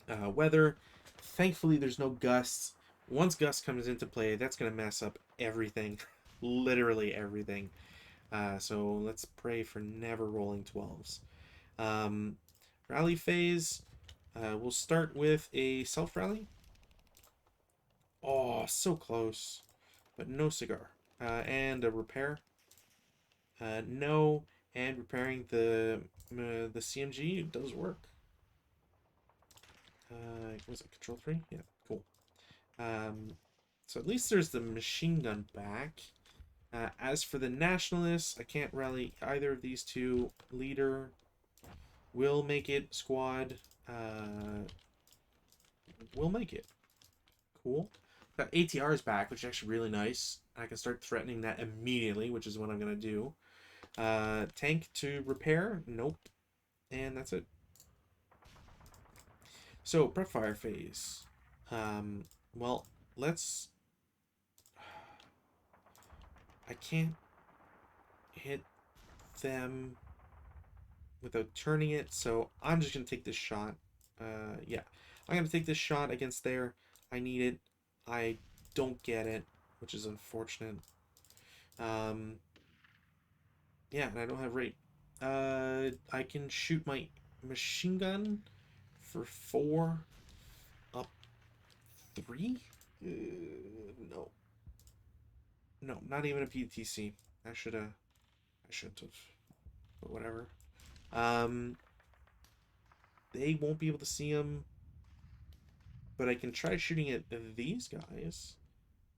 Weather, thankfully there's no gusts. Once gust comes into play, that's going to mess up everything, literally everything. So let's pray for never rolling 12s. Rally phase, we'll start with a self rally. Oh, so close, but no cigar. And a repair. No, and repairing the CMG does work. Was it Control 3? Yeah, cool. So at least there's the machine gun back. As for the Nationalists, I can't rally either of these two. Leader will make it. Squad will make it. Cool. Got ATRs back, which is actually really nice. I can start threatening that immediately, which is what I'm going to do. Tank to repair. Nope. And that's it. So, prep fire phase. Well, let's... I can't hit them without turning it, so I'm just going to take this shot. Yeah. I'm going to take this shot against there. I need it. I don't get it, which is unfortunate. Yeah, and I don't have rate. I can shoot my machine gun for 4 up 3? No. No, not even a PTC. I shouldn't have. But whatever. Um, they won't be able to see them, but I can try shooting at these guys.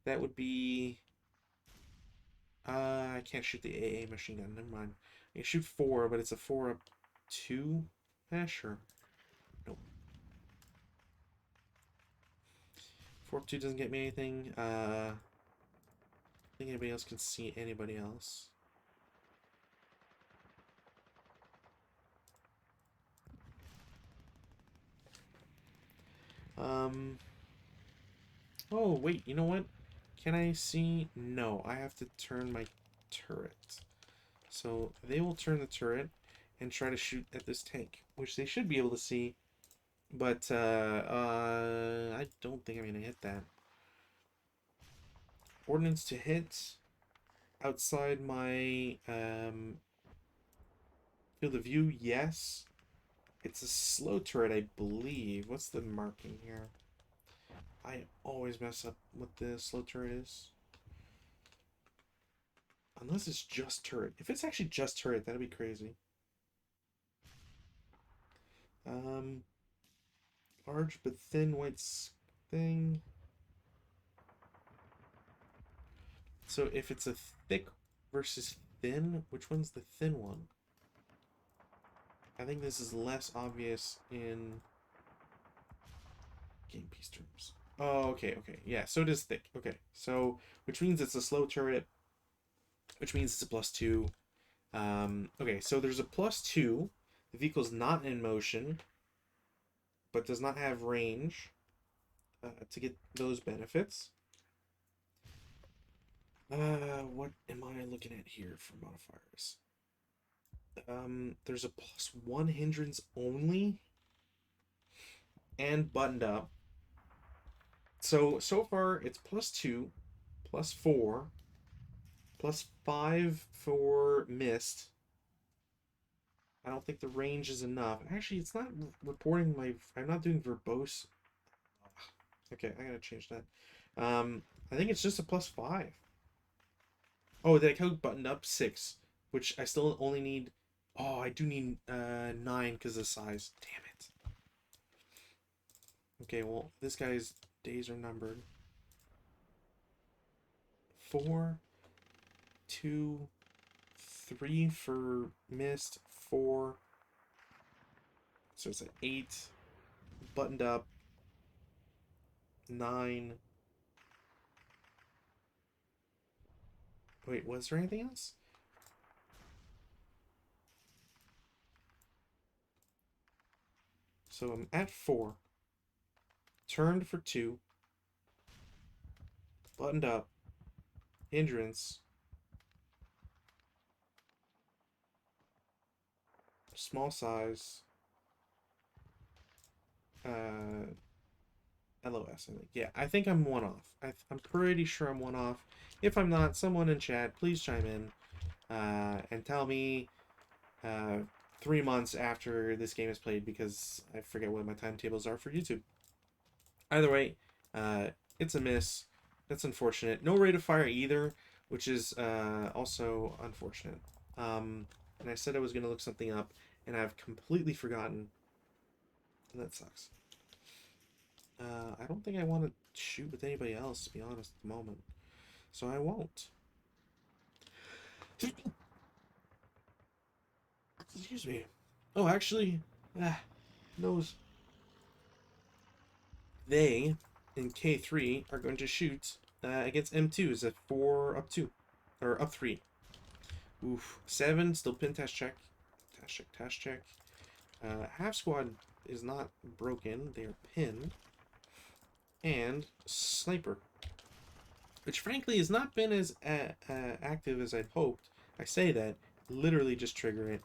That would be. I can't shoot the AA machine gun. Never mind. I can shoot 4, but it's a 4 up 2. Sure. Nope. 4 up 2 doesn't get me anything. I think anybody else can see anybody else. Um. Oh, wait, you know what? Can I see? No, I have to turn my turret. So they will turn the turret and try to shoot at this tank, which they should be able to see, but I don't think I'm going to hit that. Ordnance to hit outside my field of view, yes. It's a slow turret, I believe. What's the marking here? I always mess up what the slow turret is. Unless it's just turret. If it's actually just turret, that'd be crazy. Um, large but thin white thing. So if it's a thick versus thin, which one's the thin one? I think this is less obvious in game piece terms. Oh, okay, okay. Yeah, so it is thick. Okay, so which means it's a slow turret, which means it's a +2. Okay, so there's a +2. The vehicle's not in motion, but does not have range to get those benefits. What am I looking at here for modifiers? There's a +1 hindrance only and buttoned up. So far it's +2, +4, +5 for mist. I don't think the range is enough. Actually, it's not reporting my. I'm not doing verbose. Okay, I gotta change that. I think it's just a +5. Oh, did I count buttoned up 6, which I still only need. Oh, I do need 9 because of size. Damn it. Okay, well this guy's days are numbered. 4, 2, 3 for mist, 4. So it's an 8, buttoned up, 9. Wait, was there anything else? So I'm at 4, turned for 2, buttoned up, hindrance, small size, uh, LOS, I think. Yeah, I think I'm one off. I'm pretty sure I'm one off. If I'm not, someone in chat, please chime in and tell me uh, 3 months after this game is played, because I forget what my timetables are for YouTube. Either way, it's a miss. That's unfortunate. No rate of fire either, which is also unfortunate. And I said I was going to look something up, and I've completely forgotten. And that sucks. I don't think I want to shoot with anybody else, to be honest, at the moment. So I won't. Excuse me. Oh, actually, those. They, in K3, are going to shoot against M2s at 4 up 2. Or up 3. Oof. 7, still pin test check. Test check, test check. Half squad is not broken. They are pinned. And sniper, which frankly has not been as active as I'd hoped. I say that, literally just trigger it.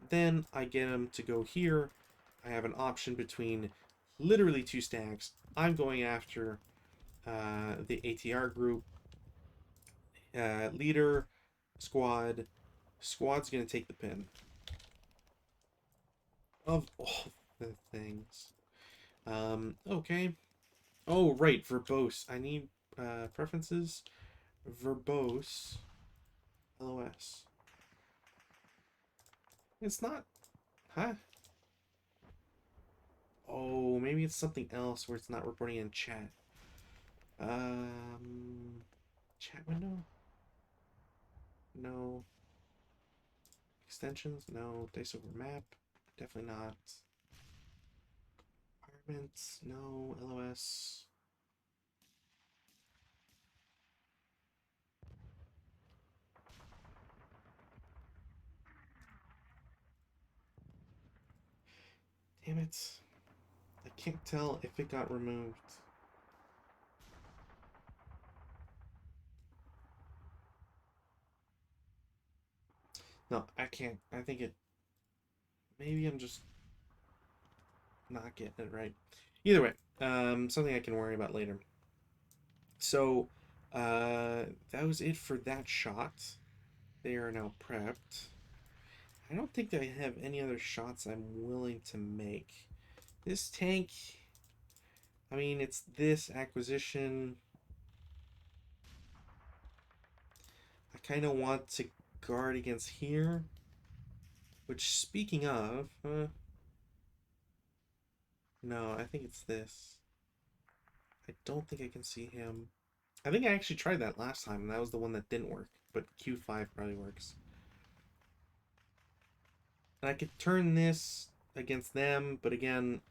Then I get him to go here. I have an option between literally 2 stacks. I'm going after the ATR group. Leader, squad. Squad's going to take the pin. Of all the things. Okay. Oh, right, verbose. I need preferences. verbose LOS. It's not, huh? Oh, maybe it's something else where it's not reporting in chat. Chat window? No. Extensions? No. Dice over map? Definitely not. Environments? No. LOS? Damn it. I can't tell if it got removed. No, I can't. I think it... Maybe I'm just not getting it right. Either way, something I can worry about later. So, that was it for that shot. They are now prepped. I don't think I have any other shots I'm willing to make. This tank, I mean, it's this acquisition. I kind of want to guard against here. Which, speaking of, no, I think it's this. I don't think I can see him. I think I actually tried that last time, and that was the one that didn't work. But Q5 probably works. And I could turn this against them, but again,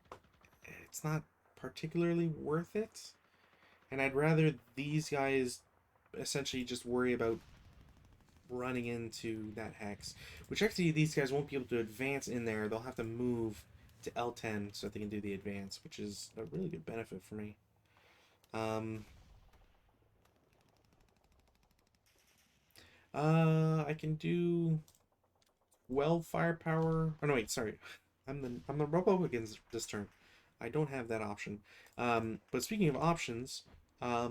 it's not particularly worth it. And I'd rather these guys essentially just worry about running into that hex. Which actually, these guys won't be able to advance in there. They'll have to move to L10 so that they can do the advance, which is a really good benefit for me. I can do 12 firepower. Oh no, wait, sorry. I'm the Republicans this turn. I don't have that option. But speaking of options, I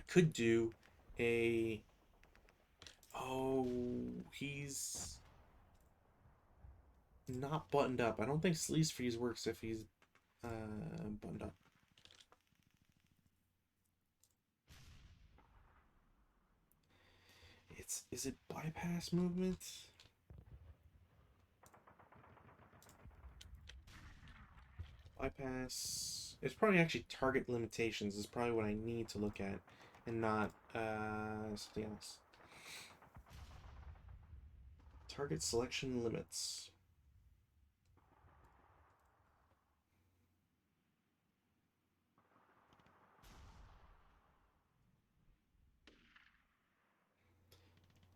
could do a... Oh, he's not buttoned up. I don't think Sleaze Freeze works if he's buttoned up. Is it bypass movement? Bypass. It's probably actually target limitations is probably what I need to look at, and not something else. Target selection limits.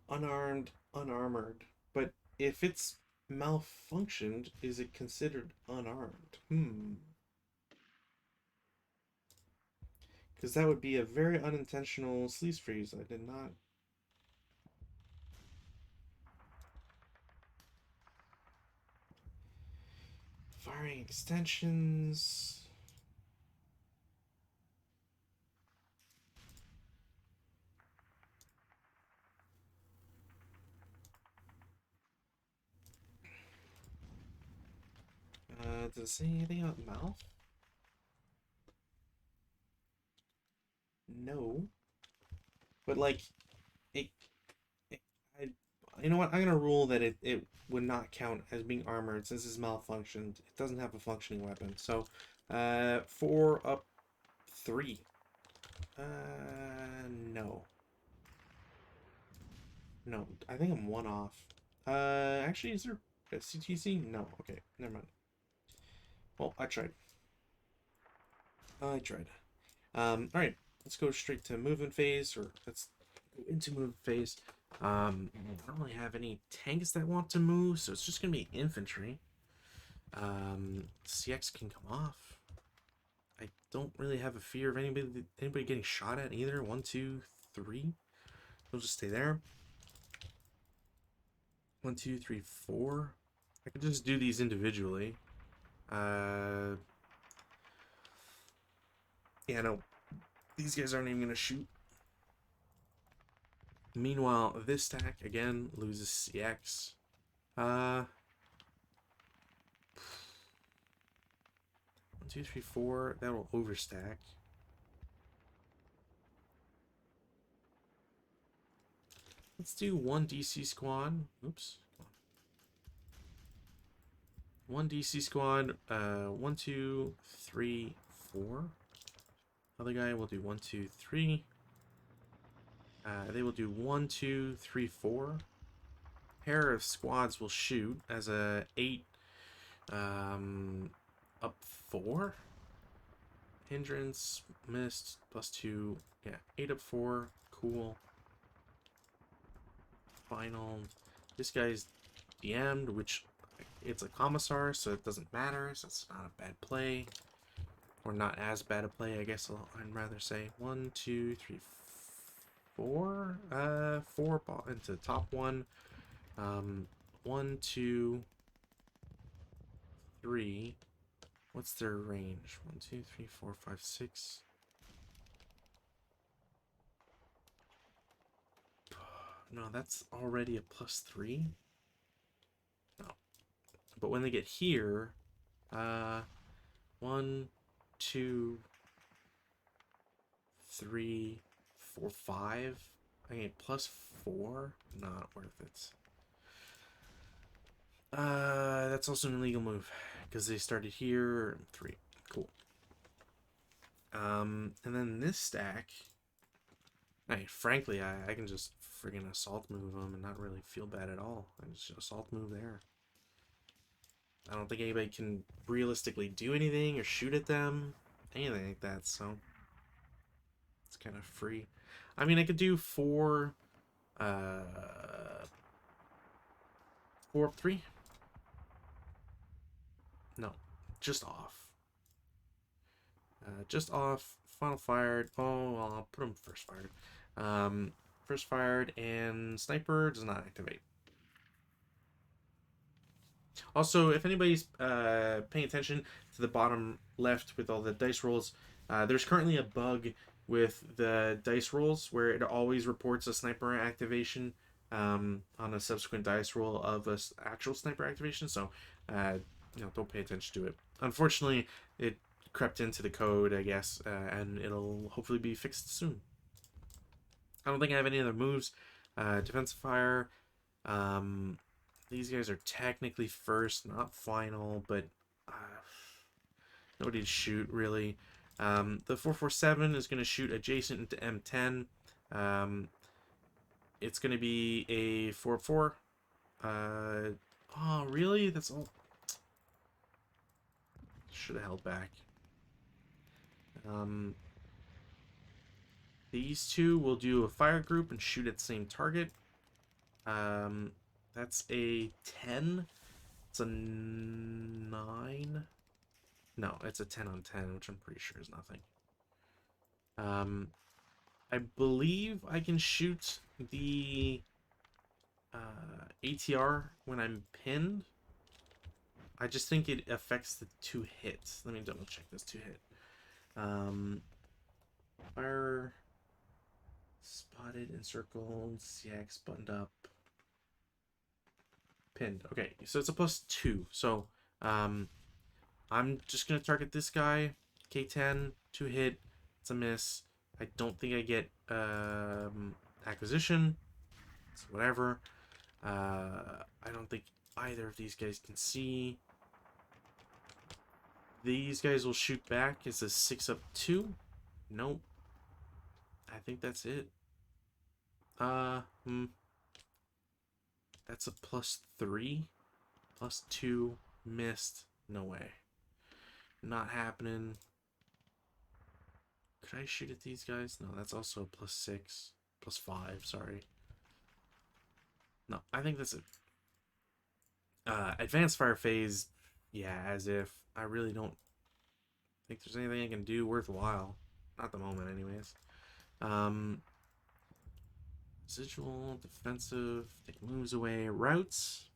Unarmed, unarmored. But if it's malfunctioned, is it considered unarmed? Because that would be a very unintentional sleaze freeze. I did not... Firing extensions... does it say anything about mouth? No. But like, it, I, you know what? I'm gonna rule that it would not count as being armored since it's malfunctioned. It doesn't have a functioning weapon. So, 4 up 3. No. No, I think I'm 1 off. Actually, is there a CTC? No. Okay, never mind. Well, I tried. I tried. Alright, let's go straight to movement phase, or let's go into movement phase. I don't really have any tanks that want to move, so it's just gonna be infantry. CX can come off. I don't really have a fear of anybody getting shot at either. 1, 2, 3. We'll just stay there. 1, 2, 3, 4. I could just do these individually. Yeah, no. These guys aren't even gonna shoot. Meanwhile, this stack again loses CX. 1, 2, 3, 4. That will overstack. Let's do one DC squad. Oops. One DC squad. 1, 2, 3, 4. Other guy will do 1, 2, 3. They will do 1, 2, 3, 4. Pair of squads will shoot as a 8 up 4. Hindrance missed +2. Yeah, 8 up 4. Cool. Final. This guy's DM'd, which it's a commissar, so it doesn't matter. So it's not a bad play, or not as bad a play, I guess. I'd rather say 1, 2, 3, 4. 4 ball into the top one. 1, 2, 3. What's their range? 1, 2, 3, 4, 5, 6. No, that's already a +3. No. But when they get here, 1, 2, 3, 4, 5. I mean, +4. Not worth it. That's also an illegal move because they started here. 3. Cool. And then this stack. Frankly, I can just friggin' assault move them and not really feel bad at all. I just assault move there. I don't think anybody can realistically do anything or shoot at them, anything like that, so it's kind of free. I mean, I could do 4, 4 up 3. No, just off. Just off. Final fired. Oh, well, I'll put them first fired. First fired, and sniper does not activate. Also, if anybody's paying attention to the bottom left with all the dice rolls, there's currently a bug with the dice rolls where it always reports a sniper activation on a subsequent dice roll of an actual sniper activation. So, don't pay attention to it. Unfortunately, it crept into the code, I guess, and it'll hopefully be fixed soon. I don't think I have any other moves. Defensive fire. These guys are technically first, not final, but nobody to shoot, really. The 447 is going to shoot adjacent into M10. It's going to be a 4-4. Oh, really? That's all. Should have held back. These two will do a fire group and shoot at the same target. That's a 10. It's a 9. No, it's a 10 on 10, which I'm pretty sure is nothing. I believe I can shoot the ATR when I'm pinned. I just think it affects the 2 hits. Let me double check this 2 hit. Fire spotted, encircled, CX buttoned up, pinned. Okay, so it's a +2. So I'm just gonna target this guy. K10, 2 hit. It's a miss. I don't think I get acquisition. So whatever. I don't think either of these guys can see. These guys will shoot back. It's a 6 up 2. Nope. I think that's it. That's a +3. +2. Missed. No way. Not happening. Could I shoot at these guys? No, that's also a +6. +5, sorry. No, I think that's it. Advanced fire phase, yeah, as if. I really don't think there's anything I can do worthwhile. Not at the moment, anyways. Residual, defensive, take moves away, routes.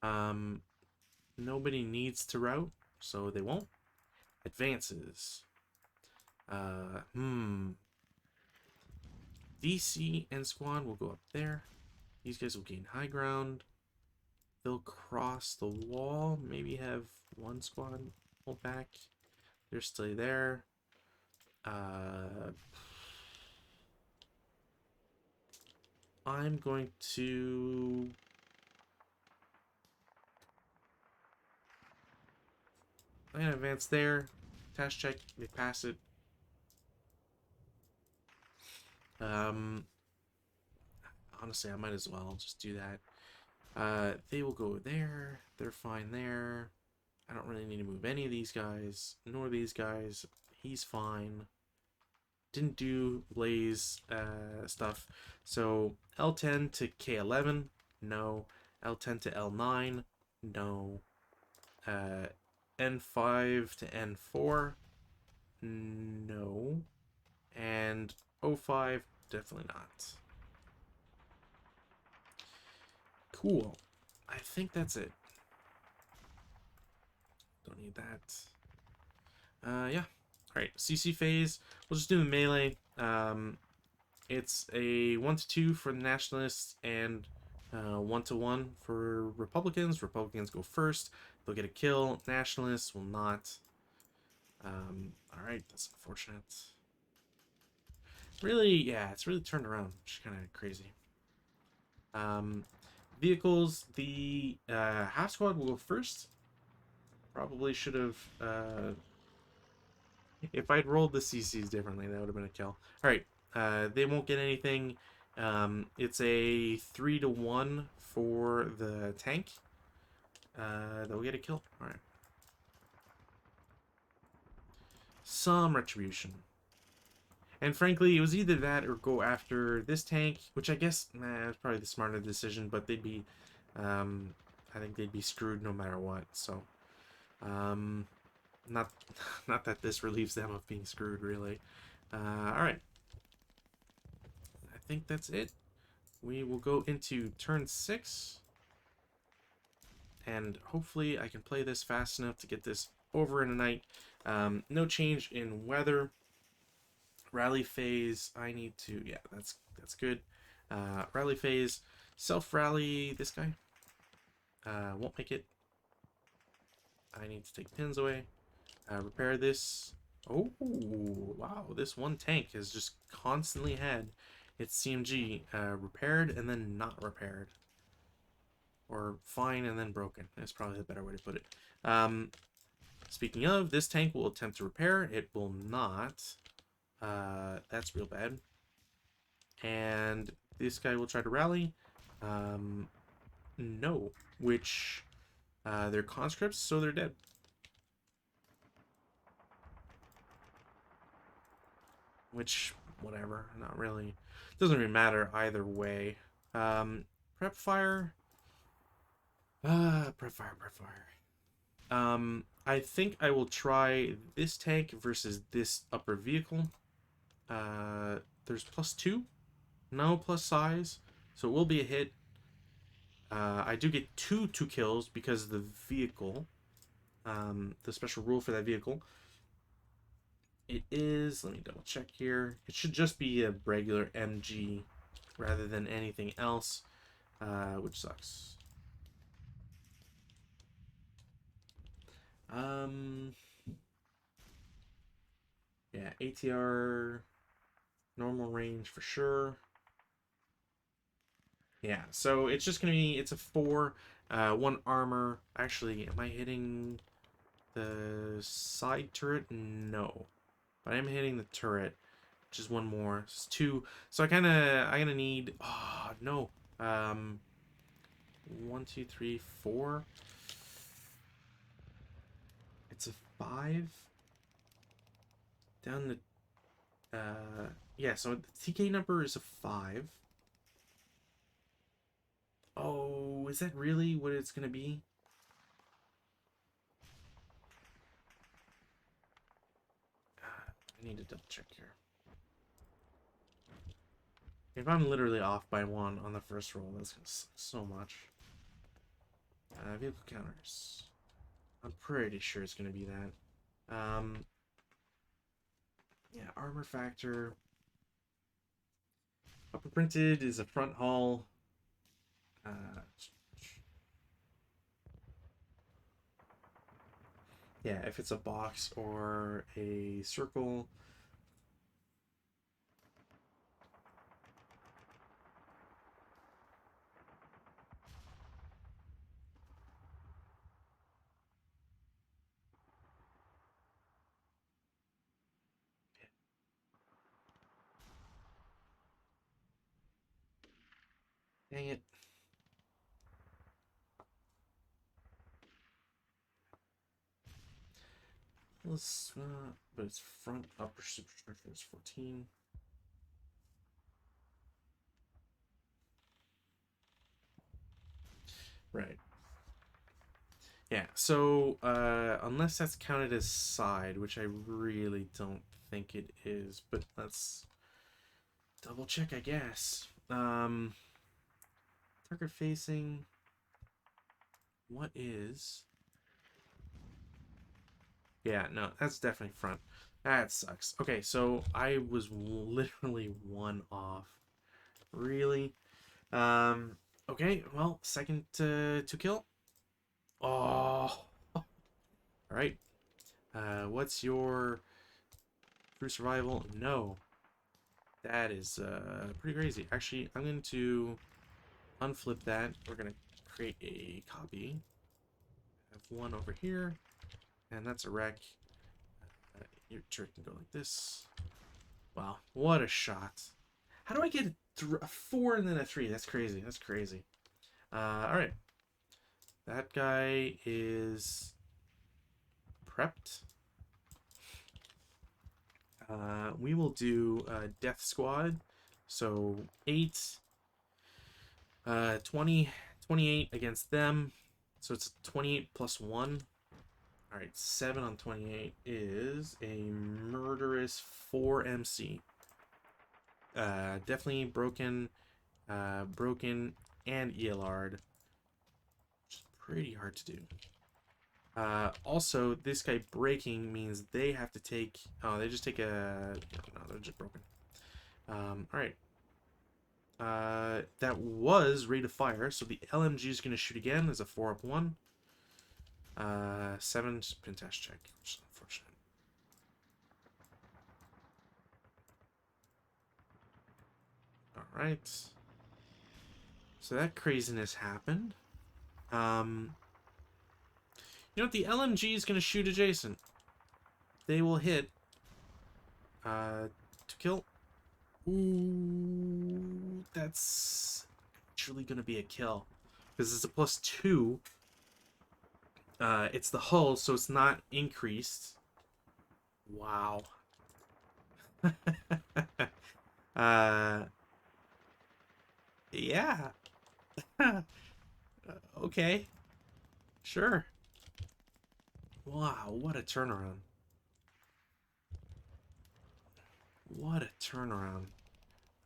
Nobody needs to route, so they won't. Advances. DC and squad will go up there. These guys will gain high ground. They'll cross the wall. Maybe have one squad hold back. They're still there. I'm going to... I'm going to advance there. Task check. They pass it. Honestly, I might as well just do that. They will go there. They're fine there. I don't really need to move any of these guys, nor these guys. He's fine. Didn't do Blaze stuff. So L10 to K11, no. L10 to L9, no. N5 to N4, no. And O5, definitely not. Cool. I think that's it. Don't need that. Yeah. Alright, CC phase. We'll just do the melee. It's a 1-2 for the Nationalists and 1-1 for Republicans. Republicans go first. They'll get a kill. Nationalists will not. Alright, that's unfortunate. Really, yeah, it's really turned around, which is kind of crazy. Vehicles, the half squad will go first. Probably should have... if I'd rolled the CCs differently, that would have been a kill. Alright, they won't get anything. It's a 3-1 for the tank. They'll get a kill. Alright. Some retribution. And frankly, it was either that or go after this tank, which I guess, it's probably the smarter decision, but they'd be, I think they'd be screwed no matter what, so, not that this relieves them of being screwed, really. Alright. I think that's it. We will go into turn 6, and hopefully I can play this fast enough to get this over in a night. No change in weather. Rally phase, I need to, yeah, that's good. Rally phase, self-rally, this guy. Won't make it. I need to take pins away. Repair this. Oh, wow, this one tank has just constantly had its CMG repaired and then not repaired. Or fine and then broken. That's probably the better way to put it. Speaking of, this tank will attempt to repair. It will not. That's real bad. And this guy will try to rally. No. Which, they're conscripts, so they're dead. Which, whatever, not really. Doesn't really matter either way. Prep fire. Prep fire. I think I will try this tank versus this upper vehicle. There's +2. No plus size. So it will be a hit. I do get two kills because of the vehicle. The special rule for that vehicle. It is, let me double check here. It should just be a regular MG rather than anything else, which sucks. Yeah, ATR, normal range for sure. Yeah, so it's just gonna be, it's a 4, 1 armor. Actually, am I hitting the side turret? No. But I am hitting the turret, which is 1 more. It's 2. So I gonna need, oh no. 1, 2, 3, 4. It's a 5. Down the yeah, so the TK number is a 5. Oh, is that really what it's gonna be? I need to double check here. If I'm literally off by 1 on the first roll, that's gonna suck so much. Vehicle counters. I'm pretty sure it's gonna be that. Yeah, armor factor. Upper printed is a front hull. Yeah, if it's a box or a circle. Dang it. Let's, but it's front upper superstructure is 14. Right. Yeah, so unless that's counted as side, which I really don't think it is, but let's double check, I guess. Target facing. What is? Yeah, no, that's definitely front. That sucks. Okay, so I was literally one off. Really? Um, okay, well, second to kill. Oh, all right. What's your true survival? No, that is pretty crazy. Actually, I'm going to unflip that. We're going to create a copy. Have one over here, and that's a wreck. Your turret can go like this. Wow, what a shot. How do I get a 4 and then a 3? That's crazy. That's crazy. Alright. That guy is prepped. We will do Death Squad. So 8, 20, 28 against them. So it's 28 plus 1. Alright, 7 on 28 is a murderous 4 MC. Definitely broken, broken, and ELR'd. Which is pretty hard to do. Also, this guy breaking means they have to take... Oh, they just take a... No, they're just broken. Alright. That was rate of fire, so the LMG is going to shoot again as a 4-up 1. 7 Pentash check, which is unfortunate. Alright. So that craziness happened. You know what? The LMG is going to shoot adjacent. They will hit. To kill. Ooh, that's actually going to be a kill. Because it's a +2. It's the hull, so it's not increased. Wow. Yeah. Okay. Sure. Wow, what a turnaround. What a turnaround.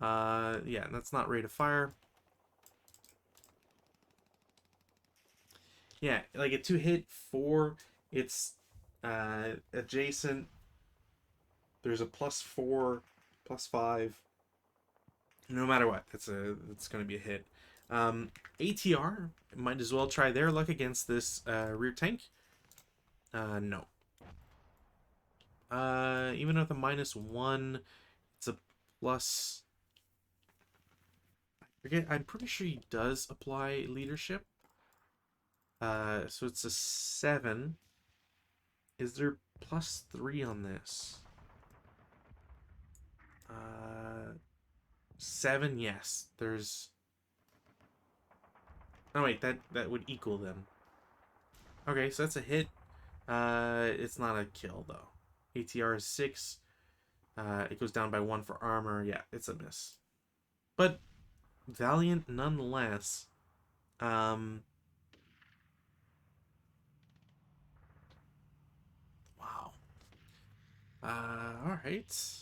Yeah, that's not rate of fire. Yeah, like a 2-hit 4, it's adjacent. There's a +4, +5. No matter what, it's gonna be a hit. ATR might as well try their luck against this rear tank. No. Even with a -1, it's a plus. I forget. I'm pretty sure he does apply leadership. So it's a 7. Is there +3 on this? 7, yes. There's... Oh wait, that would equal them. Okay, so that's a hit. It's not a kill though. ATR is 6. It goes down by 1 for armor. Yeah, it's a miss. But valiant nonetheless. Wow. All right.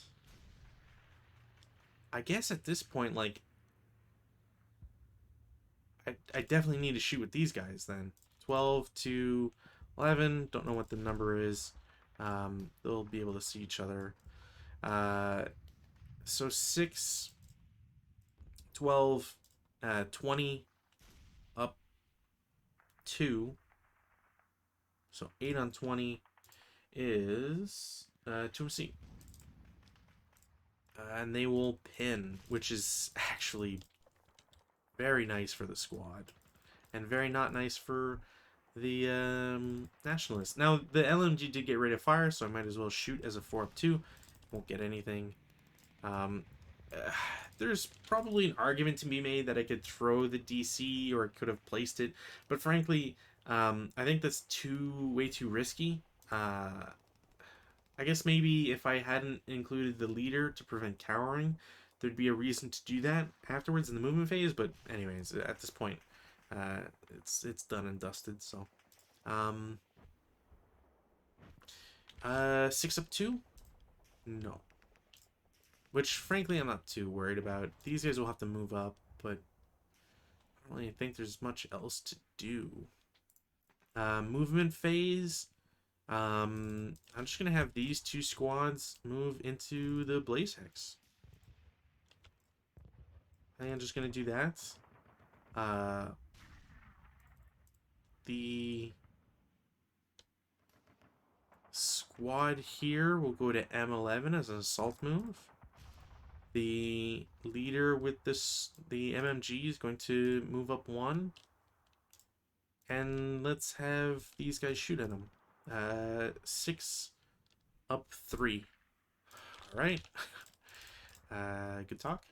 I guess at this point, like, I definitely need to shoot with these guys then. 12 to 11. Don't know what the number is. They'll be able to see each other. So 6, 12, 20, up 2. So 8 on 20 is 2C. And they will pin, which is actually very nice for the squad. And very not nice for the Nationalists. Now, the LMG did get rate of fire, so I might as well shoot as a 4-up 2. Won't get anything. there's probably an argument to be made that I could throw the DC or could have placed it, but frankly, I think that's way too risky. I guess maybe if I hadn't included the leader to prevent cowering, there'd be a reason to do that afterwards in the movement phase. But anyways, at this point, uh, it's done and dusted. So, um, 6 up 2, no. Which frankly I'm not too worried about. These guys will have to move up, but I don't really think there's much else to do. Movement phase. I'm just gonna have these 2 squads move into the Blaze Hex. I think I'm just gonna do that. The squad here will go to M11 as an assault move. The leader with the MMG is going to move up 1. And let's have these guys shoot at him. 6 up 3. All right. Good talk.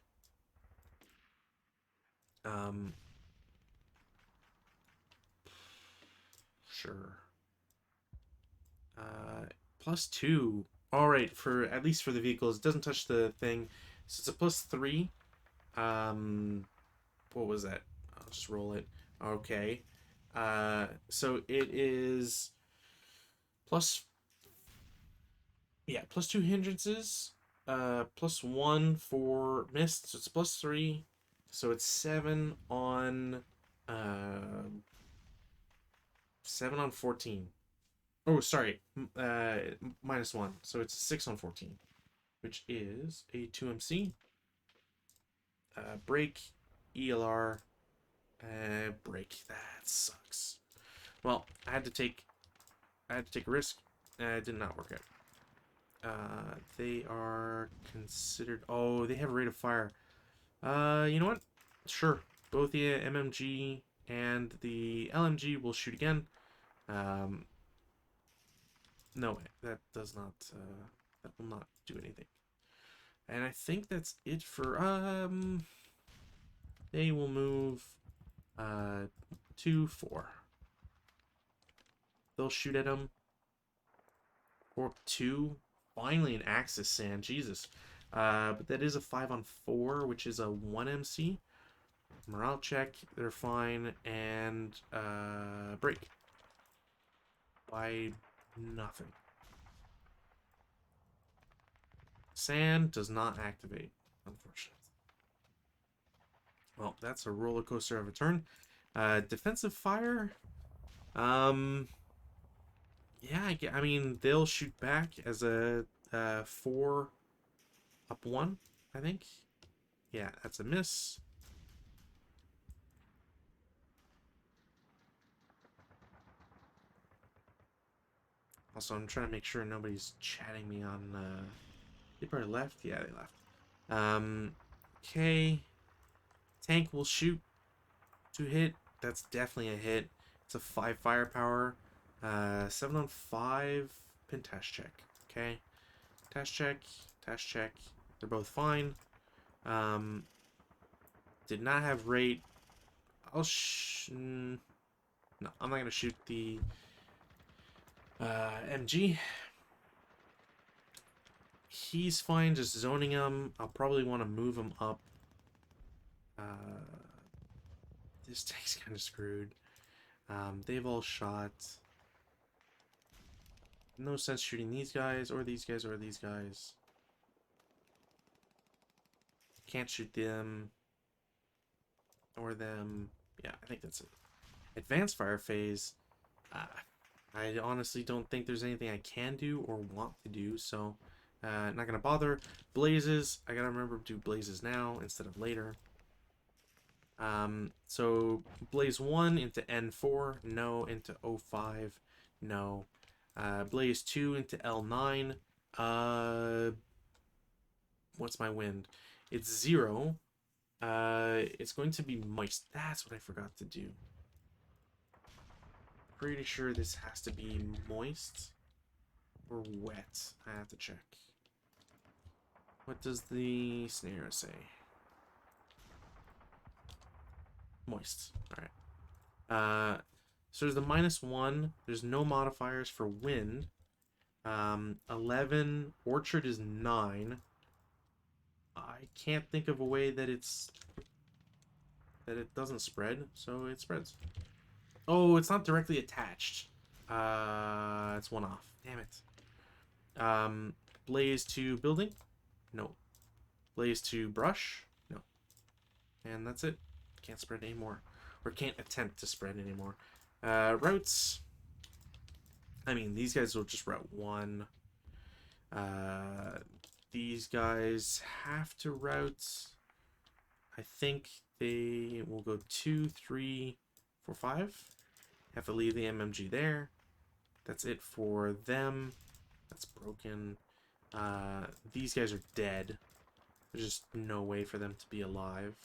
Sure. +2. All right, for at least for the vehicles, it doesn't touch the thing, so it's a +3. What was that? I'll just roll it. Okay. So it is plus, yeah, +2 hindrances, +1 for missed, so it's +3. So it's 7 on 14. Oh, sorry, -1. So it's 6 on 14, which is a 2MC. Break, ELR, break. That sucks. Well, I had to take a risk. It did not work out. They are considered. Oh, they have a rate of fire. You know what? Sure. Both the MMG and the LMG will shoot again. No way. That does not. That will not do anything. And I think that's it for. They will move. 2, 4. They'll shoot at him. Orc 2. Finally an Axis Sand. Jesus. But that is a 5 on 4, which is a 1 MC. Morale check. They're fine. And break. By nothing. Sand does not activate, unfortunately. Well, that's a roller coaster of a turn. Defensive fire. Yeah, I mean, they'll shoot back as a 4 up 1, I think. Yeah, that's a miss. Also, I'm trying to make sure nobody's chatting me on. They probably left. Yeah, they left. Okay. Tank will shoot to hit. That's definitely a hit. It's a 5 firepower. 7 on 5. Pin task check. Okay. Task check. Task check. They're both fine. Did not have rate. No, I'm not gonna shoot the MG. He's fine just zoning him. I'll probably want to move him up. This tank's kind of screwed. They've all shot. No sense shooting these guys or these guys or these guys. Can't shoot them or them. Yeah, I think that's it. Advanced fire phase. I honestly don't think there's anything I can do or want to do, so not gonna bother. Blazes. I gotta remember to do blazes now instead of later. So blaze 1 into N4, no. Into O5, no. Blaze 2 into L9. What's my wind? It's 0. It's going to be moist. That's what I forgot to do. Pretty sure this has to be moist or wet. I have to check. What does the scenario say? Moist. Alright. So there's the -1. There's no modifiers for wind. 11. Orchard is 9. I can't think of a way that it doesn't spread, so it spreads. Oh, it's not directly attached. It's one off. Damn it. Blaze to building? No. Blaze to brush? No. And that's it. Can't spread anymore. Or can't attempt to spread anymore. Routes. I mean, these guys will just route 1. These guys have to route. I think they will go 2, 3, 4, 5. Have to leave the MMG there. That's it for them. That's broken. These guys are dead. There's just no way for them to be alive.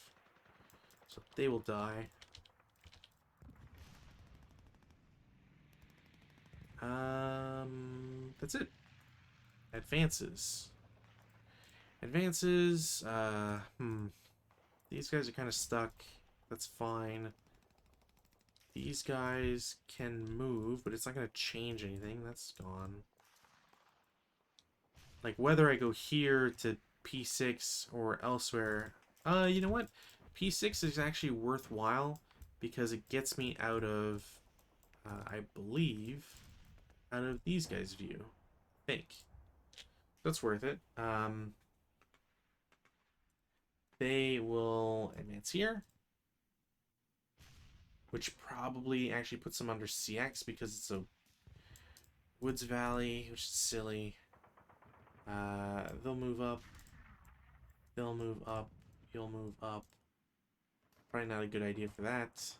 So they will die. That's it. Advances. Advances. These guys are kind of stuck. That's fine. These guys can move, but it's not going to change anything. That's gone. Like, whether I go here to P6 or elsewhere. You know what? P6 is actually worthwhile because it gets me out of, I believe, out of these guys' view. I think. That's worth it. They will advance here. Which probably actually puts them under CX because it's a Woods Valley, which is silly. They'll move up. They'll move up. You'll move up. Probably not a good idea for that.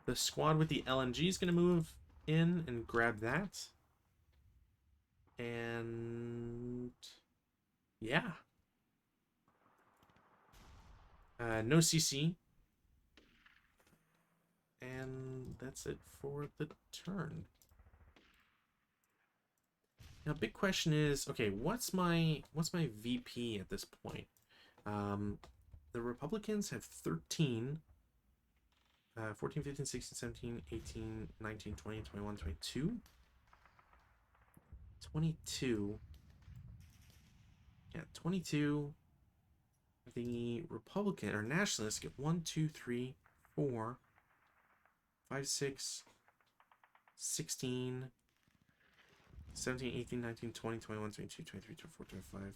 The squad with the LMG is going to move in and grab that. And yeah. No CC. And that's it for the turn. Now, big question is, okay, what's my VP at this point? The Republicans have 13. 14, 15, 16, 17, 18, 19, 20, 21, 22. 22. Yeah, 22. The Republican or Nationalists get 1, 2, 3, 4, 5, 6, 16, 17, 18, 19, 20, 21, 22, 23, 24, 25,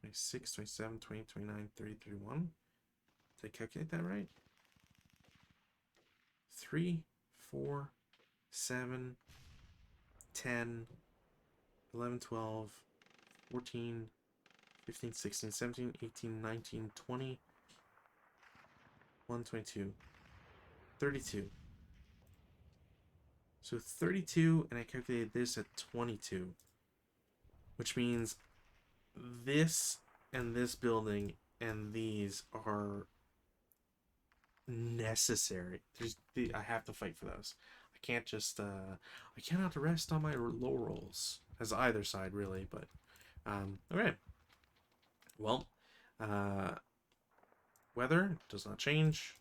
26, 27, 20, 29, 30, 31. Did I calculate that right? 3, 4, 7, 10, 11, 12, 14, 15, 16, 17, 18, 19, 20, 1, 22, 32. So 32, and I calculated this at 22. Which means this and this building and these are necessary. I have to fight for those. I can't just I cannot rest on my laurels as either side really, but okay. Well, weather does not change.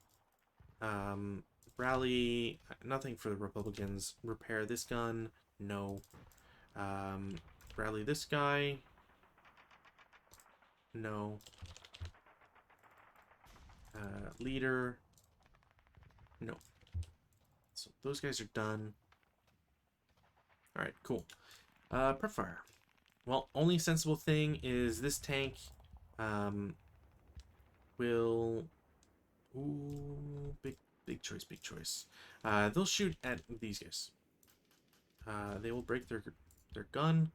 Rally, nothing for the Republicans. Repair this gun, no. Rally this guy, no. Leader, no. So those guys are done. Alright, cool. Prep fire. Well, only sensible thing is this tank will... Ooh, big choice, big choice. They'll shoot at these guys. They will break their gun.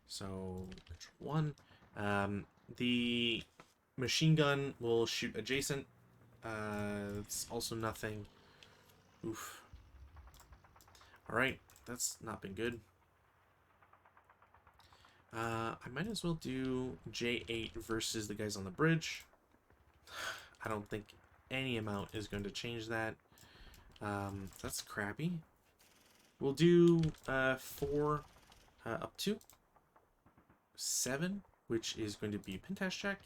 So, control 1. The machine gun will shoot adjacent. It's also nothing. Oof. Alright, that's not been good. I might as well do J8 versus the guys on the bridge. I don't think any amount is going to change that. That's crappy. We'll do 4 up 2. 7, which is going to be pin test check.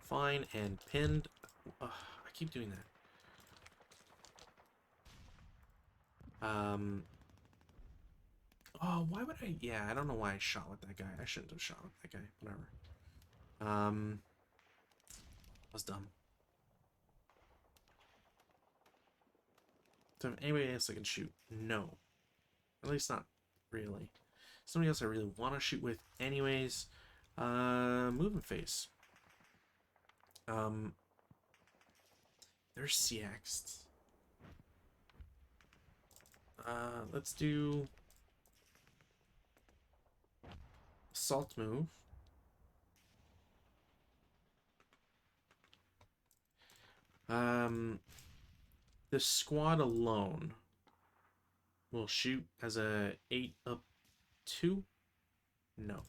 Fine and pinned. I keep doing that. Oh, why would I? Yeah, I don't know why I shot with that guy. I shouldn't have shot with that guy. Whatever. That was dumb. So, anybody else I can shoot? No. At least not really. Somebody else I really want to shoot with anyways. Moving face. They're CX'd. Let's do assault move. The squad alone will shoot as a 8 up 2? No.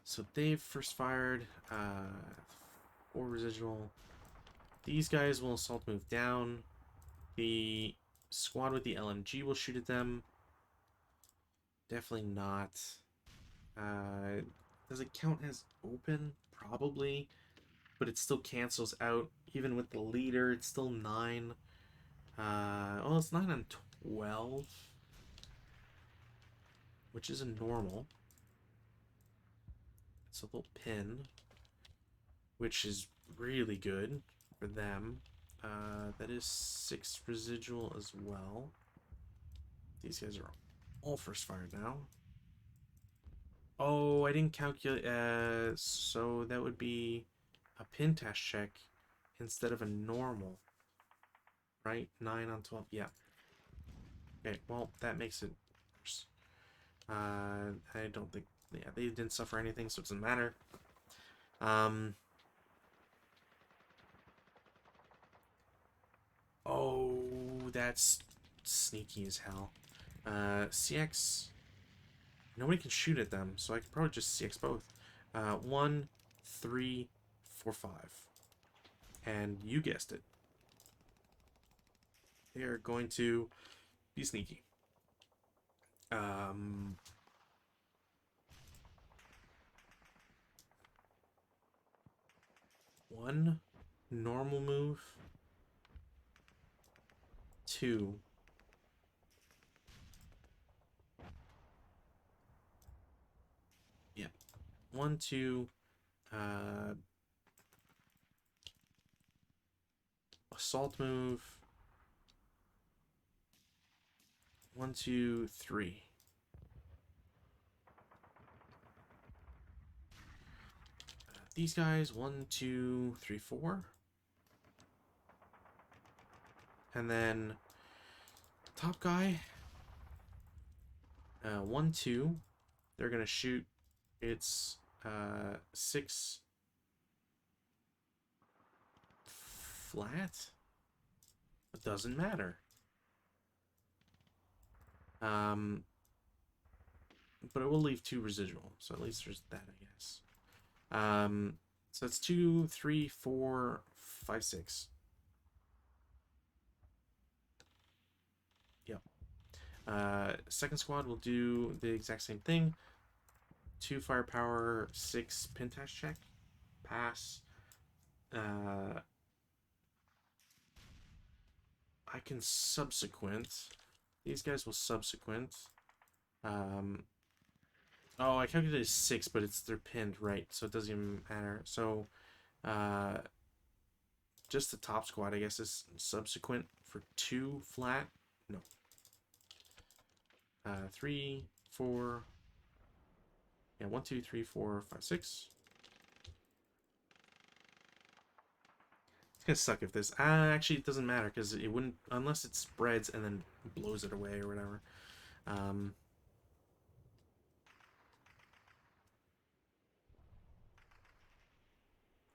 So they've first fired, 4 residual. These guys will assault move down. The squad with the LMG will shoot at them. Definitely not. Does it count as open? Probably. But it still cancels out. Even with the leader, it's still 9. Well, it's 9 on 12. Which isn't normal. It's a little pin. Which is really good for them. That is 6 residual as well. These guys are all first fired now. Oh, I didn't calculate. So that would be a pin test check instead of a normal. Right? 9 on 12. Yeah. Okay, well, that makes it worse. I don't think. Yeah, they didn't suffer anything, so it doesn't matter. Oh, that's sneaky as hell. CX. Nobody can shoot at them, so I could probably just CX both. 1, 3, 4, 5. And you guessed it. They are going to be sneaky. One normal move. 2. Yeah. 1, 2. Assault move. 1, 2, 3. These guys, 1, 2, 3, 4. And then top guy, 1, 2. They're gonna shoot. It's 6 flat. It doesn't matter. But it will leave 2 residual, so at least there's that, I guess. So it's 2, 3, 4, 5, 6. Yep. Second squad will do the exact same thing. 2 firepower, 6 pin test check. Pass. I can subsequent. These guys will subsequent. Oh, I calculated 6, but they're pinned, right? So it doesn't even matter. So, just the top squad, I guess, is subsequent for 2 flat. No. 3, 4. Yeah, 1, 2, 3, 4, 5, 6. It's gonna suck if this. Actually, it doesn't matter because it wouldn't unless it spreads and then blows it away or whatever.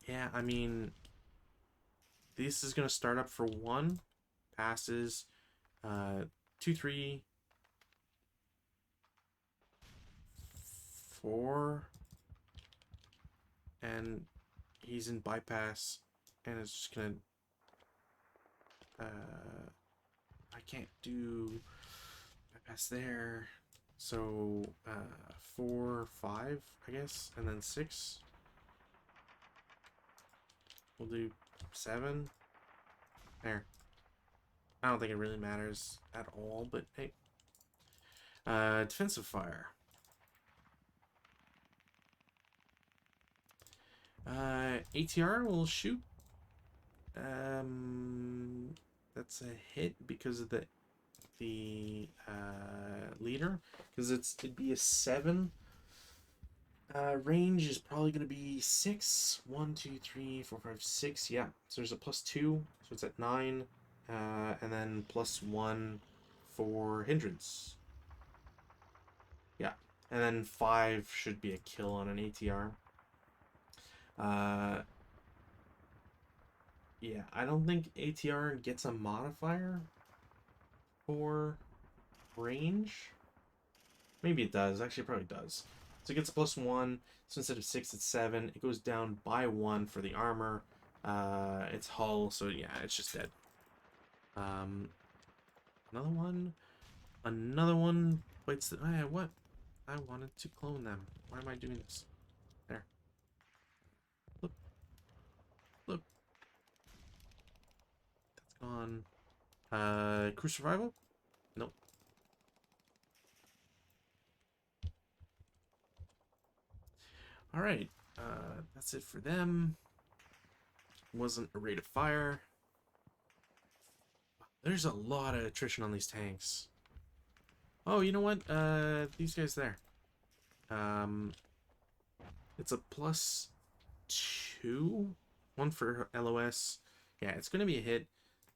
Yeah, I mean, this is gonna start up for 1. Passes. 2, 3, 4. And he's in bypass. And it's just gonna I can't do bypass there. So 4, 5, I guess, and then 6. We'll do 7. There. I don't think it really matters at all, but hey. Defensive fire. ATR will shoot. That's a hit because of the leader, because it'd be a 7. Range is probably gonna be 6. 1, 2, 3, 4, 5, 6. Yeah, so there's a +2, so it's at 9. And then +1 for hindrance. Yeah, and then 5 should be a kill on an ATR. Yeah, I don't think ATR gets a modifier for range. Maybe it does. Actually, it probably does. So it gets a +1. So instead of 6, it's 7. It goes down by 1 for the armor. It's hull. So yeah, it's just dead. Another one. Another one bites the... what? I wanted to clone them. Why am I doing this? There. Look. Look. That's gone. Crew survival? Nope. Alright. That's it for them. Wasn't a rate of fire. There's a lot of attrition on these tanks. Oh, you know what? These guys there. It's a +2. 1 for LOS. Yeah, it's gonna be a hit.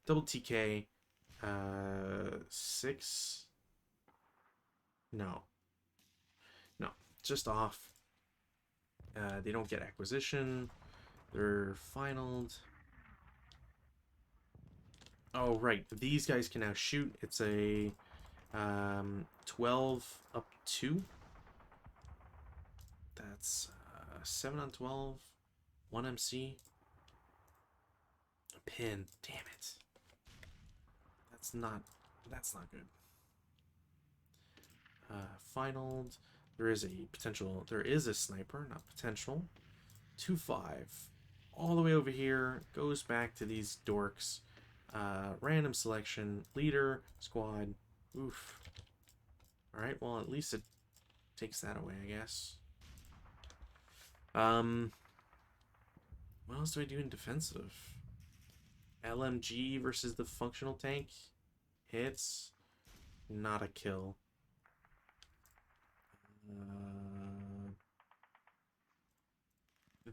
Double TK. 6. No. No. Just off. They don't get acquisition. They're finaled. Oh, right. These guys can now shoot. It's a 12 up 2. That's 7 on 12. 1 MC. A pin. Damn it. That's not good. Finaled. There is a sniper, not potential. 2-5. All the way over here. Goes back to these dorks. Random selection. Leader. Squad. Oof. Alright, well, at least it takes that away, I guess. What else do I do in defensive? LMG versus the functional tank. Hits. Not a kill.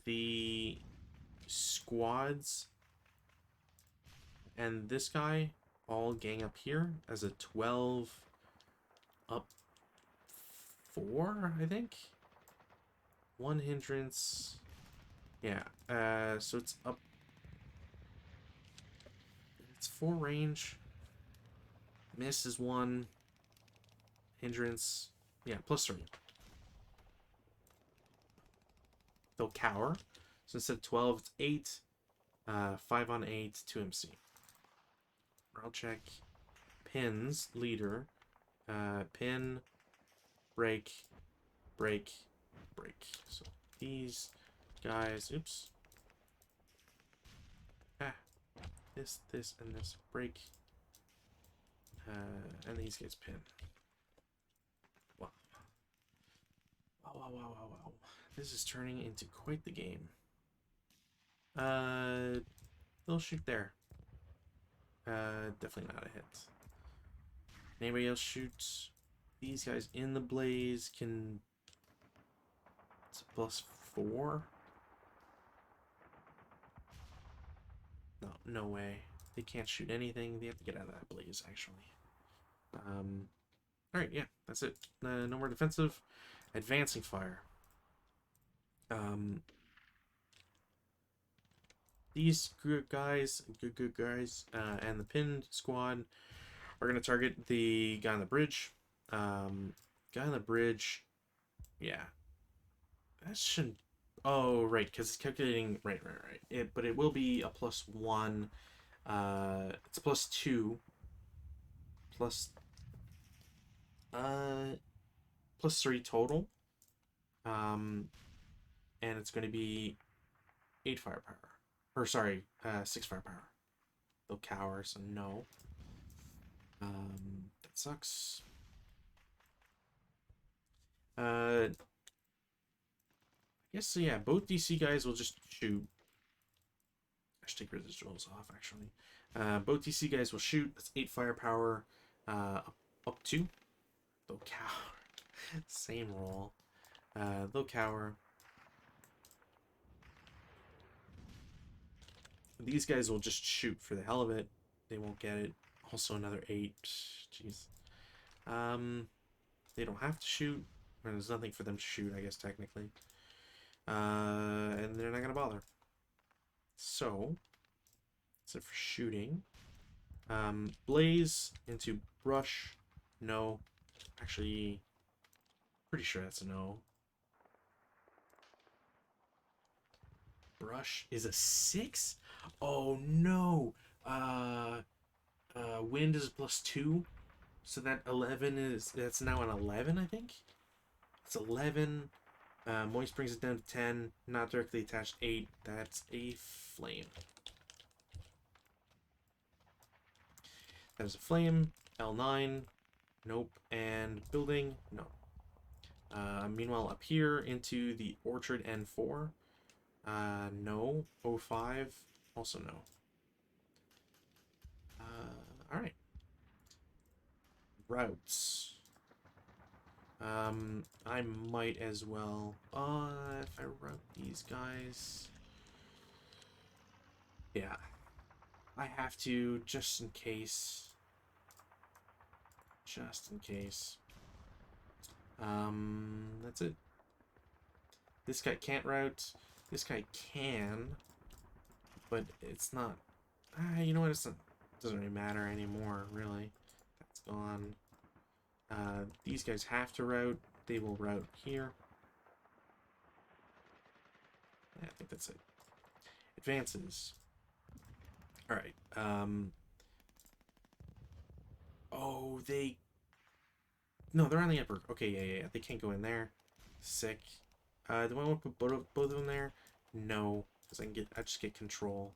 The squads and this guy all gang up here as a 12 up 4, I think. 1 hindrance. Yeah, so it's up. It's 4 range. Miss is 1. Hindrance. Yeah, +3. They'll cower. So instead of 12, it's 8. 5 on 8, 2 MC. I'll check. Pins, leader. Pin, break, break, break. So these guys, oops. This, and this break. And these guys pin. Wow. Wow. This is turning into quite the game. They'll shoot there. Definitely not a hit. Anybody else shoot? These guys in the blaze can... It's a +4. No way. They can't shoot anything. They have to get out of that blaze, actually. Alright, yeah, that's it. No more defensive. Advancing fire. These good guys, and the pinned squad are going to target the guy on the bridge. Guy on the bridge, yeah. That shouldn't... Oh, right, because it's calculating... Right. But it will be a +1. It's a +2. plus uh plus 3 total. And it's going to be 8 firepower. Or sorry, 6 firepower. They'll cower, so no. That sucks. I guess so, yeah, both DC guys will just shoot. I should take residuals off, actually. Both DC guys will shoot. That's 8 firepower. Up 2. They'll cower. Same roll. They'll cower. These guys will just shoot for the hell of it. They won't get it. Also another 8. Jeez. They don't have to shoot. There's nothing for them to shoot, I guess, technically. And they're not gonna bother. So, that's it for shooting. Blaze into brush. No. Actually, pretty sure that's a no. Brush is a 6? Oh no. Wind is +2. So that 11 is, that's now an 11, I think. It's 11. Moist brings it down to 10. Not directly attached, 8. That's a flame. That is a flame. L9. Nope. And building. No. Meanwhile, up here into the orchard N4. No. 05. Also no. Alright. Routes. I might as well. If I route these guys. Yeah. I have to, just in case. Just in case. That's it. This guy can't route. This guy can. But it's not. You know what? It doesn't really matter anymore, really. That's gone. These guys have to route. They will route here. Yeah, I think that's it. Advances. Alright. Oh, they... No, they're on the upper. Okay, yeah. They can't go in there. Sick. Do I want to put both of them there? No, because I just get control.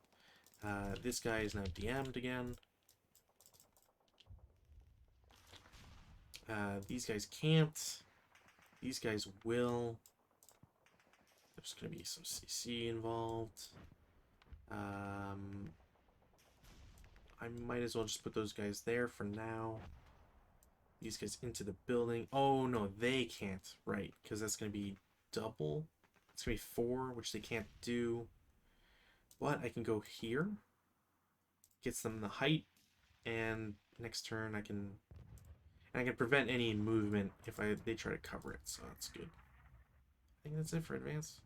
This guy is now DM'd again. These guys can't. These guys will. There's going to be some CC involved. I might as well just put those guys there for now. These guys into the building. Oh, no, they can't. Right, because that's going to be double. It's going to be 4, which they can't do. But I can go here. Gets them the height. And next turn I can... And I can prevent any movement if they try to cover it, so that's good. I think that's it for advance.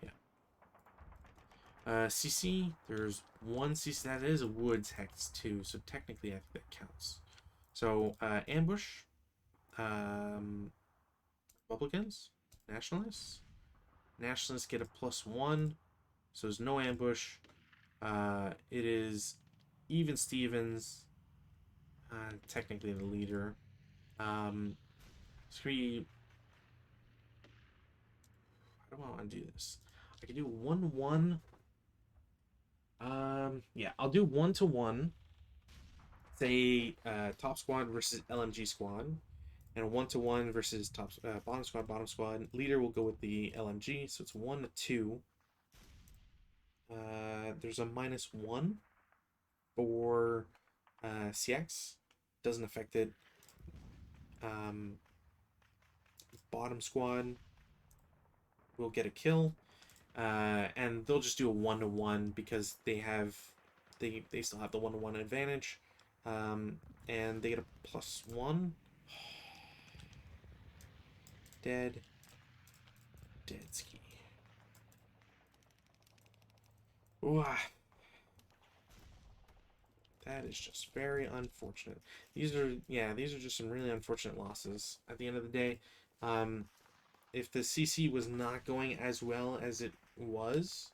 Yeah. CC, there's one CC. That is a woods hex too, so technically I think that counts. So, ambush. Republicans. Nationalists. Nationalists get a +1, so there's no ambush. It is even Stevens. Technically the leader. Three. How do I want to do this? I can do 1-1. Yeah, I'll do 1-1. Say top squad versus LMG squad, and 1-1 versus bottom squad. Leader will go with the LMG, so it's 1-2. There's a -1 for CX. Doesn't affect it. Bottom squad will get a kill, and they'll just do a 1-1 because they still have the 1-1 advantage, and they get a +1. Dead ski. Ooh, that is just very unfortunate. These are just some really unfortunate losses at the end of the day. If the CC was not going as well as it was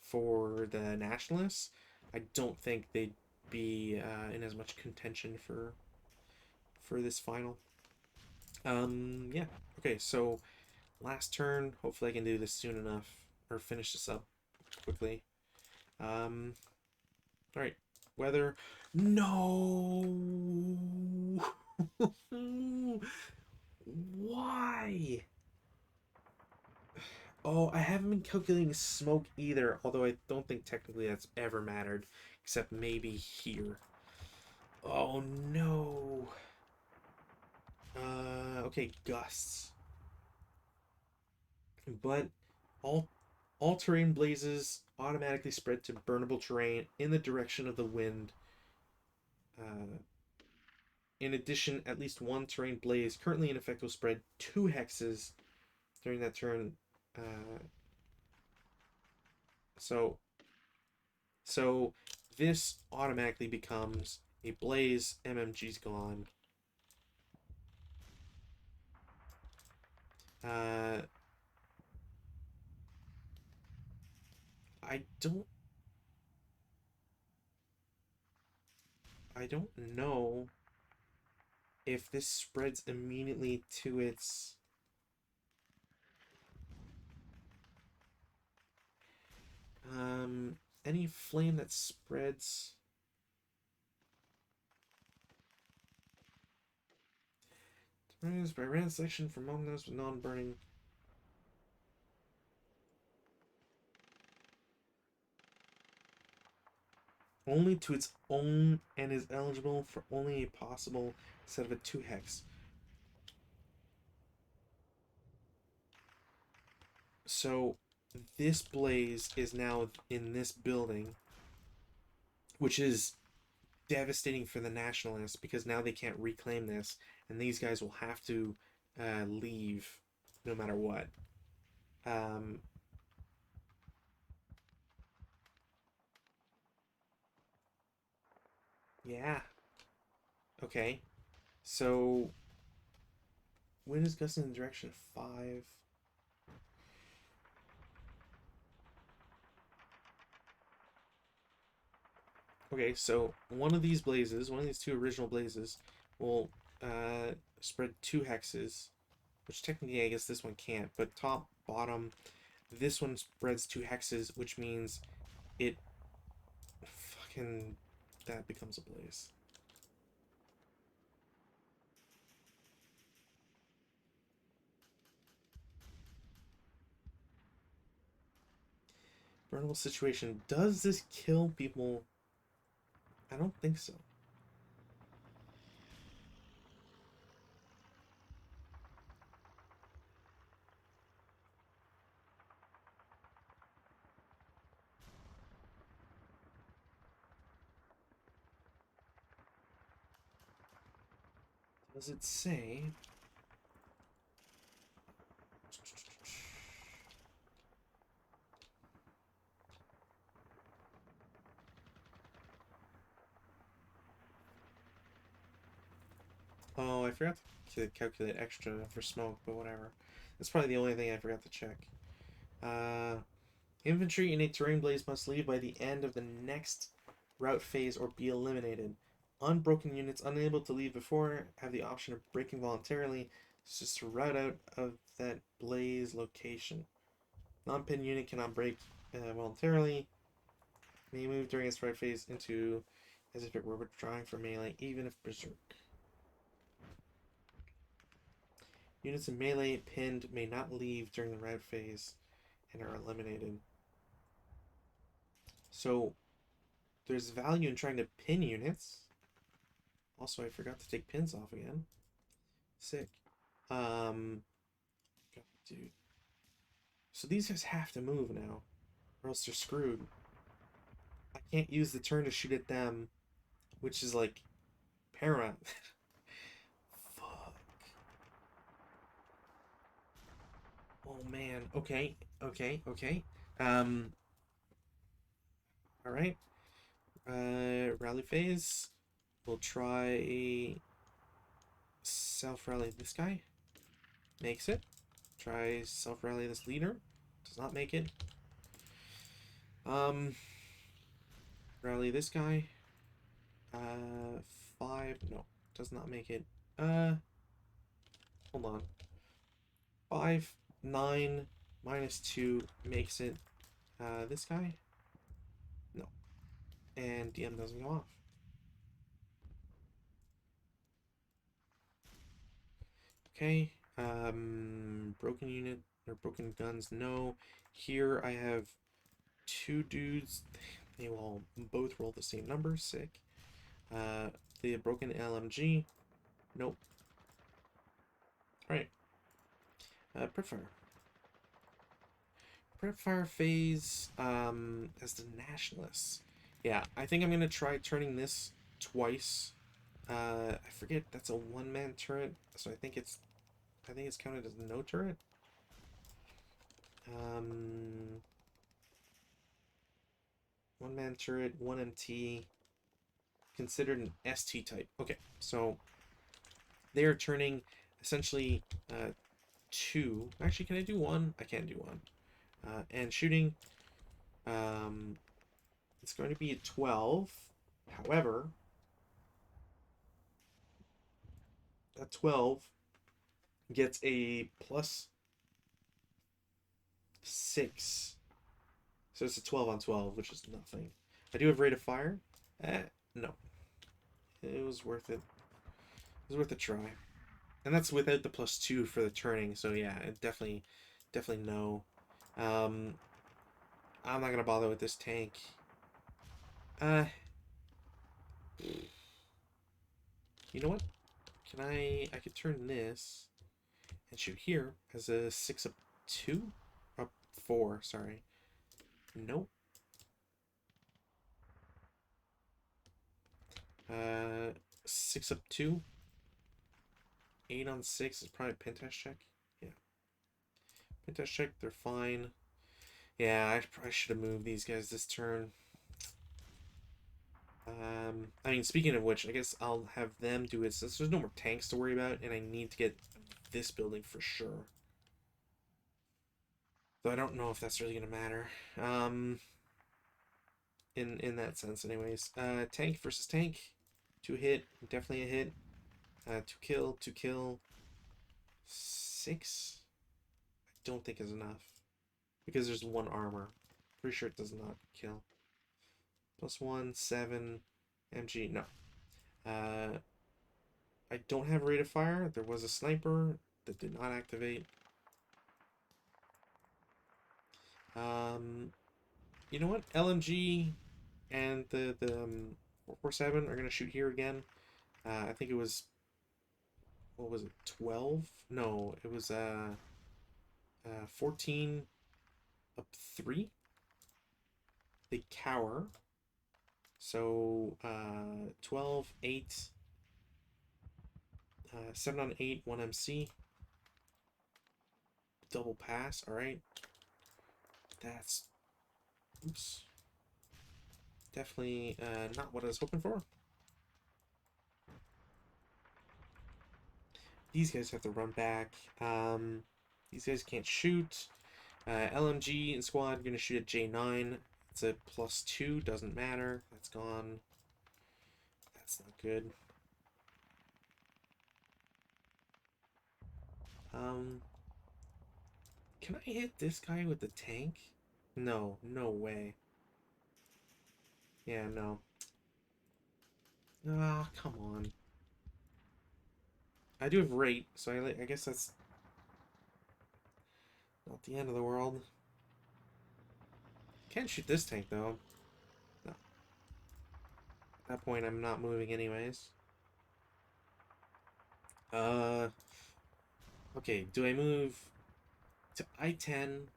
for the Nationalists, I don't think they'd be in as much contention for this final. Yeah. Okay, so last turn. Hopefully I can do this soon enough, or finish this up quickly. All right. Weather. No. Why? Oh, I haven't been calculating smoke either, although I don't think technically that's ever mattered, except maybe here. Oh no. Okay, gusts. But all all terrain blazes automatically spread to burnable terrain in the direction of the wind. Uh, in addition, at least one terrain blaze currently in effect will spread 2 hexes during that turn. Uh, so so this automatically becomes a blaze. MMG's gone. Uh, I don't I don't know if this spreads immediately to its any flame that spreads by random selection from among those with non-burning. Only to its own and is eligible for only a possible set of a 2 hex. So this blaze is now in this building, which is devastating for the nationalists because now they can't reclaim this, and these guys will have to leave no matter what. Um, yeah. Okay. So wind is gusting in the direction of 5. Okay, so one of these blazes, one of these 2 original blazes, will spread 2 hexes, which technically I guess this one can't, but top, bottom, this one spreads 2 hexes, which means it fucking that becomes a blaze. Burnable situation. Does this kill people? I don't think so. Does it say? Oh, I forgot to calculate extra for smoke, but whatever. That's probably the only thing I forgot to check. Uh, Infantry in a terrain blaze must leave by the end of the next route phase or be eliminated. Unbroken units unable to leave before have the option of breaking voluntarily. It's just a route out of that blaze location. Non-pin unit cannot break voluntarily. May move during its route phase into as if it were withdrawing from melee, even if berserk. Units in melee pinned may not leave during the route phase and are eliminated. So there's value in trying to pin units. Also, I forgot to take pins off again. Sick. God, dude. So these guys have to move now, or else they're screwed. I can't use the turn to shoot at them, which is like paramount. Fuck. Oh man. Okay. Okay. Okay. Um. All right. Rally phase. We'll try self rally this guy. Makes it. Try self rally this leader. Does not make it. Rally this guy. Uh, 5, no, does not make it. Hold on. 5, 9, minus 2 makes it, this guy? No. And DM doesn't go off. Okay, broken unit, or broken guns, no. Here I have 2 dudes. They will both roll the same number, sick. The broken LMG, nope. Alright. Prepfire. Prepfire phase, as the Nationalists. Yeah, I think I'm gonna try turning this twice. I forget, that's a one-man turret, so I think it's counted as no turret. One-man turret, 1 MT, considered an ST type. Okay, so they are turning essentially 2. Actually, can I do 1? I can't do 1. And shooting, it's going to be a 12. However, that 12 gets a plus 6. So it's a 12 on 12, which is nothing. I do have rate of fire. No. It was worth it. It was worth a try. And that's without the plus 2 for the turning, so yeah, it definitely no. I'm not gonna bother with this tank. You know what? I could turn this and shoot here as a 6 up 2? Up 4, sorry. Nope. 6 up 2. 8 on 6 is probably a pentest check. Yeah. Pentest check, they're fine. Yeah, I probably should have moved these guys this turn. I mean, speaking of which, I guess I'll have them do it since there's no more tanks to worry about, and I need to get this building for sure. Though I don't know if that's really gonna matter. In that sense, anyways. Tank versus tank, 2 hit, definitely a hit. 2 kill. 6. I don't think is enough because there's 1 armor. Pretty sure it does not kill. +1, 7, MG. No. I don't have rate of fire. There was a sniper that did not activate. You know what? LMG and the 447 are gonna shoot here again. I think it was, what was it? 12? No, it was 14 up 3. They cower. So 12, 8, 7 on 8, 1 MC. Double pass, alright. That's, oops. Definitely not what I was hoping for. These guys have to run back. These guys can't shoot. LMG and squad gonna shoot at J9. It's a +2, doesn't matter. That's gone. That's not good. Can I hit this guy with the tank? No, no way. Yeah, no. Ah, come on. I do have rate, so I guess that's not the end of the world. Can't shoot this tank, though. No. At that point, I'm not moving anyways. Okay, do I move to I-10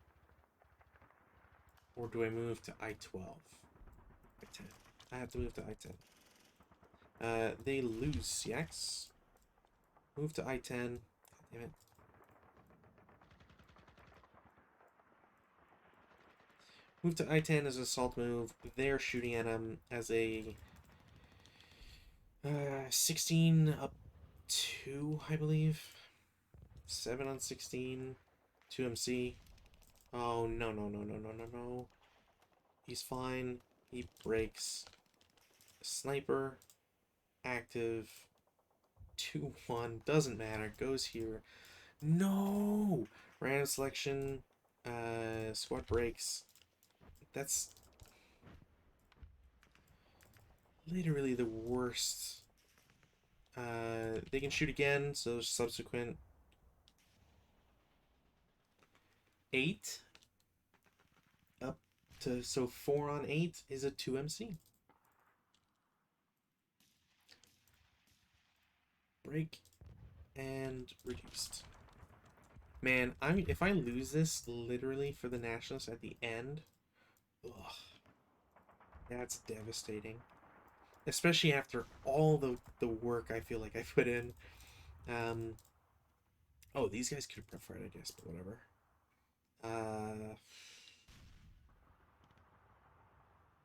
or do I move to I-12? I-10. I have to move to I-10. They lose, yes. Move to I-10. Damn it. Move to I-10 as an assault move. They're shooting at him as a 16 up 2, I believe. 7 on 16. 2 MC. Oh, no, no, no, no, no, no, no. He's fine. He breaks. Sniper. active, 2-1, doesn't matter, goes here. No! Random selection, squad breaks. That's literally the worst. They can shoot again, so subsequent 8 up to, so 4 on 8 is a 2 MC. Break and reduced. Man, if I lose this literally for the Nationalists at the end, ugh, that's devastating. Especially after all the work I feel like I put in. Um, oh, these guys could have preferred, I guess, but whatever.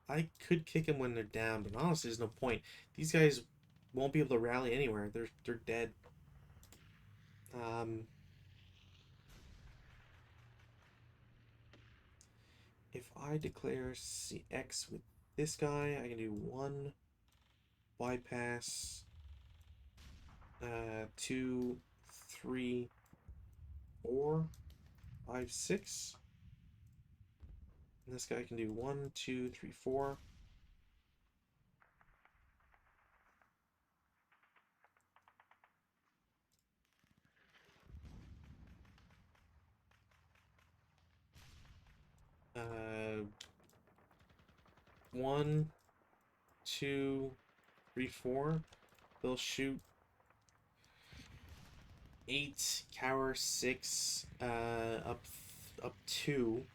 I could kick them when they're down, but honestly, there's no point. These guys won't be able to rally anywhere. They're dead. Um, if I declare CX with this guy, I can do 1 bypass, 2, 3, 4, 5, 6. And this guy can do 1, 2, 3, 4. Uh, 1, 2, 3, 4. They'll shoot 8, cower 6, up 2.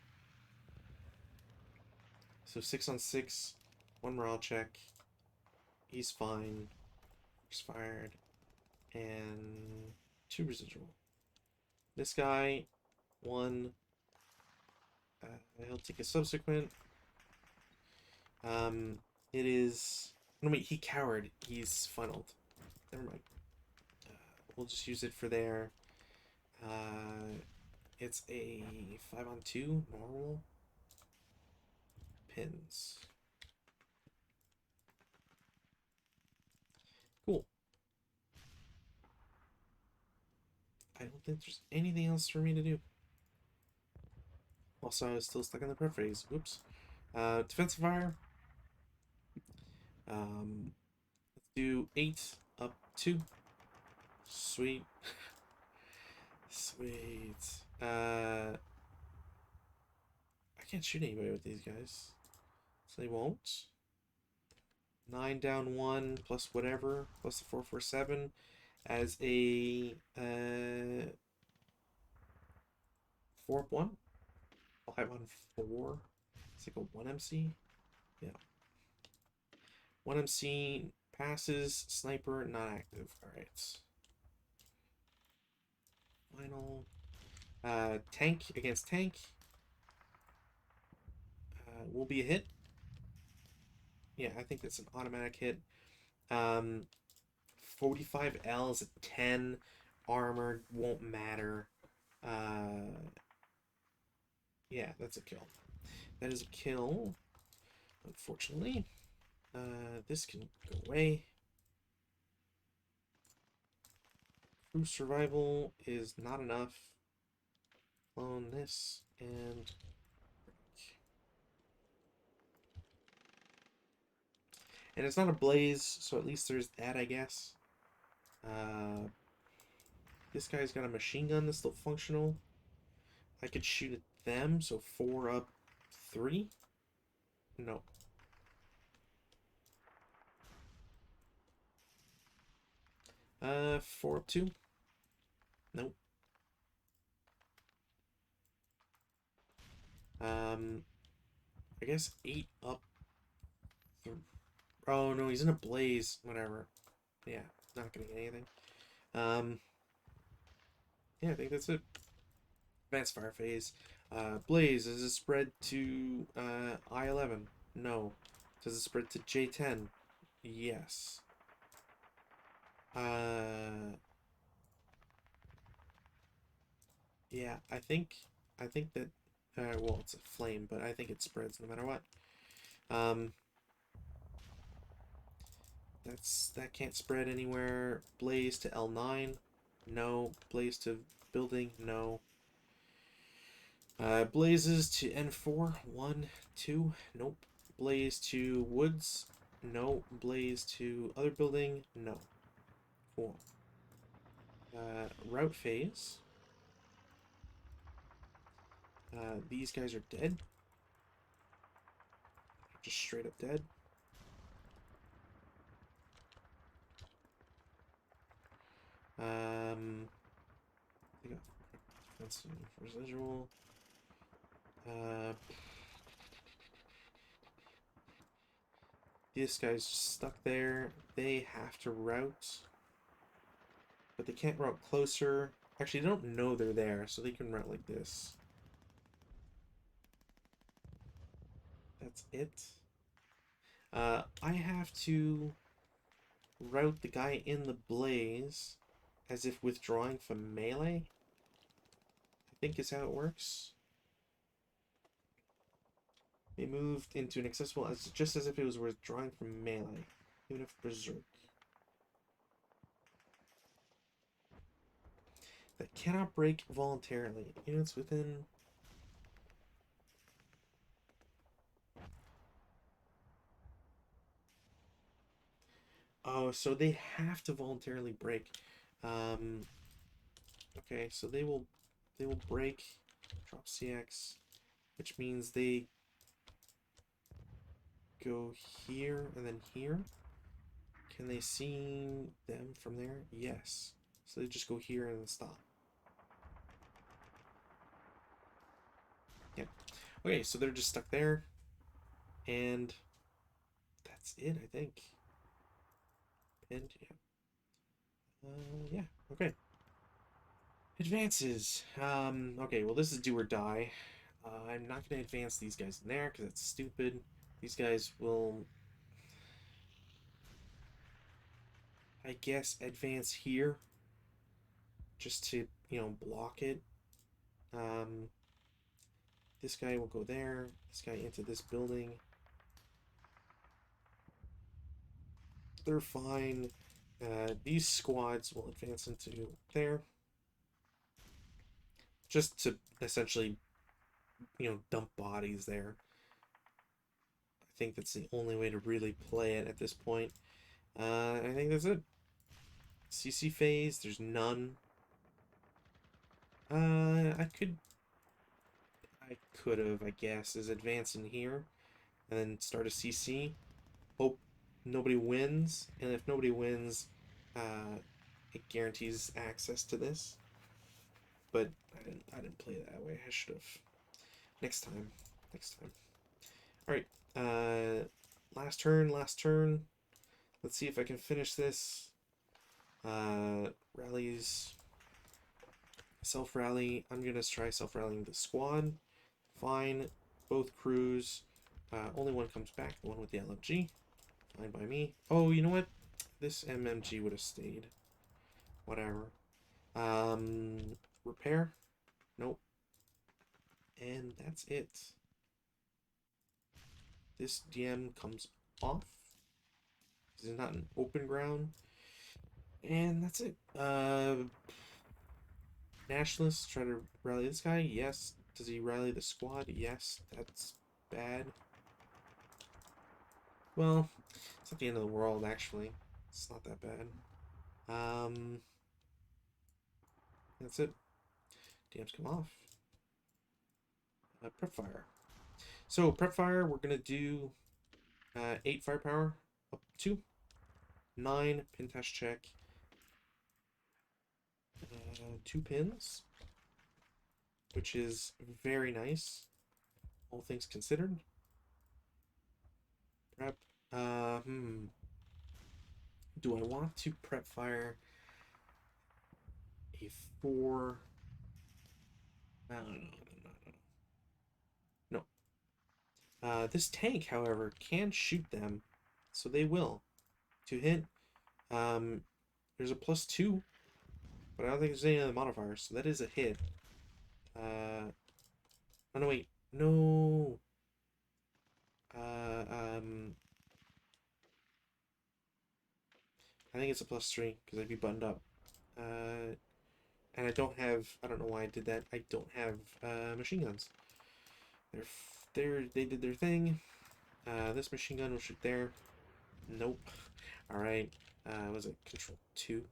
So 6 on 6, 1 morale check. He's fine. Expired. And 2 residual. This guy, 1. He'll take a subsequent. It is. No, wait, he cowered. He's funneled. Never mind. We'll just use it for there. It's a 5 on 2 normal. Pins. Cool. I don't think there's anything else for me to do. Also, I was still stuck in the prep phase. Whoops. Defensive fire. Let's do 8 up 2. Sweet. Sweet. I can't shoot anybody with these guys. So they won't. 9 down 1 plus whatever. Plus the 447 as a 4 up 1. 5 on 4. It's like a 1 MC. Yeah. 1 MC passes. Sniper not active. Alright. Final. Tank against tank. Will be a hit. Yeah, I think that's an automatic hit. 45 L's at 10. Armor won't matter. Yeah, that's a kill. That is a kill. Unfortunately. This can go away. Crew survival is not enough. Clone this and it's not a blaze, so at least there's that, I guess. This guy's got a machine gun that's still functional. I could shoot at them, so 4 up 3. No. 4 up 2. Nope. I guess 8 up. Oh no, he's in a blaze. Whatever. Yeah, not getting anything. Yeah, I think that's it. Advanced fire phase. Blaze, does it spread to I-11? No. Does it spread to J-10? Yes. Yeah, I think that well, it's a flame, but I think it spreads no matter what. That can't spread anywhere. Blaze to L9. No. Blaze to building. No. Blazes to N4. 1, 2. Nope. Blaze to woods. No. Blaze to other building. No. Cool. Route phase. These guys are dead. Just straight up dead. They got defense residual. This guy's stuck there. They have to route, but they can't route closer. Actually, they don't know they're there, so they can route like this. That's it. I have to route the guy in the blaze as if withdrawing from melee. I think is how it works. They moved into an accessible as just as if it was withdrawing from melee, even if berserk. That cannot break voluntarily. Units within. Oh, so they have to voluntarily break. Okay, so they will break, drop CX, which means they go here and then here. Can they see them from there? Yes. So they just go here and then stop. Yeah. Okay, so they're just stuck there. And that's it, I think. And yeah. Okay. Advances. Okay, well this is do or die. I'm not going to advance these guys in there because that's stupid. These guys will, I guess, advance here just to, block it. This guy will go there. This guy into this building. They're fine. These squads will advance into there. Just to essentially, dump bodies there. I think that's the only way to really play it at this point. I think that's it. CC phase, there's none. I could have, I guess, is advance in here and then start a CC. Hope nobody wins, and if nobody wins, it guarantees access to this. But I didn't play that way. I should have. Next time. All right. Last turn. Let's see if I can finish this. Rallies. Self rally. I'm gonna try self rallying the squad. Fine. Both crews. Only one comes back. The one with the LFG. Fine by me. Oh, you know what? This MMG would have stayed. Whatever. Repair? Nope. And that's it. This DM comes off. This is not an open ground. And that's it. Nationalists try to rally this guy. Yes. Does he rally the squad? Yes. That's bad. Well, it's not the end of the world, actually. It's not that bad. That's it. DMs come off. Prep fire. So, prep fire, we're going to do 8 firepower up to 9 pin test check. 2 pins, which is very nice, all things considered. Prep. Do I want to prep fire a 4? No. This tank, however, can shoot them, so they will. To hit, there's a +2, but I don't think there's any other modifiers, so that is a hit. Oh no, wait, no. think it's a +3 because I'd be buttoned up. And I don't have. I don't know why I did that. I don't have machine guns. They did their thing. This machine gun will shoot there. Nope. All right. Was it control 2?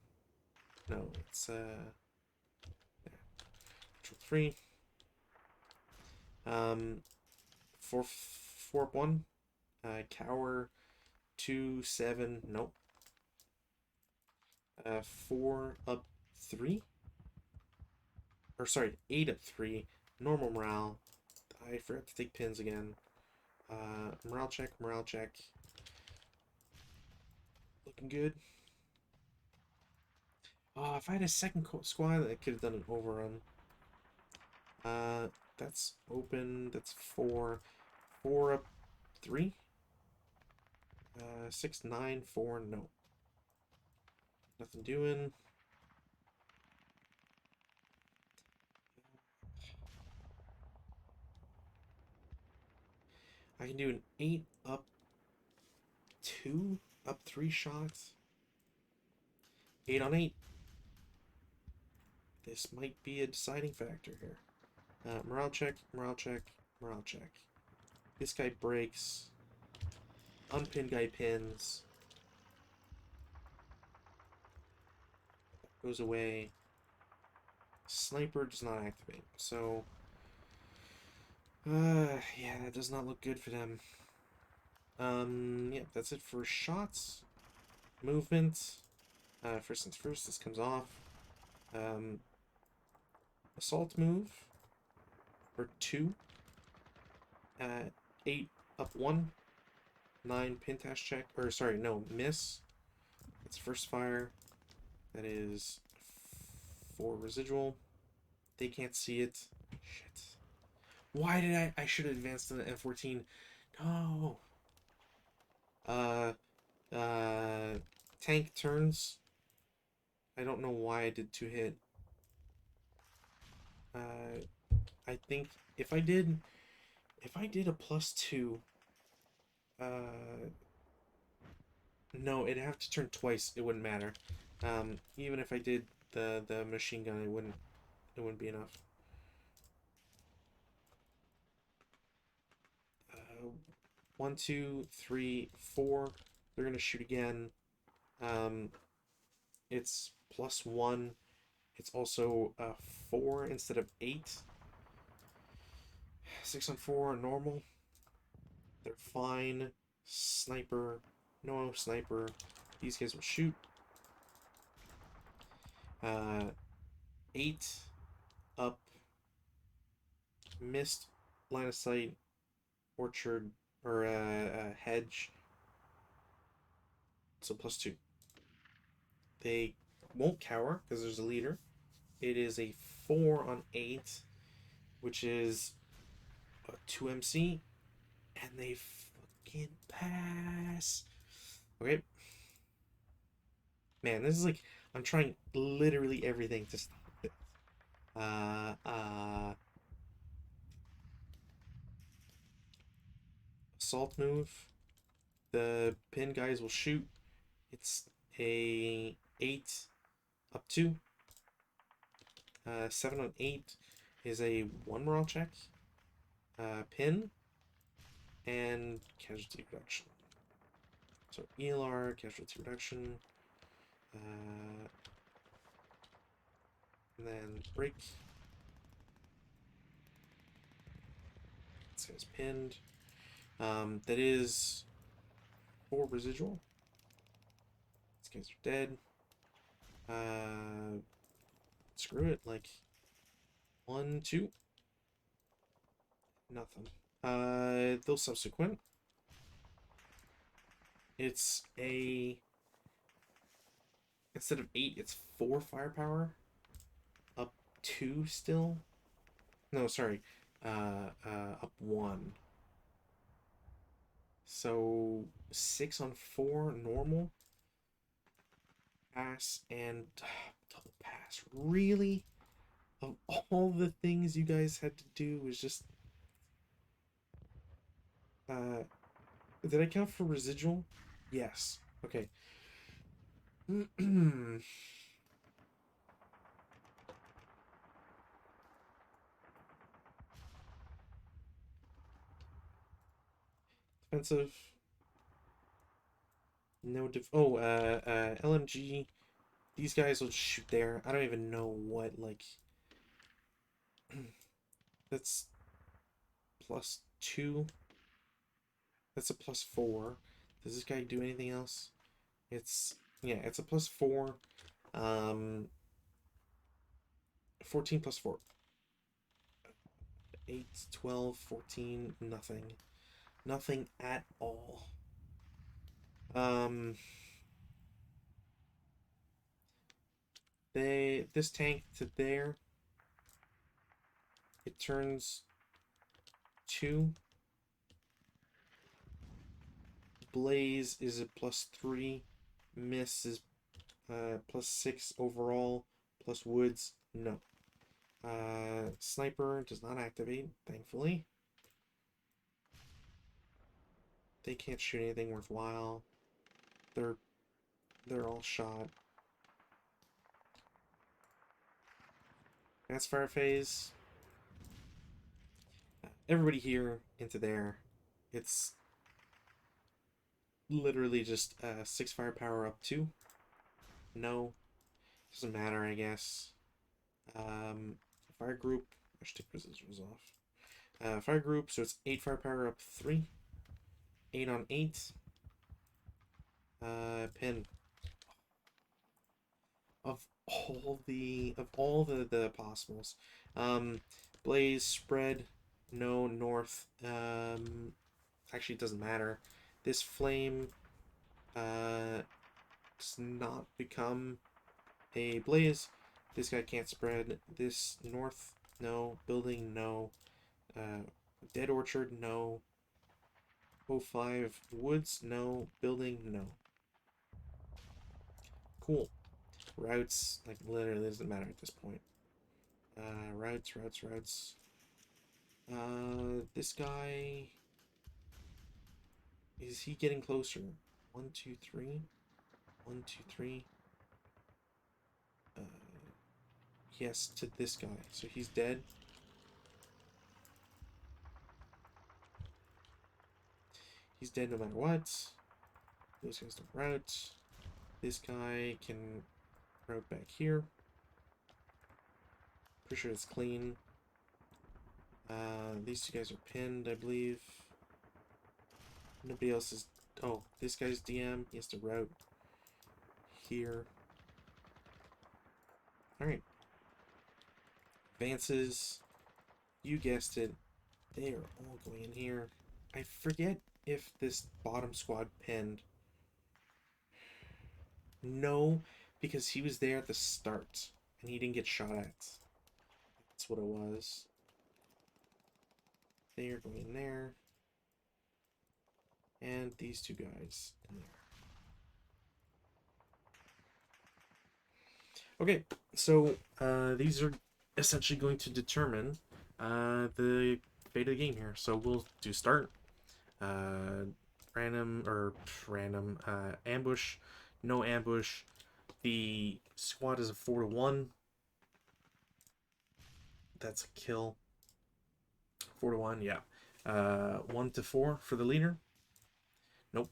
No, it's yeah, control 3. 4 up 1. Cower 2 7. Nope. 4 up 3. Or sorry, 8 up 3. Normal morale. I forgot to take pins again. Morale check, morale check. Looking good. Oh, if I had a second squad, I could have done an overrun. That's open. That's 4. 4 up 3. 6 9 4. No. Nothing doing. I can do an 8 up 2. Up 3 shots. 8 on 8. This might be a deciding factor here. Morale check, morale check, morale check. This guy breaks. Unpinned guy pins. Goes away. Sniper does not activate. So, yeah, that does not look good for them. Yeah, that's it for shots. Movement. First things first, this comes off. Assault move. For 2. 8 up 1. 9 pintash check. Or, sorry, no, miss. That's first fire. That is 4 residual. They can't see it. Shit. Why did I should have advanced to the F-14. No. Uh, tank turns. I don't know why I did 2 hit. I think if I did a +2, no, it'd have to turn twice. It wouldn't matter. Even if I did the machine gun, it wouldn't be enough. 1 2 3 4. They're gonna shoot again. It's +1. It's also 4 instead of 8. 6 on 4 normal. They're fine. Sniper. No sniper. These guys will shoot. 8 up. Missed. Line of sight. Orchard. Or hedge. So +2. They won't cower because there's a leader. It is a 4 on 8, which is a 2 MC, and they fucking pass. Okay. Man, this is like, I'm trying literally everything to stop it. Assault move. The pin guys will shoot. It's a 8 up 2. 7 on 8 is a 1 morale check. Pin and casualty reduction. So ELR, casualty reduction, and then break. This guy's pinned. That is 4 residual. These guys are dead. Screw it. Like 1, 2. Nothing. Those subsequent. It's a, instead of 8, it's 4 firepower. Up 2 still. No, sorry. Up 1. So 6 on 4 normal. Pass and double pass. Really? Of all the things you guys had to do was just did I count for residual? Yes. Okay. Defensive. No oh, LMG. These guys will shoot there. I don't even know what, like... That's +2. That's a +4. Does this guy do anything else? It's... Yeah, it's a +4. 14 plus 4. 8, 12, 14, nothing. Nothing at all. This tank to there, it turns 2. Blaze is a +3. Miss is +6 overall. Plus Woods, no. Sniper does not activate, thankfully. They can't shoot anything worthwhile. They're all shot. That's fire phase. Everybody here into there. It's literally just 6 firepower up 2. No. Doesn't matter, I guess. Fire group. I should take resistors off. Fire group, so it's 8 firepower up 3. 8 on 8. Pin. Of all the possibles. Blaze, spread, no, north. Actually, it doesn't matter. This flame does not become a blaze. This guy can't spread. This north, no. Building, no. Dead orchard, no. 05 woods, no. Building, no. Cool. Routes, like, literally doesn't matter at this point. Routes. This guy... Is he getting closer? 1, 2, 3. 1, 2, 3. Yes, to this guy. So he's dead. He's dead no matter what. Those guys don't route. This guy can route back here. Pretty sure it's clean. These two guys are pinned, I believe. Nobody else is... Oh, this guy's DM. He has to route here. Alright. Advances. You guessed it. They are all going in here. I forget if this bottom squad pinned. No, because he was there at the start. And he didn't get shot at. That's what it was. They are going in there. And these two guys in there. Okay, so these are essentially going to determine the fate of the game here. So we'll do start. Random ambush, no ambush. The squad is a 4-1. That's a kill. 4-1, yeah. 1-4 for the leader. Nope.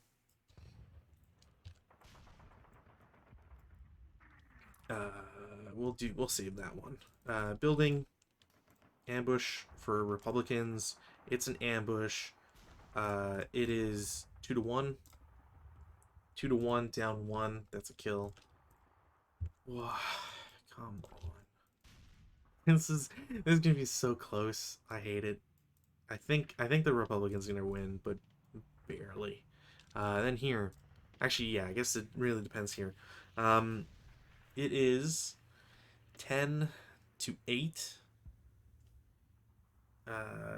We'll save that one. Building ambush for Republicans. It's an ambush. It is 2-1. 2-1, down 1. That's a kill. Whoa, come on. This is gonna be so close. I hate it. I think the Republicans gonna win, but barely. Then here, actually, yeah, I guess it really depends here. It is 10-8.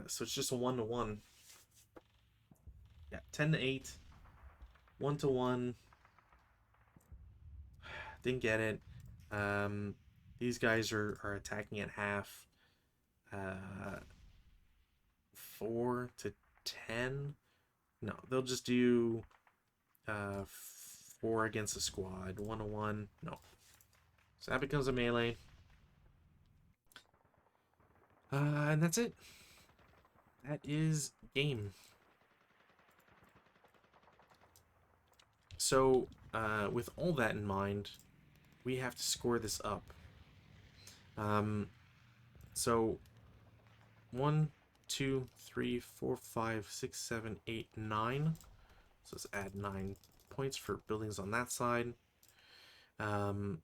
So it's just a 1-1. Yeah, 10-8. 1-1. Didn't get it. These guys are attacking at half. 4-10. No, they'll just do 4 against a squad. 1-1. No. So that becomes a melee. And that's it. That is game. So, with all that in mind, we have to score this up. So 1, 2, 3, 4, 5, 6, 7, 8, 9. So let's add 9 points for buildings on that side. 1,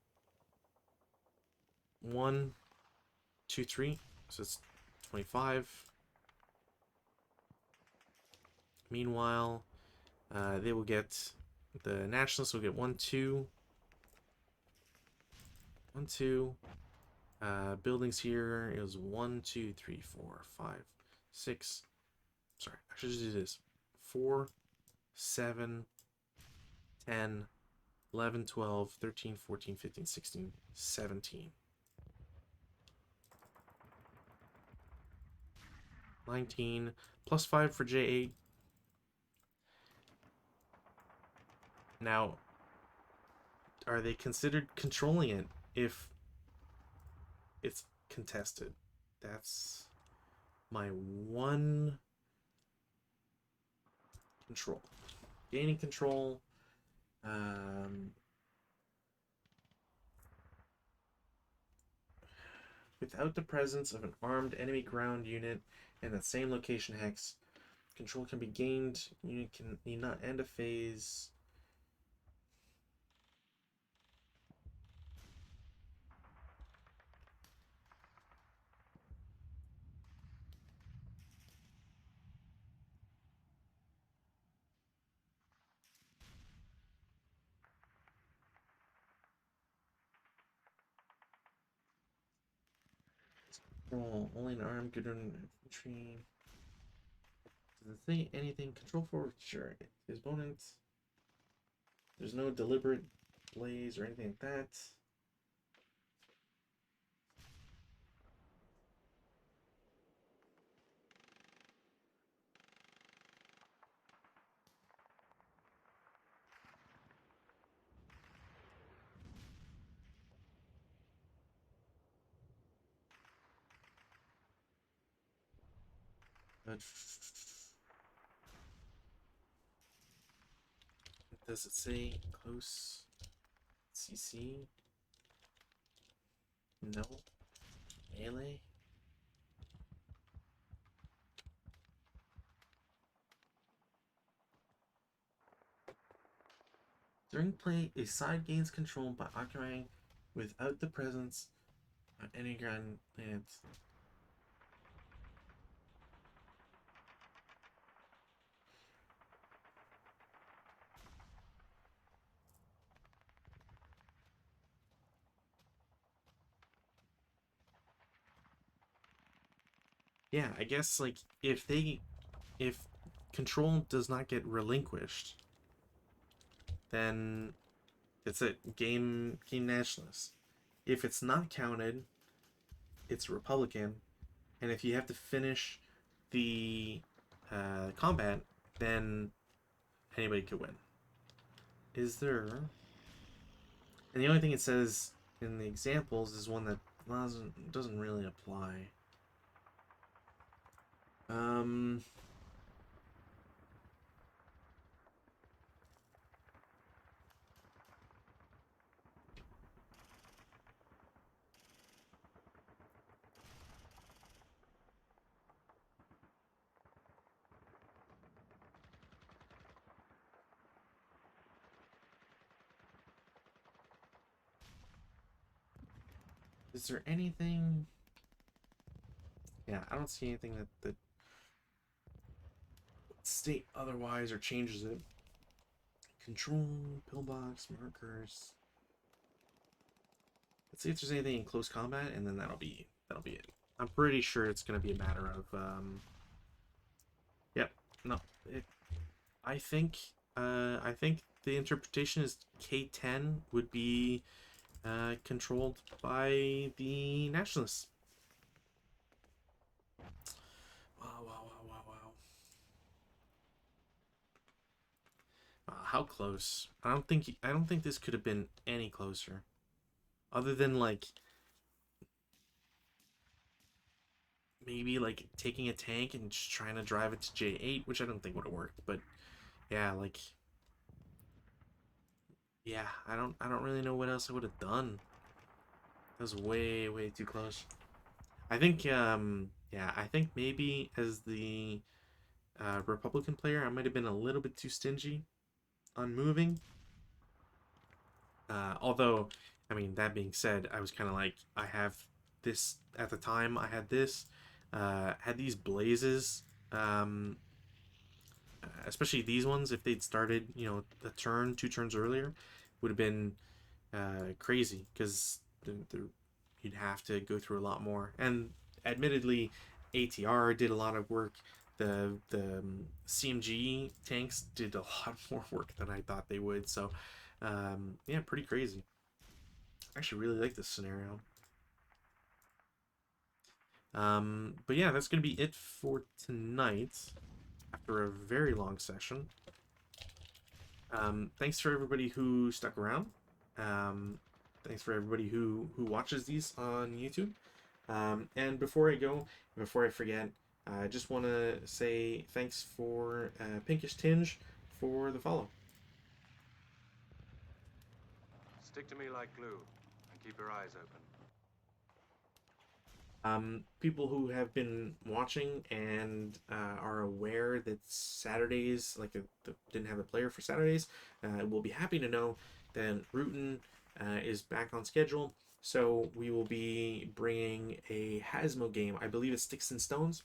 2, 3. So it's 25. Meanwhile, they will get, the nationalists will get 1, 2. 1, 2. Buildings here, it was 1, 2, 3, 4, 5, 6. Sorry, I should just do this. 4, 7, 10, 11, 12, 13, 14, 15, 16, 17. 19, plus 5 for J8. Now, are they considered controlling it if it's contested? That's my one control. Gaining control. Without the presence of an armed enemy ground unit in that same location hex, control can be gained. Unit can need not end a phase. Control only an armed good infantry. Does it say anything? Control forward, sure. His opponents. There's no deliberate blaze or anything like that. But does it say close CC? No. Melee? During play, a side gains control by occupying without the presence of any ground lands. Yeah, I guess like if control does not get relinquished, then it's a game nationalist. If it's not counted, it's Republican, and if you have to finish the combat, then anybody could win. Is there? And the only thing it says in the examples is one that doesn't really apply. Is there anything? Yeah, I don't see anything that state otherwise or changes it. Control, pillbox, markers. Let's see if there's anything in close combat, and then that'll be it. I'm pretty sure it's gonna be a matter of yep. No, I think the interpretation is K10 would be controlled by the nationalists. Wow. how close? I don't think this could have been any closer. Other than like maybe like taking a tank and just trying to drive it to J8, which I don't think would have worked. But yeah, like yeah, I don't really know what else I would have done. That was way too close. I think yeah, I think maybe as the Republican player, I might have been a little bit too stingy on moving. Although, I mean, that being said, I was kind of like, I have this at the time. I had this, had these blazes, especially these ones. If they'd started, you know, a turn, two turns earlier, would have been crazy because you'd have to go through a lot more. And admittedly, ATR did a lot of work. The CMG tanks did a lot more work than I thought they would. So, yeah, pretty crazy. I actually really like this scenario. But yeah, that's gonna be it for tonight. After a very long session. Thanks for everybody who stuck around. Thanks for everybody who watches these on YouTube. And before I go, before I forget, I just want to say thanks for Pinkish Tinge for the follow. Stick to me like glue and keep your eyes open. People who have been watching and are aware that Saturdays, like didn't have a player for Saturdays, will be happy to know that Rutan is back on schedule. So we will be bringing a Hasmo game. I believe it's Sticks and Stones,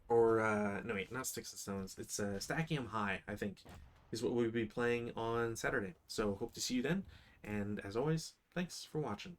or no wait, not Sticks and Stones. It's Stacking 'em High, I think, is what we'll be playing on Saturday. So hope to see you then. And as always, thanks for watching.